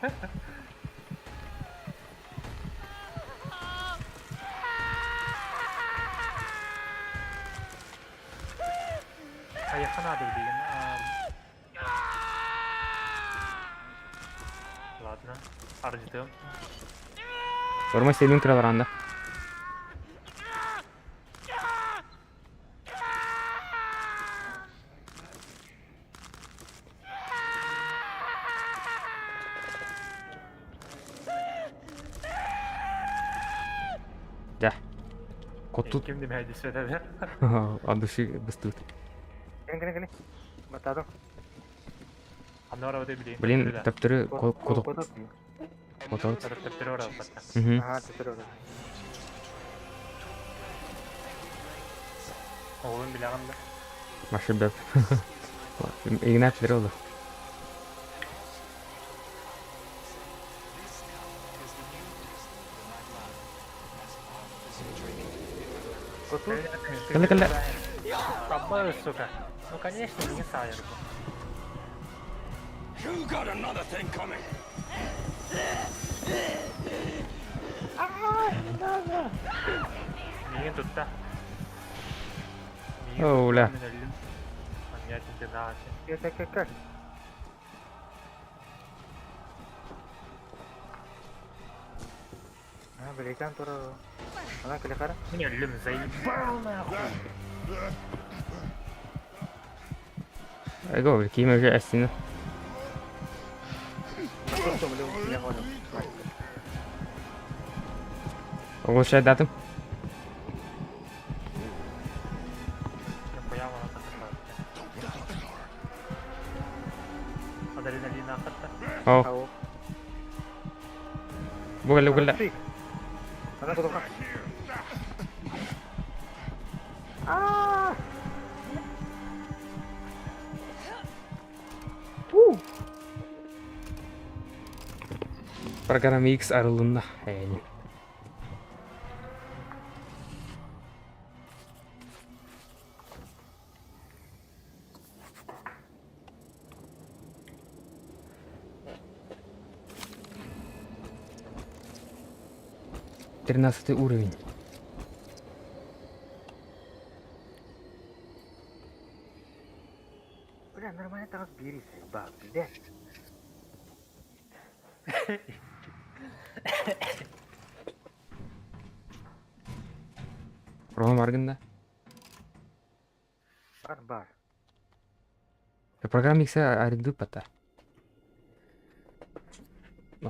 Ayah kan ada di Ладно, аржитым.
ورما سيلون كده راندا جا كنت
Kim di meclis söyledi.
عنده شيء بستوت
Kene. Betul tuh.
Anora öde bileyim.
بلين تبتري كودو
Kotak.
كودو
Teptere orada batta.
Aha, terus.
Oğlum bilağında.
مع الشباب إغنات لرولو
Kotak.
كلا
Kapı suka. Ну, конечно, не сайыр bu.
You got another thing coming.
Niye tutta?
Oh, lah.
Manyak intihar.
Kek. Nah, berikan terus. Mana kelihatan?
Ini ölüm zaybal nahu.
أيوة كيما جاء السنة
Tuh, belum punya kono.
أول شيء داتم
Yang mana tak Adrenalina kata.
أو
Tahu.
بقول لا
Mana kotak? Ah!
Perkara mix aralığında yani. Тринадцатый уровень.
Udah, normalnya terus diri sih, bagus deh.
Roman farkında.
Bar.
Program mix'e ayrıldığı pata.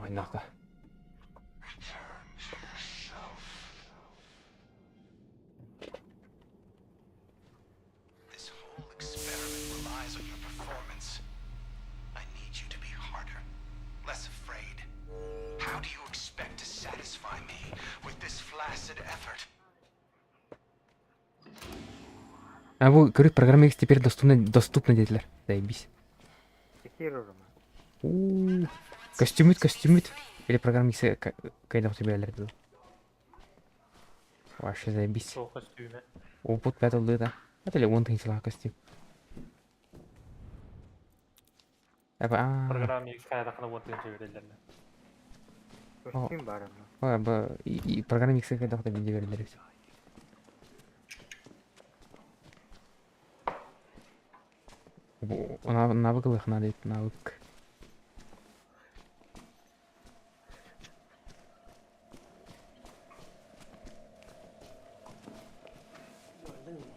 Ay nakta. А bu көріп программа X теперь доступно dediler. Заебись.
Секир урма.
Костюм. Или программа X кайда у тебя алерт. Вообще заебись.
Сол костюме.
Опыт бәтілді да. Әтілі 10 тың сылға костюм.
Программа X кайдакына онтын жіберелерді.
Костюм бар ама.
Программа X кайда да видео берілер. Навык надо навык.
You're looming.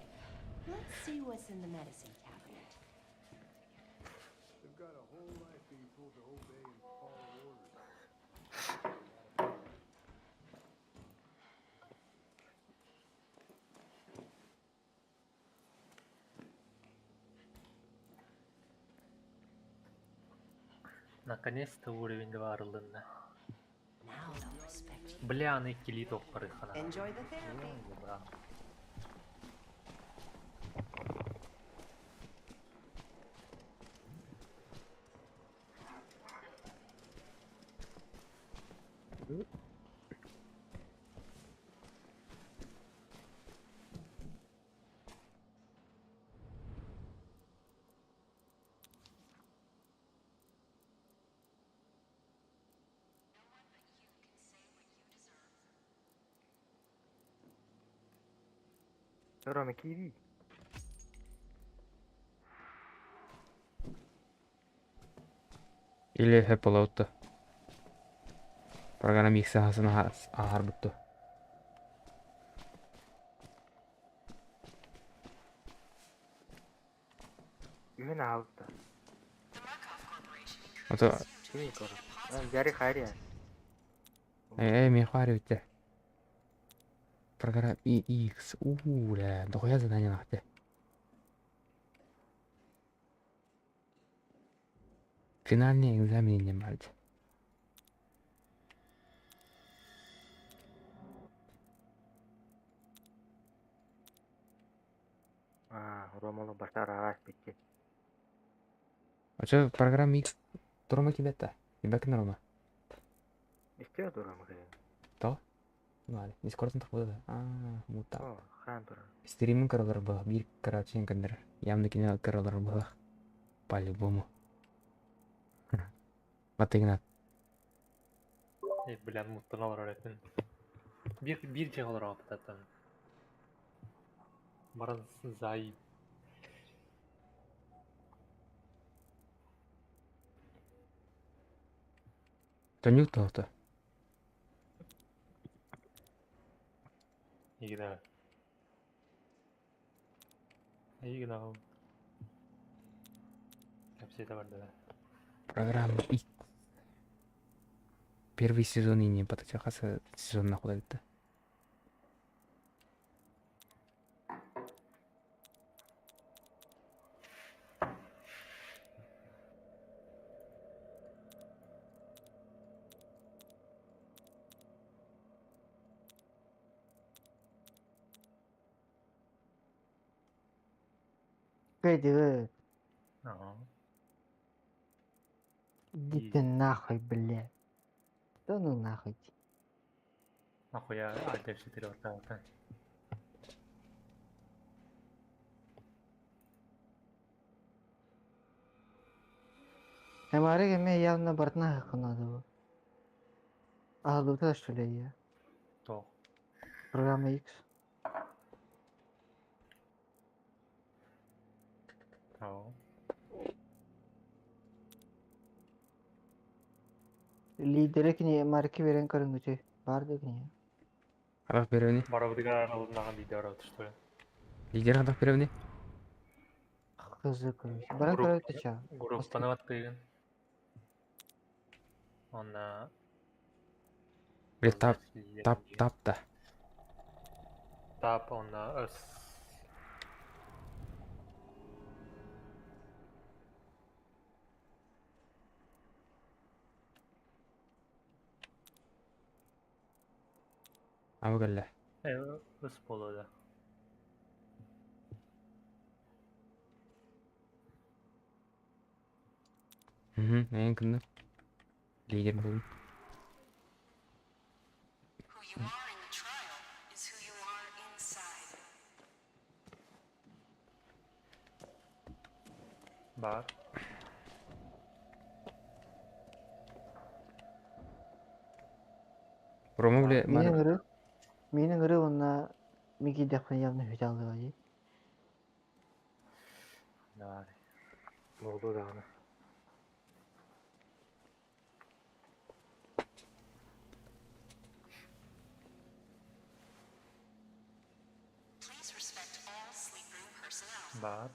Let's see what's in the medicine cabinet.
Наконец-то уровень 2 арылдында.
Now they'll respect you.
Бля, аны килит оқпары қана.
Enjoy the therapy.
Рома, киви.
Или Apple программа X сahasına ağır buttu.
Үйін алды.
Ото
Кими кора. Жари хайрия.
мен хварю өтті. Программа X. Да, дохуя задание нахты. Финальный экзамен не мальчик.
Ромалы баштар ағаш бетке.
Очо программа X турма кибетта. Кибек норма.
Истеет Рома кайын.
То? Вale, Discord'un takıldı. Muta.
О, хан тұр.
Стримин кырылыр бұл. Bir карачен кендер. Ямны кине кырылыр бұл. По-любому. Батыгнат.
Блин, муттаналар öğretmen. Bir şey olur ama zaten. Marasın zayıf.
Тонюк тоқты.
İyi günler. İyi günler. Hepsi de vardı.
Программа X. Первый сезон и не потачахаса сезон находится.
Пойдет.
Ага.
Иди ты нахуй, блядь. Да ну нахуй.
Нахуя Альтер 4 ortalıkta.
Hamaरे game में явно बरतना है खाना दो. Ağırlıkta şöyle ya.
То.
Программа X.
Tamam.
Lidere ki niye marki veren karıngıcı. Vardı ki niye?
Kadақ беревне?
Барабыдыга аралығындағы лидер отышты.
Лидер kadақ беревне?
Kızı kırmış. Bana kadar öteceğim.
Группаны аттыгын. Онна...
Бля, тап да.
Тап, онна өс.
Абы кәлі.
Өс болуды.
En kındı. Lider buldum.
Who you are in the trial is who you are inside.
Бар.
Рома bile
Menin ırı onunla Miki defne yanına hücalı var.
Бар.
Oldu da ana.
Please respect all sleep room personnel.
Бар.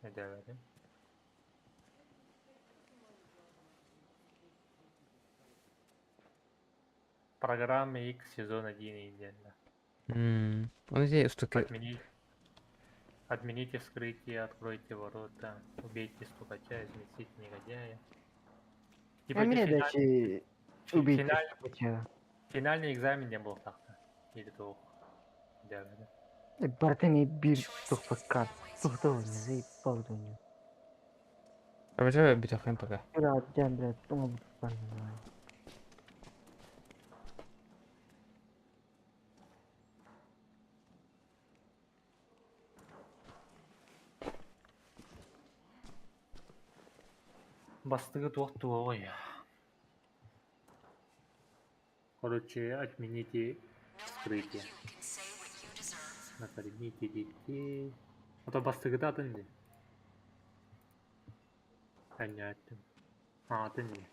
Ne demedim? Программа X сезон 1 идеально.
Onu şey üstteki
Отмените вскрытие, откройте ворота, убейте стукача, изместите негодяя. Типа
Emin
эти
eder ki Ubeyt
финальный,
geçiyor.
финальный экзамен не был так-то. Или то. Demedim.
Barteni bir tufak kart. Tuhta oynuyor. Zeyip balda oynuyor.
Acaba bir takayım paka.
Biraz cemre. Ama bu tufak oynuyor.
Бастығы тоқтуы ғой. Короче, отмените вскрытие.
You can say what you deserve.
Накормите детей. А то бастығы да атын не? Понятно. Атын не?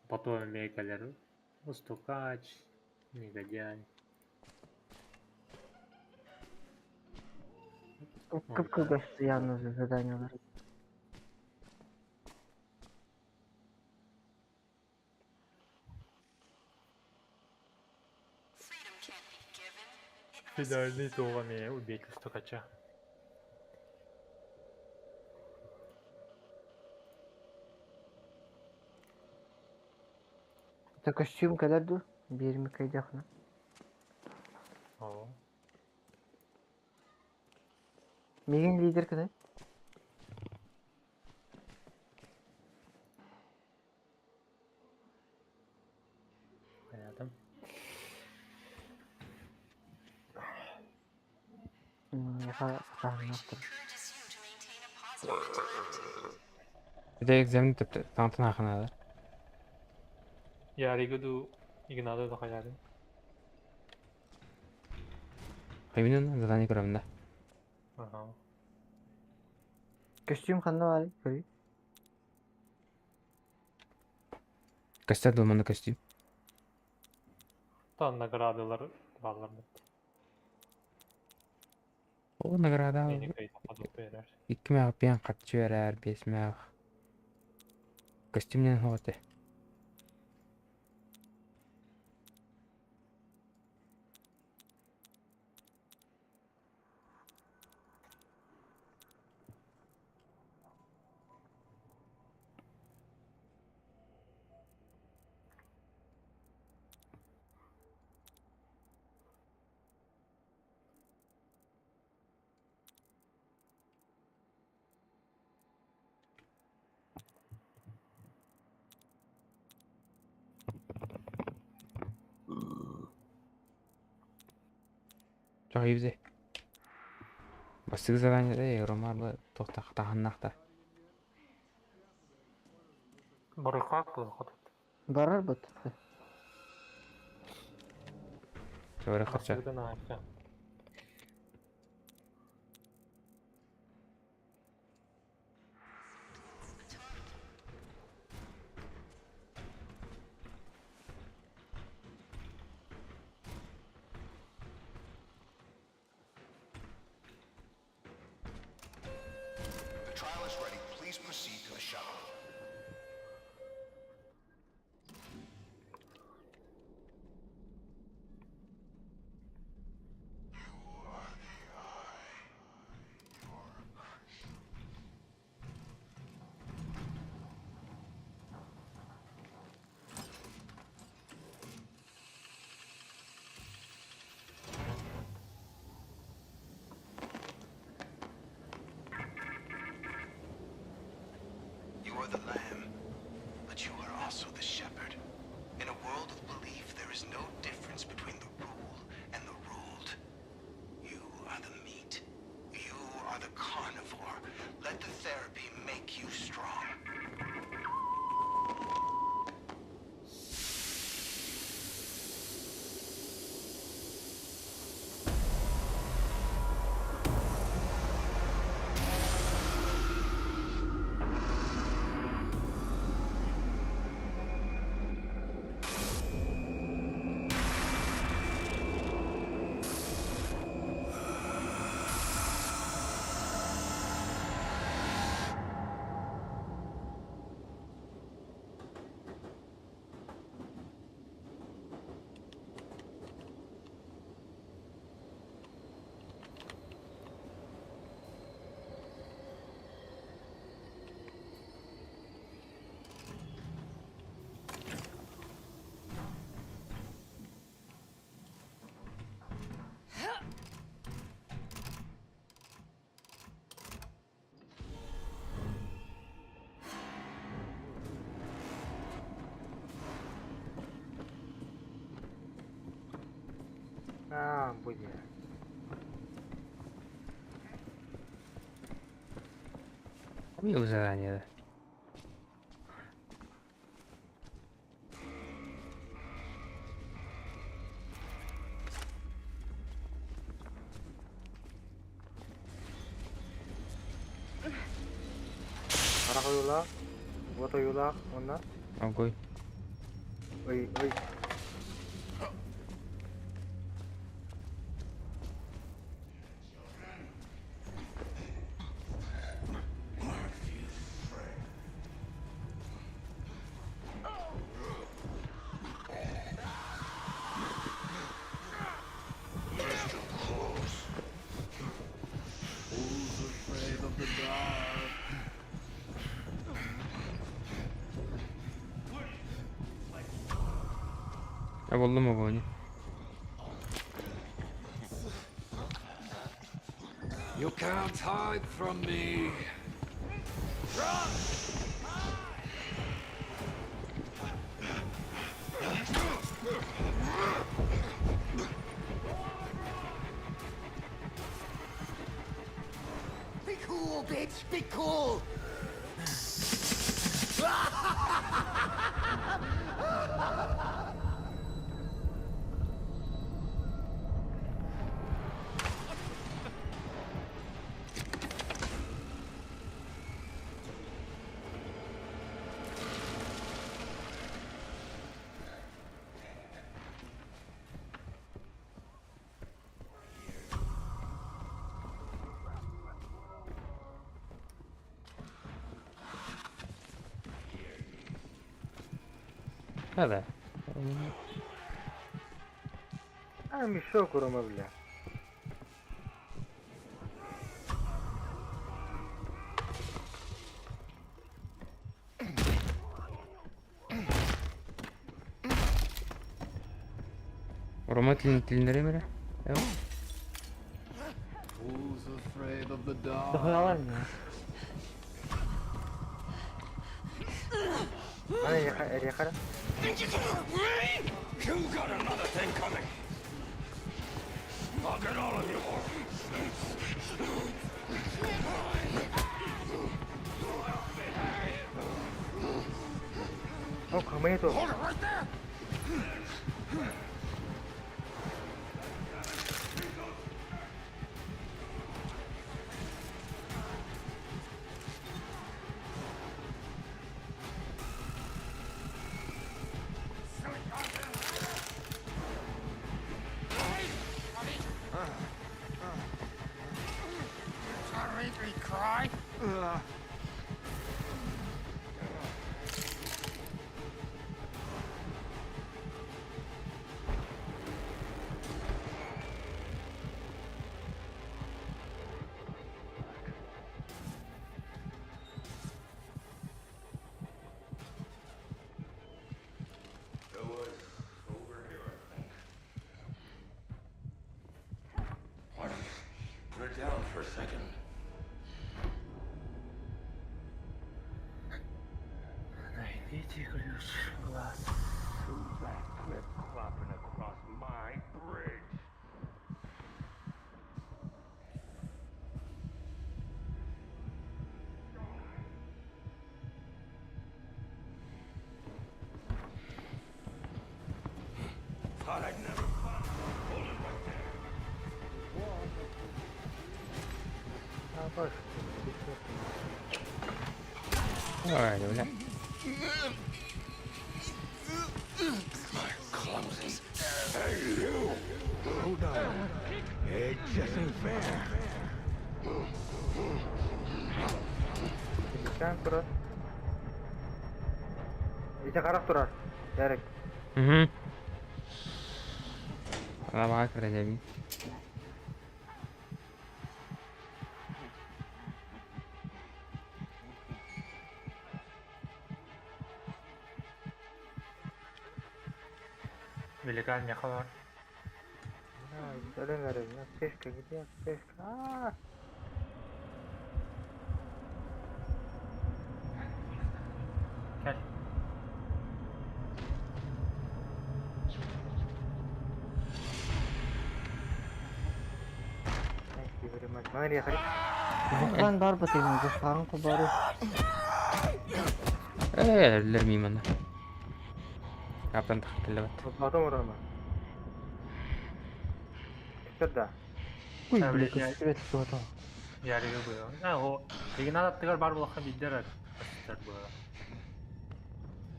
Потом мейкалер. Устукач. Негодяй.
Kıpkırbaşlı yalnız zadanyaları.
Freedom can't be given. It must
Финальный туғаме убейте стукача.
Ta kostüm kadar dur. Bir 20 kayacak mı?
О.
Megin lider kadar.
Понятно.
Tahmin yaptım.
encourages you to maintain a positive mentality.
Bir de egzamin tanıtın hakkında.
Яригэду игнадо да хаяры.
Kayının zadani görevinde.
Ага.
Kostüm kanda var. Görüyor.
Göster dolmanı kostüm.
Та наградалар баллар.
O nagrada
Мени кайда падып берер.
2 mağ bir katçı verer 5 mağ. Kostümden hoğdu. Çok iyi bize. Bastığı zadani de romarlı tohtak tahannakta.
Барыкак бұл хат.
Barar bu.
Şöyle kaçça.
Бастыгдан аша.
The trial is ready. Please proceed to the shuttle. are the lamb, but you are also the shepherd. In a world of belief, there is no difference between the rule and the ruled. You are the meat. You are the carnivore. Let the therapy make you strong.
Bu ya.
Miło zadanie.
Qara qo'yinglar. O't qo'yinglar onlar.
Огонь.
Oy, oy.
Buldum огонь.
You can't hide from me.
Be cool, bitch! Be cool!
هذا
أنا مش شكر ما بالله.
رمات النرمرة. ايوه
Who's afraid of the dark?
Dokuyorlar mı ya?
أنا يا خالد.
You got another thing coming. I'll get all of you.
Oh, come here,
Hold it right there. Cry.
Put it down for a second.
Ridiculous glass.
Flopping across my bridge. Thought I'd never find. Hold it right there.
Apa?
Öyle öyle.
My clumsy. Hey, you! Hold on. It just ain't fair.
Sen turar. İyice karak turar. Derek.
Hı. Bana bak Recep'im.
Великан яка var?
Öyle verelim ya. Keşke gidiyor. Keşke. Aa.
Gel.
Thank you very much. Mana dia kali?
Bukan bar batayım. Bu farın kubarı.
Eller miyim ana. Kaptan takıldı.
Batam orang mah. Kita
Uy
Ha,
bile
bir şey-
kız. Evet doğru.
Yarıga bu ya. Ha o. Ligin attılar bar bulakka bildiler. Asistar bu.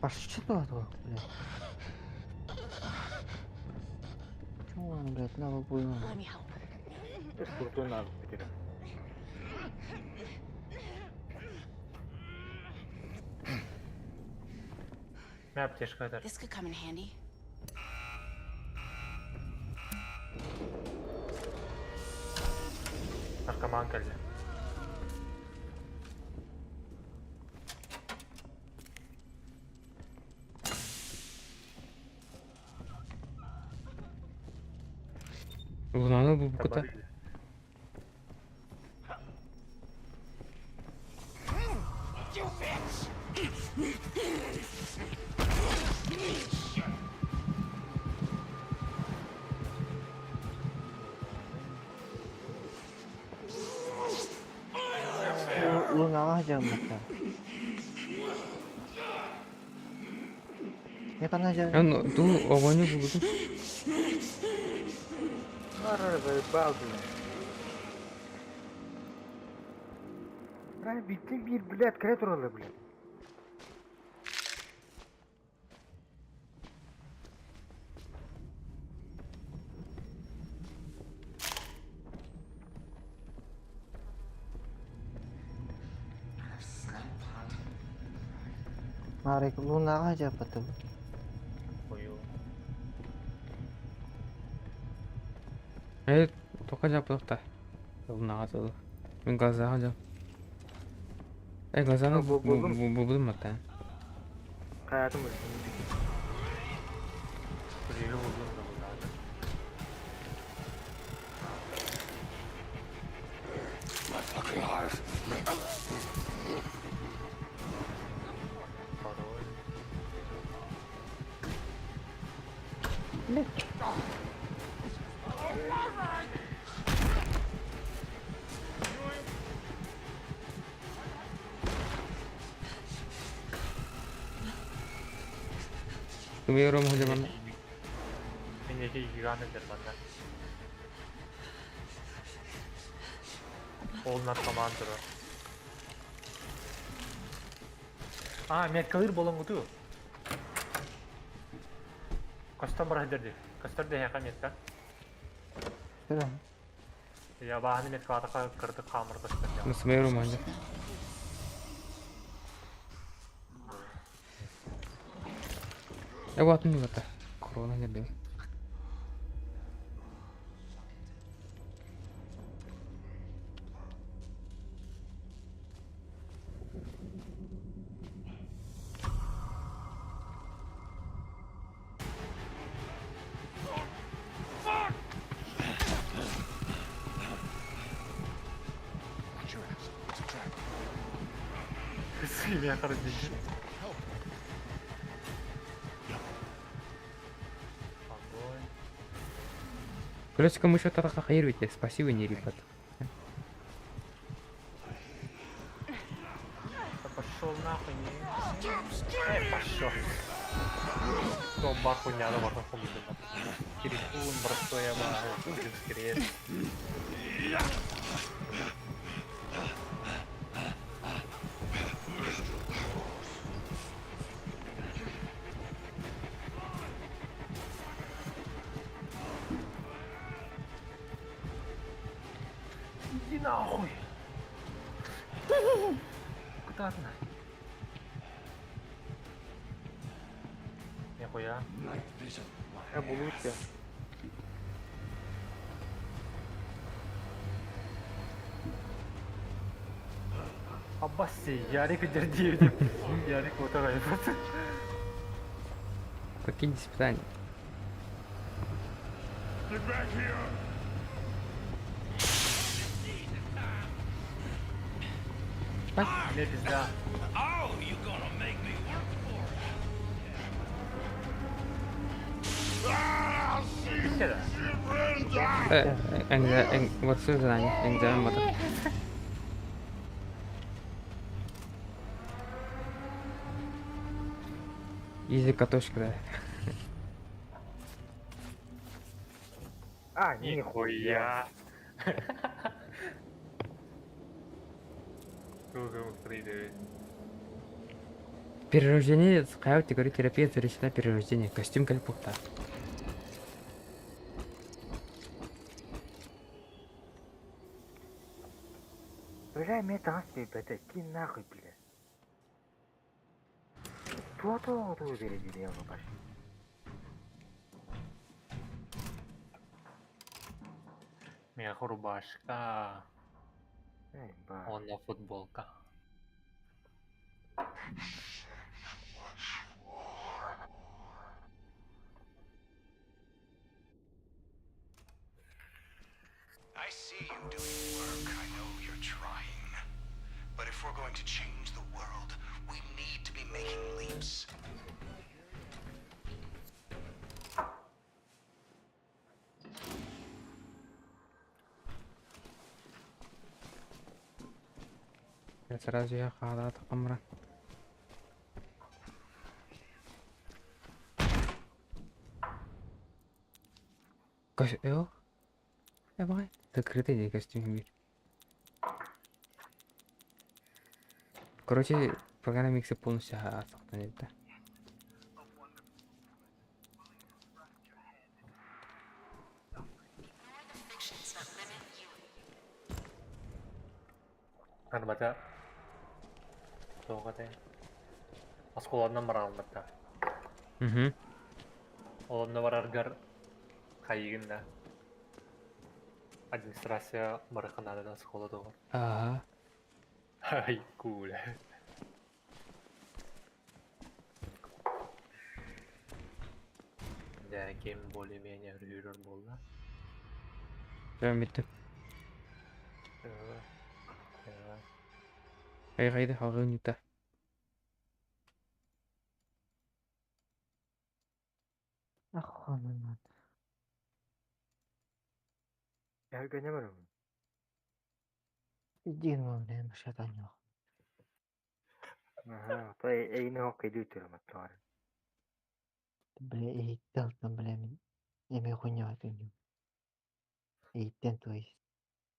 Başçı doğru. Bile. Cuma ngeliat nama buyur.
Let me help.
terus kurtuan aku pikir.
Ne yapacağız kadar?
This could come in handy.
Arkama geldi.
Ulan bu kadar.
Lu ngalah aja mereka. Ya kan aja.
Ya tuh awalnya begitu.
Marah dari bagus. Ben bittim bir bilet kreator olabilir.
Mari lu ngalah aja betul.
Koyu.
Toka yaptık da. Yolun ağzı. Ben gaza alacağım. Gazanı
Ha, buldum.
buldum hatta.
Hayatım başında.
Kuleyi buldum da bunlar.
My fucking heart.
Parol.
Umuyorum hocam ben.
Şimdiki iki ganedir benden. Oğlun arkaman durur. Aa, men kalır bolon kutu. Kastan barah derdi. Kastar da yakan yetkar.
Şöyle.
Ya bahane met kağıda kırdı kamır kastar ya.
Nasıl umuyorum hocam. Bu atın yok hatta. Korona geldi.
Kısıyım yakar dedi.
Колесико мы что-то хохаируете. Спасибо, не ребят.
Да пошел нахуй, не. Пошел. Что баху не надо, можно помнить. Телефон, бросая мага, скорее. Иди нахуй. Куда ты? Нихуя.
Night vision.
Я буду тебя.
Аббаси, Ярик держи. Ярик вот это.
Какие испытания?
Get back here!
Не пизда.
Oh, you gonna make me work for it? I'll see you,
Сюда.
friend.
Вот все задание. Экзамен вот. Изи катушка, да.
А, нихуя.
Нихуя. Кругом 3-9.
Перерождение, скаут, говорю, терапия завершена перерождение. Костюм кальпухта.
Бля, мне танц бета, ки нахуй, бля. То зарядили, я пошли.
Меха рубашка.
Эй, ба.
Он на футболка.
I see you doing work. I know you're trying. But if we're going to change the world, we need to be making leaps.
Я сразу я халат камера. Костюм. Давай. Закрытый костюм мир. Короче, программа микса полностью сохранит, да.
Kan baca. Tuh katanya. Sekolahnya merang bata. Олонда бар аргар кайыгында. Администрация бараханада да школа да бар.
Ага.
Ай, кул. Да, кем более-менее рюрер болды.
Ben bitti. Haydi halka ünlükte.
Ахуанан.
Я гоняю.
Иди на время шатанё.
Ага, то эйне хоккей дютер маттар.
Бля, и там, бля, мен. Эме хуйня атыню. И тен то есть.